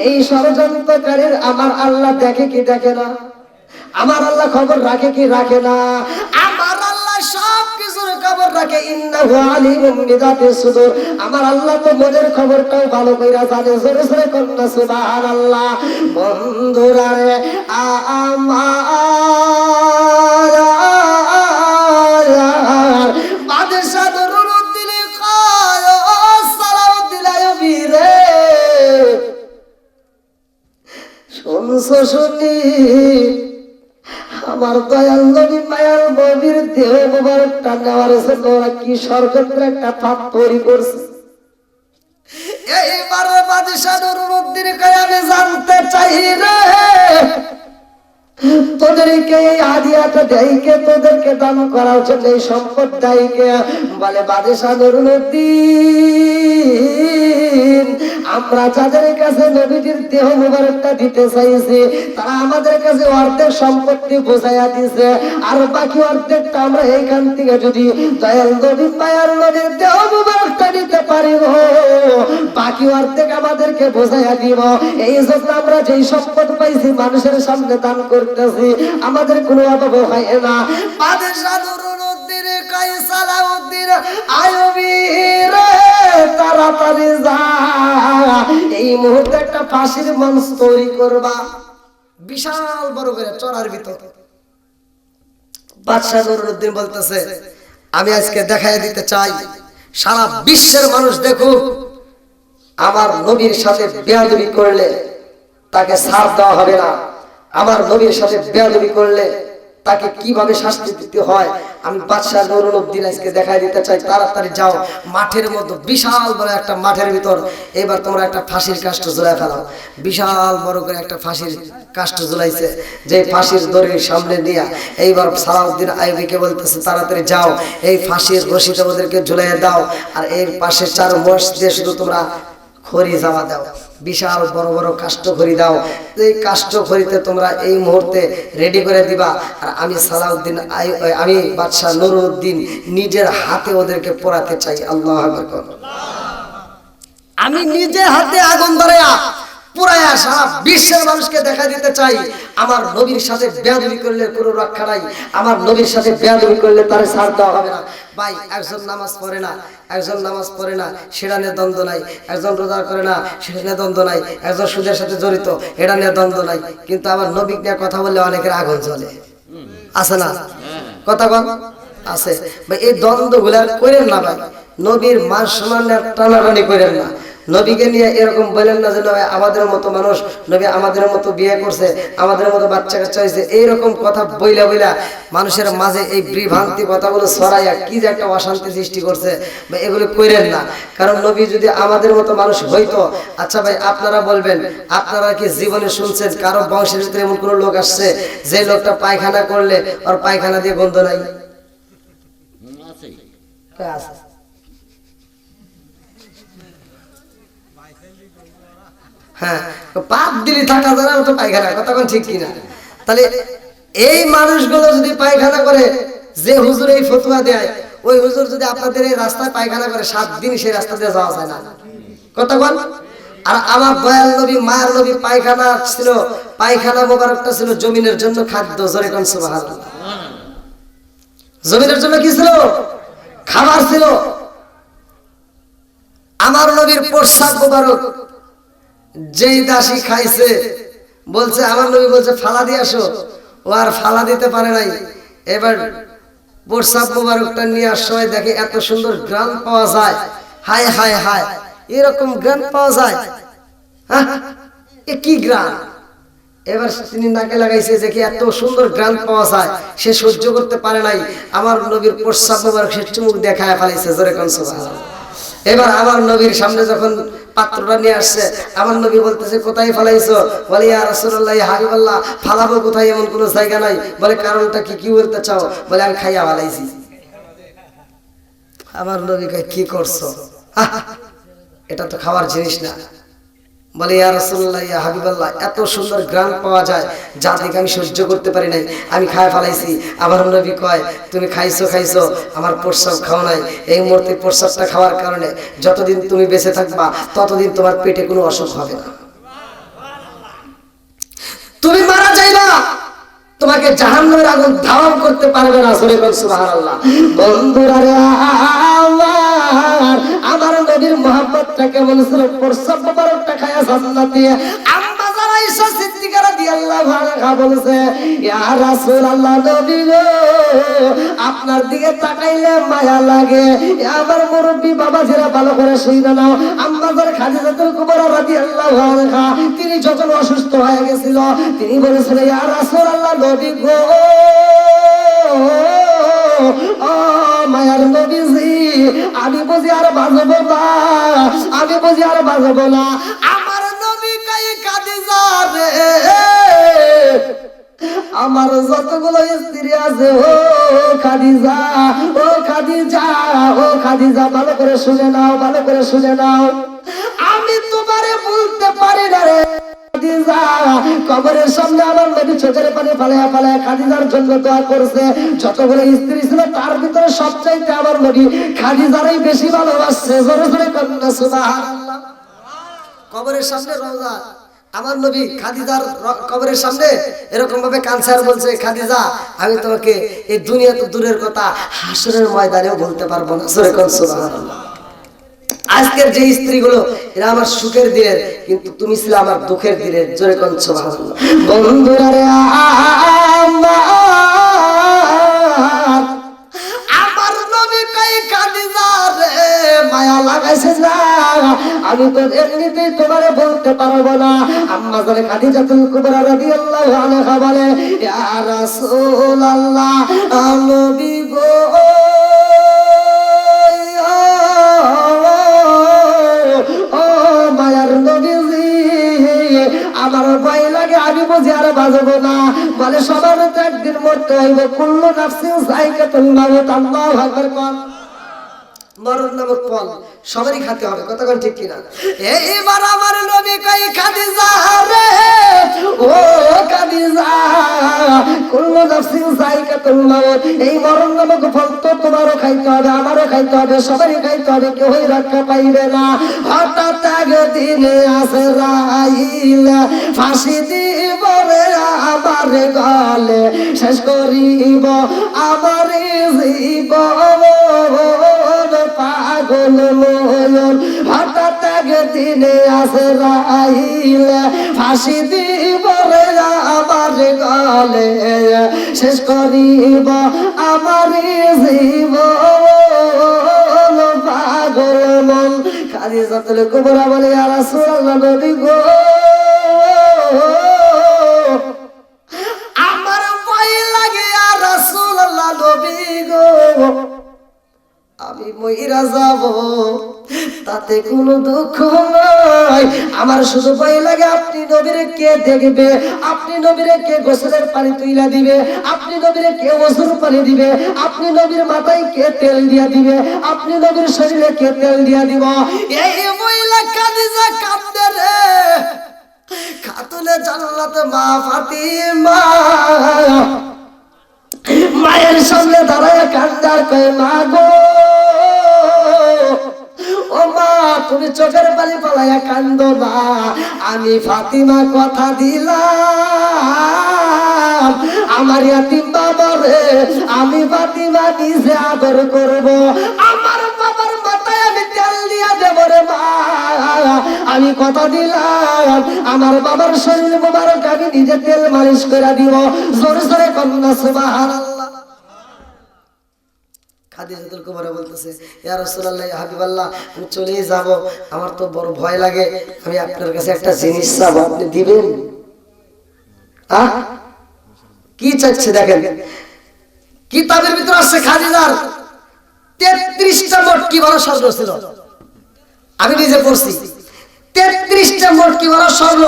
এই ষড়যন্ত্রকারীর আমার আল্লাহ দেখে কি দেখে না? আমার আল্লাহ খবর রাখে কি রাখে না? আমার আল্লাহ সব কিছুর খবর রাখে। ইন্নাহু আলিমুম বিযাতিস সুদূর। আমার আল্লাহ তো মনের খবরটাও ভালো কইরা জানে। জোরে জোরে কন্না সুবহানাল্লাহ। বন্ধুরা রে আমার বাদশা নুরুদ্দিন কয় ও সালাউদ্দিন আইয়ুবী রে, শুনছো শুনি আমার দয়াল নবী মায়ার নবীর দেহ মোবারকটা নেওয়ার জন্য ওরা কি ষড়যন্ত্র একটা ফাঁদ তৈরি করছে। এইবার বাদশা নুরুদ্দিন কয় আমি জানতে চাই রে, তোদেরকে এই হাদিয়াটা দেয়কে, তোদেরকে দান করার জন্য এই সম্পদ দেয়কে? বলে বাদশা নুরুদ্দিন আমরা যাদের কাছে নবীজির দেহ মোবারকটা দিতে চাইছি তারা আমাদের কাছে অর্ধেক সম্পত্তি বোঝাইয়া দিছে, আর বাকি অর্ধেকটা আমরা এইখান থেকে যদি দয়াল নবী মায়ার নবীর দেহ মোবারকটা দিতে পারি বাকি অর্ধেক আমাদেরকে বোঝাইয়া দিব। এই জন্য আমরা যেই সম্পদ পাইছি মানুষের সামনে দান করতেছি, আমাদের কোনো অভাব হয় না। বাদশা নুরুদ্দিন কয় সালাউদ্দিন আইয়ুবী রে, তাড়াতাড়ি যা, এই মুহূর্তে একটা ফাঁসির মঞ্চ তৈরি করবা, বিশাল বড় করে চড়ার ভিতর। বাদশা নুরুদ্দিন বলতেছে আমি আজকে দেখাই দিতে চাই, সারা বিশ্বের মানুষ দেখুক আমার নবীর সাথে বেয়াদবি করলে তাকে ছাড় দেওয়া হবে না, আমার নবীর সাথে বেয়াদবি করলে তাকে কিভাবে শাস্তি দিতে হয় আমি বাদশা নুরুদ্দিন আজকে দেখাই দিতে চাই। তাড়াতাড়ি যাও, মাঠের মধ্যে বিশাল বড় একটা মাঠের ভিতর এবার তোমরা একটা ফাঁসির কাষ্ঠ ঝুলাই ফেলাও। বিশাল বড় করে একটা ফাঁসির কাষ্ঠ ঝুলাইছে, যে ফাঁসির দড়ির সামনে নিয়ে এইবার সালাউদ্দিন আইয়ুবীকে বলতেছে তাড়াতাড়ি যাও, এই ফাঁসির রশিতে ওদেরকে ঝুলাইয়ে দাও, আর এর পাশে 4 মোষ দিয়ে শুধু তোমরা খড়ি জমা দাও, বিশাল বড় বড় কাষ্ঠ খড়ি দাও। এই কাষ্ঠ খড়িতে তোমরা এই মুহূর্তে রেডি করে দিবা, আর আমি সালাউদ্দিন আমি বাদশা নুরুদ্দিন নিজের হাতে ওদেরকে পোড়াতে চাই। আল্লাহু আকবার। আমি নিজে হাতে আগুন ধরায়া পুরায়া সারা বিশ্বের মানুষকে দেখা দিতে চাই আমার নবীর সাথে বেয়াদবি করলে কোনো রক্ষা নাই, আমার নবীর সাথে বেয়াদবি করলে তার ছাড় দেওয়া হবে না। ভাই একজন নামাজ পড়ে না, একজন নামাজ পড়ে না সেটা নিয়ে দ্বন্দ্ব নাই, একজন রোজা করে না সেটা নিয়ে দ্বন্দ্ব নাই, একজন সুদের সাথে জড়িত এটা নিয়ে দ্বন্দ্ব নাই, কিন্তু আমার নবী নিয়ে কথা বললে অনেকের আগুন জ্বলে, আছে না? কথা বল, আছে ভাই। এই দ্বন্দ্বগুলা করেন না ভাই, নবীর মান সম্মানের টানাটানি করেন না। নবীকে নিয়ে এরকম বলেন না যে নবী আমাদের মতো মানুষ, নবী আমাদের মতো বিয়ে করছে, আমাদের মতো বাচ্চা কাচ্চা হয়েছে, এইরকম কথা বইলা বইলা মানুষের মাঝে এই বিভ্রান্তি কথাগুলো ছড়াইয়া কি যে একটা অশান্তি সৃষ্টি করছে ভাই, এগুলো করেন না। কারণ নবী যদি আমাদের মতো মানুষ হইতো, আচ্ছা ভাই আপনারা বলবেন, আপনারা কি জীবনে শুনছেন কারো বংশের ভিতরে এমন কোনো লোক আসছে যে লোকটা পায়খানা করলে ওর পায়খানা দিয়ে গন্ধ নাই? আছে। আছে। হ্যাঁ, পাপ দিলি থাকা যারা তো পায়খানা, কথা কোন ঠিক কিনা? তাহলে এই মানুষগুলো যদি পায়খানা করে, যে হুজুর এই ফতোয়া দেয়, ওই হুজুর যদি আপনাদের এই রাস্তায় পায়খানা করে 7 দিন সেই রাস্তা দিয়ে যাওয়া যায় না, কথা বল। আর আমার দয়াল নবী মায়ের নবী পায়খানা ছিল, পায়খানা মোবারকটা ছিল জমিনের জন্য খাদ্য, জোরে কোন সুবহানাল্লাহ। জমিনের জন্য কি ছিল? খাবার ছিল। আমার নবীর প্রসাদ মোবারক যেই দাসী খাইছে, বলছে আমার নবী বলছে ফালা দিয়ে আসো, ও আর ফালা দিতে পারে নাই। এবার প্রসাদ মোবারকটা নিয়ে আসার সময় দেখে এত সুন্দর গ্রান পাওয়া যায়, হায় হায় হায়, এরকম গ্রান পাওয়া যায়, হ্যাঁ এ কি গ্রান? এবার তিনি নাকে লাগাইছে যে কি এত সুন্দর গ্রান পাওয়া যায়, সে সহ্য করতে পারে নাই, আমার নবীর প্রসাদ মোবারক সে চুমুক দেখায় ফেলাইছে, জোরে কোন সুবহানাল্লাহ। এবার আমার নবীর সামনে যখন পাত্রটা নিয়ে আসছে, আমার নবী বলতেছে কোথায় ফালাইছো? বলে ইয়া রাসূলুল্লাহ, ইয়া হাবিবাল্লাহ, ফালাবো কোথায়, এমন কোনো জায়গা নাই। বলে কারণটা কি, কি বলতে চাও? বলে আমি খাইয়া ফালাইছি। আমার নবী কয় কি করছো? এটা তো খাওয়ার জিনিস না। বলে ইয়া রাসূলুল্লাহ, ইয়া হাবিবাল্লাহ, এত সুন্দর গ্রান পাওয়া যায় যা দেখে আমি সহ্য করতে পারি নাই, আমি খায় ফেলাইছি। আমার নবী কয় তুমি খাইছো খাইছো, আমার প্রস্রাব খাও নাই। এই মুহূর্তে প্রস্রাবটা খাওয়ার কারণে যতদিন তুমি বেঁচে থাকবা ততদিন তোমার পেটে কোনো অসুখ হবে না। তুমি মারা যাইবা, তোমাকে জাহান্নামের আগুন ধাওয়া করতে পারবে না, জোরে বল সুবহানাল্লাহ। বন্ধুরা রে আমার নবীর মোহাম্মদটা কেমন ছিল? প্রস্রাব মোবারকটা খায়া জান্নাতে আম্মা যারা ঈশা সিদ্দিকা রাদিয়াল্লাহু আনহা বলেছে, ইয়া রাসূলুল্লাহ, নবী গো আপনার দিকে তাকাইলে মায়া লাগে। আমার মুরব্বি বাবাজিরা ভালো করে শুনে নাও, আম্মা যারা খাদিজাতুল কুবরা রাদিয়াল্লাহু আনহা, তিনি যখন অসুস্থ হয়ে গেছিল, তিনি বলেছিলেন, ইয়া রাসূলুল্লাহ, নবী গো, ও মায়ার নবীজি, আমি বুঝি আর বাঁচবো না, আমি বুঝি আর বাঁচবো না। আমার নবী কাই খাদিজা রে, আমার যতগুলো স্ত্রী আছে, ও খাদিজা, ও খাদিজা, ও খাদিজা, ভালো করে শুনে নাও, ভালো করে শুনে নাও, আমি তোমারে বলতে পারি না রে খাদিজা। কবরের সামনে আমার নবী চোখের পানি ফালায়া ফালায়া খাদিজার জন্য দোয়া করছে। যতগুলো স্ত্রী ছিল তার ভিতরে সবচাইতে আমার নবী খাদিজারই বেশি ভালোবাসছে, জোরে জোরে কন্যা সুবহানাল্লাহ। কবরের সামনে রওজা, আমার নবী খাদিজার কবরের সামনে এরকম ভাবে কানসার বলছে, খাদিজা আমি তোমাকে এই দুনিয়া তো দূরের কথা, হাসরের ময়দানেও বলতে পারবো না, জোরে কন্যা সুবহানাল্লাহ। আজকের যে স্ত্রীগুলো এরা আমার সুখের দিনের, কিন্তু তুমি ছিলে আমার দুঃখের দিনের, জোরে কোন সুবহানাল্লাহ। বন্ধুরা রে আমার নবী কই খাদিজা রে, মায়া লাগাইছে না, আমি তো এমনিতেই তোমারে বলতে পারবো না। আম্মা জানে খাদিজাতুল কুবরা রাদিয়াল্লাহু আনহা বলে, ইয়া রাসূলুল্লাহ, নবী গো, আমার ভয় লাগে, আমি বুঝি আর বাঁচবো না। বলে সবার তো একদিন মরতে হইবে, কুল্লু নাফসিন যায়কাতুল মাউত, আল্লাহু আকবার। মরণ নামক ফল সবারই খেতে হবে, কতক্ষণ ঠিক কিনা? এইবার আমার নবী কই খাদিজা রে, ও খাদিজা, কুল্লু নাফসিন যায়কাতুল মাউত, এই মরণ নামক ফল তো তোমারও খাইতে হবে, আমারও খাইতে হবে, সবারই খাইতে হবে, কেউই রক্ষা পাইবে না। হঠাৎ একদিন আজরাইল ফাঁসি দিব রে আমার গলে, শেষ করিব আমার জীবন, পাগল নয়ন। হঠাৎ একদিন আজরাইল ফাঁসি দিব রে আমার গলে, শেষ করিব আমার জীবন পাগল মন। খাদিজাতুল কুবরা বলে ইয়া রাসূলুল্লাহ নবী গো আমার ভয় লাগে ইয়া রাসূলুল্লাহ নবী গো আমি মইরা যাব তাতে কোনো দুঃখ নাই, আমার শুধু ভয় লাগে আপনি নবীরে কে দেখবে, আপনি নবীরে কে গোসলের পানি তুইলা দিবে, আপনি নবীরে কে ওযুর পানি দিবে, আপনি নবীর মাথায় কে তেল দিয়া দিবে, আপনি নবীর শরীরে কে তেল দিয়া দিব। এই মহিলা খাদিজা কাঁদে রে, খাতুনে জান্নাত মা ফাতিমা মায়ের সামনে দাঁড়ায় কান্দার কয় মা গো ও মা তুমি চোখের পানি পালাইয়া কান্দো না, আমি ফাতিমা কথা দিলাম আমার ইয়াতিম বাবারে আমি ফাতিমা নিজে আদর করব, আমার বাবার মাথায় আমি তেল দিয়া দেব রে মা, আমি কথা দিলাম আমার বাবার শরীর মোবারক আমি নিজে তেল মালিশ করে দিব। জোরে জোরে কন্যা সুবহানাল্লাহ। খাদিজাতুল কুবরা বলতেছে ইয়া রাসূলুল্লাহ ইয়া হাবিবাল্লাহ আমি চলে যাব, আমার তো বড় ভয় লাগে, আমি আপনার কাছে একটা জিনিস চাবো আপনি দিবেন? কি চাচ্ছে দেখেন, কিতাবের ভিতর আছে খাদিজার 33টা মটকি ভরা স্বর্ণ ছিল, আমি নিজে পড়ছি 33টা মটকি ভরা স্বর্ণ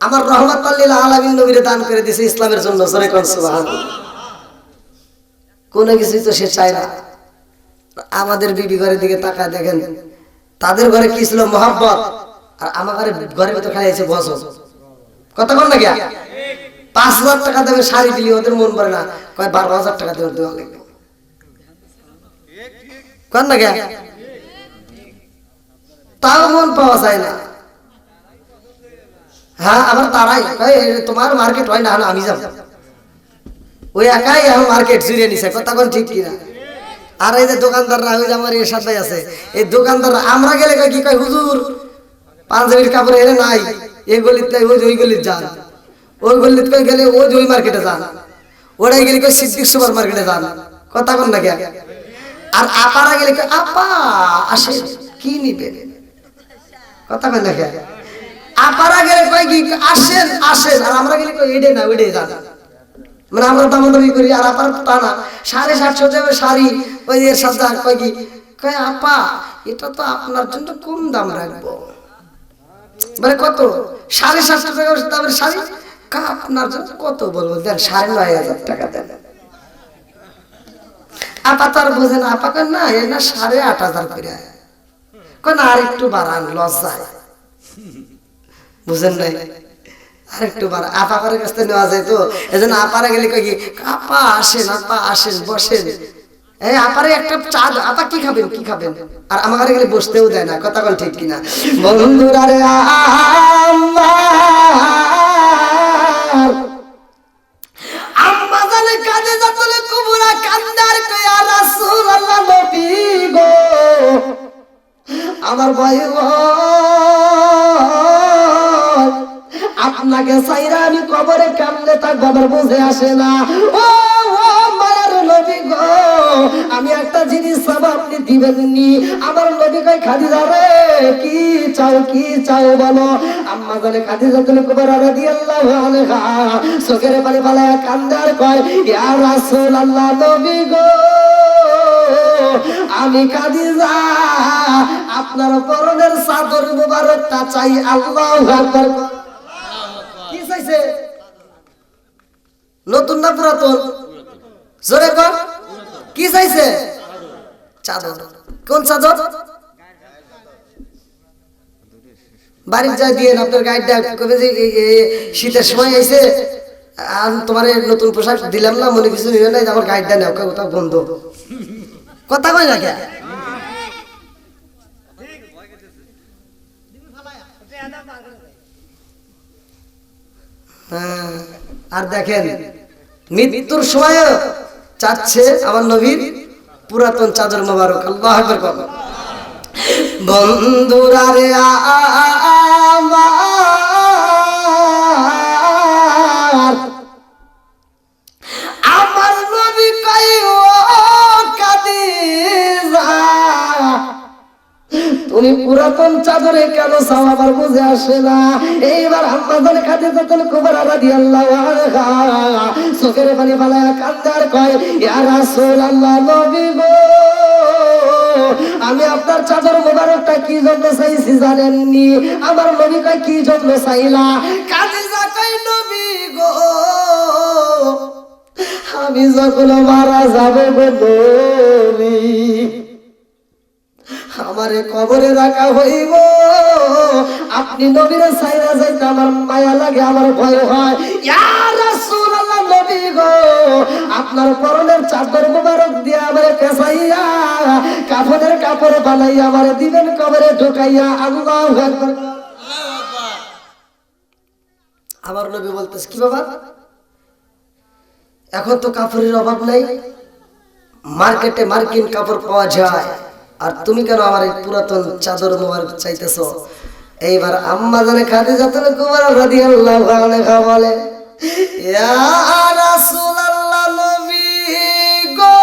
আমার রহমাতুল লিল আলামিন নবীরে দান করে দিয়েছে ইসলামের জন্য। জোরে কোন সুবহানাল্লাহ। কোনো কিছুই তো সে চায় না। আমাদের বিবি ঘরের দিকে তাকায় দেখেন, তাদের ঘরে কি ছিল মহব্বত, আর আমার ঘরের ভিতরে খালি আছে বছর। কথা বল না, 5,000 টাকা দেবে শাড়ি দিলি ওদের মন ভরে না, কয় 12,000 টাকা দেবে দেওয়া লাগবে। কন না কে তাও মন পাওয়া যায় না। হ্যাঁ আবার তারাই তোমার মার্কেট হয় না, আমি যাব, ওই একাই এখন মার্কেট জুড়ে নিছে। কথা কোন ঠিক কিনা? আর এই যে দোকানদাররা, ওই যে আমার এরশাদ ভাই আছে, এই দোকানদাররা আমরা গেলে কয় কি কয় হুজুর পাঞ্জাবির কাপড় এনে নাই, এই গলিত ওই গলিত যান, ওই গলিত কই গেলে ওই মার্কেটে যান, ওরাই গেলে কই সিদ্দিক সুপার মার্কেটে যান। কথা কোন না কে? আর আপারা গেলে কই আপা আসে কি নিবে। কথা কোন না কে? আপারা গেলে কই কি আসেন আসেন, আর আমরা গেলে কই এডে না ওইডে যান। মানে আমরা দামাদামি করি, আর আপার তা না, 750 টাকা শাড়ি ওই এর সাথে কয় কি কয় আপা এটা তো আপনার জন্য কম দাম রাখবো। মানে কত? 750 টাকা দামের শাড়ি, আপনার জন্য কত বলবো, দেন 9,500 টাকা দেন। আপা তার বোঝে না, আপা কয় না এ না 8,500 করে, কয় না আর একটু বাড়ান লজ্জায়, বুঝেন নাই, আরেকটু বাড়া আপার কাছ থেকে নেওয়া যায় তো, এই জন্য আপারা গেলে কই কি আপা আসেন আপা আসেন বসেন, এই আপারে একটা চা, আপা কি খাবেন কি খাবেন, আর আমার গেলে বসতেও দেয় না। কথা কোন ঠিক কিনা? বন্ধুরা রে আম্মা জানে খাদিজাতুল কুবরা কান্দার কই ইয়া রাসূলুল্লাহ নবী গো আমার ভাই আপনাকে চাইরা আমি কবরে কামলে থাকবো, আমার বুঝে আসে না। ও মায়ের নবী গো আমি একটা জিনিস চাবো আপনি দিবেন নি। আমার নবী কয় খাদিজা রে কি চাও বলো। আম্মা জানে খাদিজাতুল কুবরা রাদিয়াল্লাহু আনহা চোখের পানি ফালায়া কান্দার কয় ইয়া রাসূলুল্লাহ নবী গো আমি খাদিজা আপনার পরনের চাদর মুবারকটা চাই। আল্লাহু আকবার। কি চাইছে? নতুন না পুরাতন? জোরে কর কি চাইছে? চাদর। কোন চাদর? বাড়ির যা দিয়ে আপনার গাইডটা কবে যে শীতের সময় আইছে আর তোমার নতুন পোশাক দিলাম না, মনে কিছু নিবে না, আমার গাইডটা নেও, ওটা বন্ধ। কথা কয় না কে? আর দেখেন মৃত্যুর সময় চাচ্ছে আমার নবীর পুরাতন চাদর মোবারক। আল্লাহু আকবার। বন্ধুরা রে আমার নবী কই ও পুরাতন চাদরে কেন চাও আমার বুঝে আসে না। এইবার আম্মাজান খাদিজাতুল কুবরা রাদিয়াল্লাহু আনহা চোখের পানি ফালায়া কান্দার কয়, ইয়া রাসূলুল্লাহ, নবী গো, আমি আপনার চাদর মোবারকটা কি জন্য চাইছি জানেননি? আমার নবী কয়, কি জন্য চাইলা? খাদিজা কয়, নবী গো, আমি যখন মারা যাবে গো নবী, আমারে কবরে রাখা হইব, আপনি নবীরে চাইরা যাইতে আমার মায়া লাগে, আমার ভয় হয়। ইয়া রাসূলুল্লাহ, নবী গো, আপনার পরনের চাদর মোবারক দিয়ে আমারে পেছাইয়া কাফনের কাপড় বানাইয়া আমারে দিবেন কবরে ঢুকাইয়া। আল্লাহু আকবার। আমার নবী বলতেছে, কি বাবা, এখন তো কাপড়ের অভাব নাই, মার্কেটে মার্কিন কাপড় পাওয়া যায়, আর তুমি কেন আমার এই পুরাতন চাদর মোবারক চাইতেছো? এইবার আম্মাজান খাদিজাতুল কুবরা রাদিয়াল্লাহু আনহা বলে, ইয়া রাসূলুল্লাহ, নবী গো,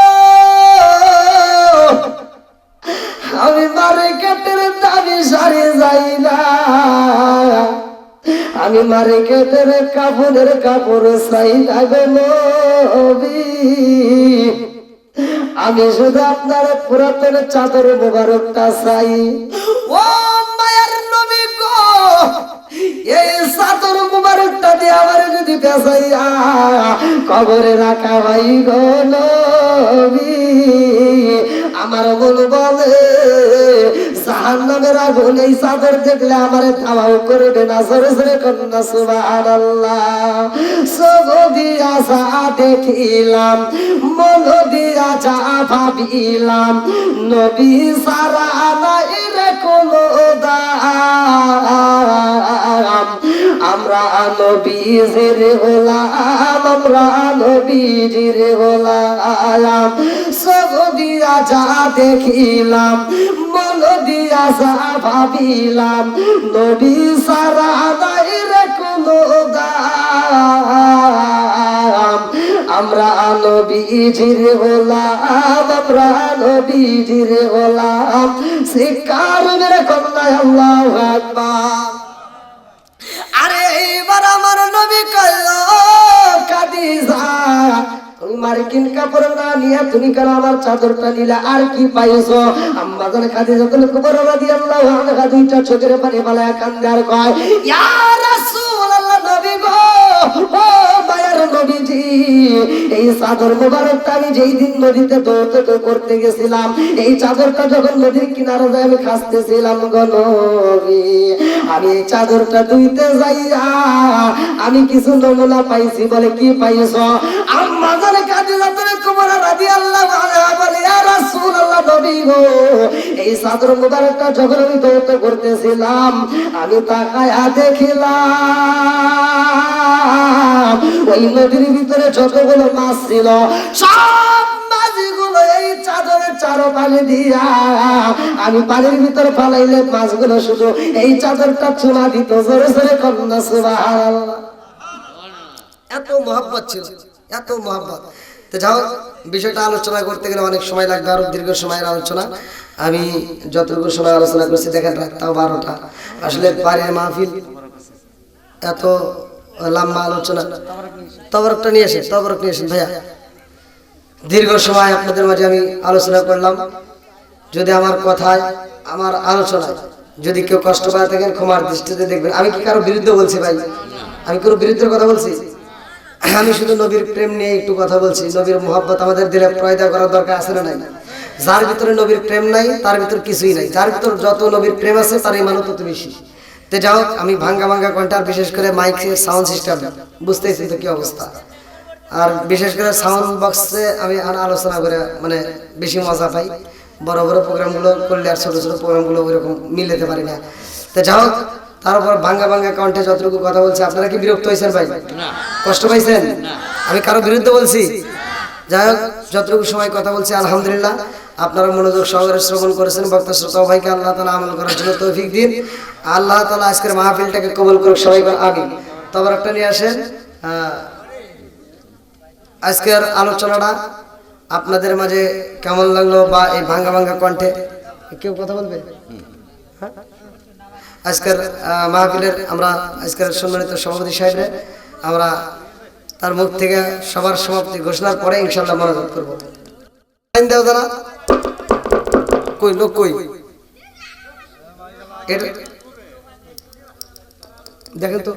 আমি মার্কেটের দামি শাড়ি যাই না, আমি মার্কেটের কাপড়ের কাপড় চাই না গো নবী, আমি শুধু আপনার পুরাতন চাদর মোবারকটা চাই। ও মায়ের নবী গো, এই চাদর মোবারকটা দিয়ে আমার যদি পেছাইয়া কবরে রাখা হয় গো নবী, আমার মন বলে জাহান্নামের আগুন এই চাদর দেখলে আমারে ধাওয়াও করবে না। জোরে জোরে কন্যা সুবহানাল্লাহ। সগো দিয়া যা দেখিলাম, মন দিয়া যা ভাবিলাম, নবী সারা নাই রে কোনো দাম, আমরা নবীজির গোলাম, আমরা নবীজির গোলাম। সগো দিয়া যা দেখিলাম, মন দিয়া যা ভাবিলাম, নবী সারা নাই রে কোনো দাম, আমরা নবীজির গোলাম, আমরা নবীজির গোলাম। শিকার মেরে কন্যায় আল্লাহু আকবার। আরে এইবার আমার নবী কইল, খাদিজা, তুমি মার্কিন কাপড় না নিয়ে তুমি কেন আমার চাদরটা নিলা? আর কি পাইছো? আম্মাজান খাদিজাতুল কুবরা রাদিয়াল্লাহু আনহা দুইটা চোখের পানি ফালায়া কান্দে আর কয়, ইয়া রাসূলুল্লাহ, নবী গো, ও মায়ের নবীজি, এই চাদর মোবারকটা আমি যেই দিন নদীতে দৌড়তে করতে গেছিলাম, এই চাদরটা যখন নদীর কিনারে যাই আমি খাসতেছিলাম গো নবী, আমি এই চাদরটা ধুইতে যাইয়া আমি কিছু নমুনা পাইছি। বলে, কি পাইছো? আম্মাজান খাদিজাতুল কুবরা রাদিয়াল্লাহু আনহা বলে, ইয়া রাসূলুল্লাহ, নবী গো, এই চাদর মোবারকটা যখন আমি দৌড়তে করতেছিলাম, আমি তাকায়া দেখিলাম ওই নদীর ভিতরে যতগুলো মাছ ছিল, সব মাছগুলো এই চাদরের চারপাশে দিয়া আমি পানির ভিতরে ফালাইলে মাছগুলো শুধু এই চাদরটা চুমা দিত। জোরে জোরে কন্যা সুবহানাল্লাহ। এত মহব্বত ছিল, এত মহব্বত। তো যাও, বিষয়টা আলোচনা করতে গেলে অনেক সময় লাগবে, আরো দীর্ঘ সময়ের আলোচনা। আমি যতটুকু সময় আলোচনা করছি দেখেন, রাতটাও 12টা। আসলে বাড়ির মাহফিল, এত লম্বা আলোচনা। তবরকটা নিয়ে আসেন, তবরক নিয়ে আসেন ভাইয়া। দীর্ঘ সময় আপনাদের মাঝে আমি আলোচনা করলাম। যদি আমার কথায়, আমার আলোচনায় যদি কেউ কষ্ট পায় থাকেন, ক্ষমার দৃষ্টিতে দেখবেন। আমি কি কারো বিরুদ্ধে বলছি ভাই? আমি কোনো বিরুদ্ধের কথা বলছি? আমি শুধু নবীর প্রেম নিয়ে একটু কথা বলছি। নবীর মোহাব্বত আমাদের দিলে পয়দা করার দরকার আছে না নাই? যার ভিতরে নবীর প্রেম নাই তার ভিতর কিছুই নাই। যার ভিতর যত নবীর প্রেম আছে তার ইমান তত বেশি। তো যাও, আমি ভাঙ্গা ভাঙ্গা কন্টার, বিশেষ করে মাইক সাউন্ড সিস্টেম, বুঝতেছি তো কি অবস্থা। আর বিশেষ করে সাউন্ড বক্সে আমি আলোচনা করে মানে বেশি মজা পাই। বড় বড় প্রোগ্রামগুলো করলে আর ছোট ছোট প্রোগ্রামগুলো ওইরকম মিলাতে পারি না। তো যাও, তারপর ভাঙ্গা ভাঙ্গা কণ্ঠে যতটুকু কথা বলছি, আপনারা কি বিরক্ত হয়েছেন ভাই? কষ্ট পাইছেন? আমি কারো বিরুদ্ধে বলছি? যাই হোক, যতটুকু সময় কথা বলছি আলহামদুলিল্লাহ, আপনারা মনোযোগ সহকারে শ্রবণ করেছেন। বক্তা শ্রোতা ভাইকে আল্লাহ তাআলা আমল করার জন্য তৌফিক দিন। আল্লাহ তাআলা আজকের মাহফিলটাকে কবুল করুক। সবাই আগে তবে একটা নিয়ে আসেন। আজকের আলোচনাটা আপনাদের মাঝে কেমন লাগলো, বা এই ভাঙ্গা ভাঙ্গা কণ্ঠে কেউ কথা বলবে? আজকের মাহফিলের আমরা আজকের সম্মানিত সভাপতি সাহেবরে আমরা তার মুখ থেকে সবার সমাপ্তি ঘোষণার পরে ইনশাআল্লাহ মোনাজাত করব। লাইন দাও দাঁড়া, কই লোক কই, এটা দেখেন তো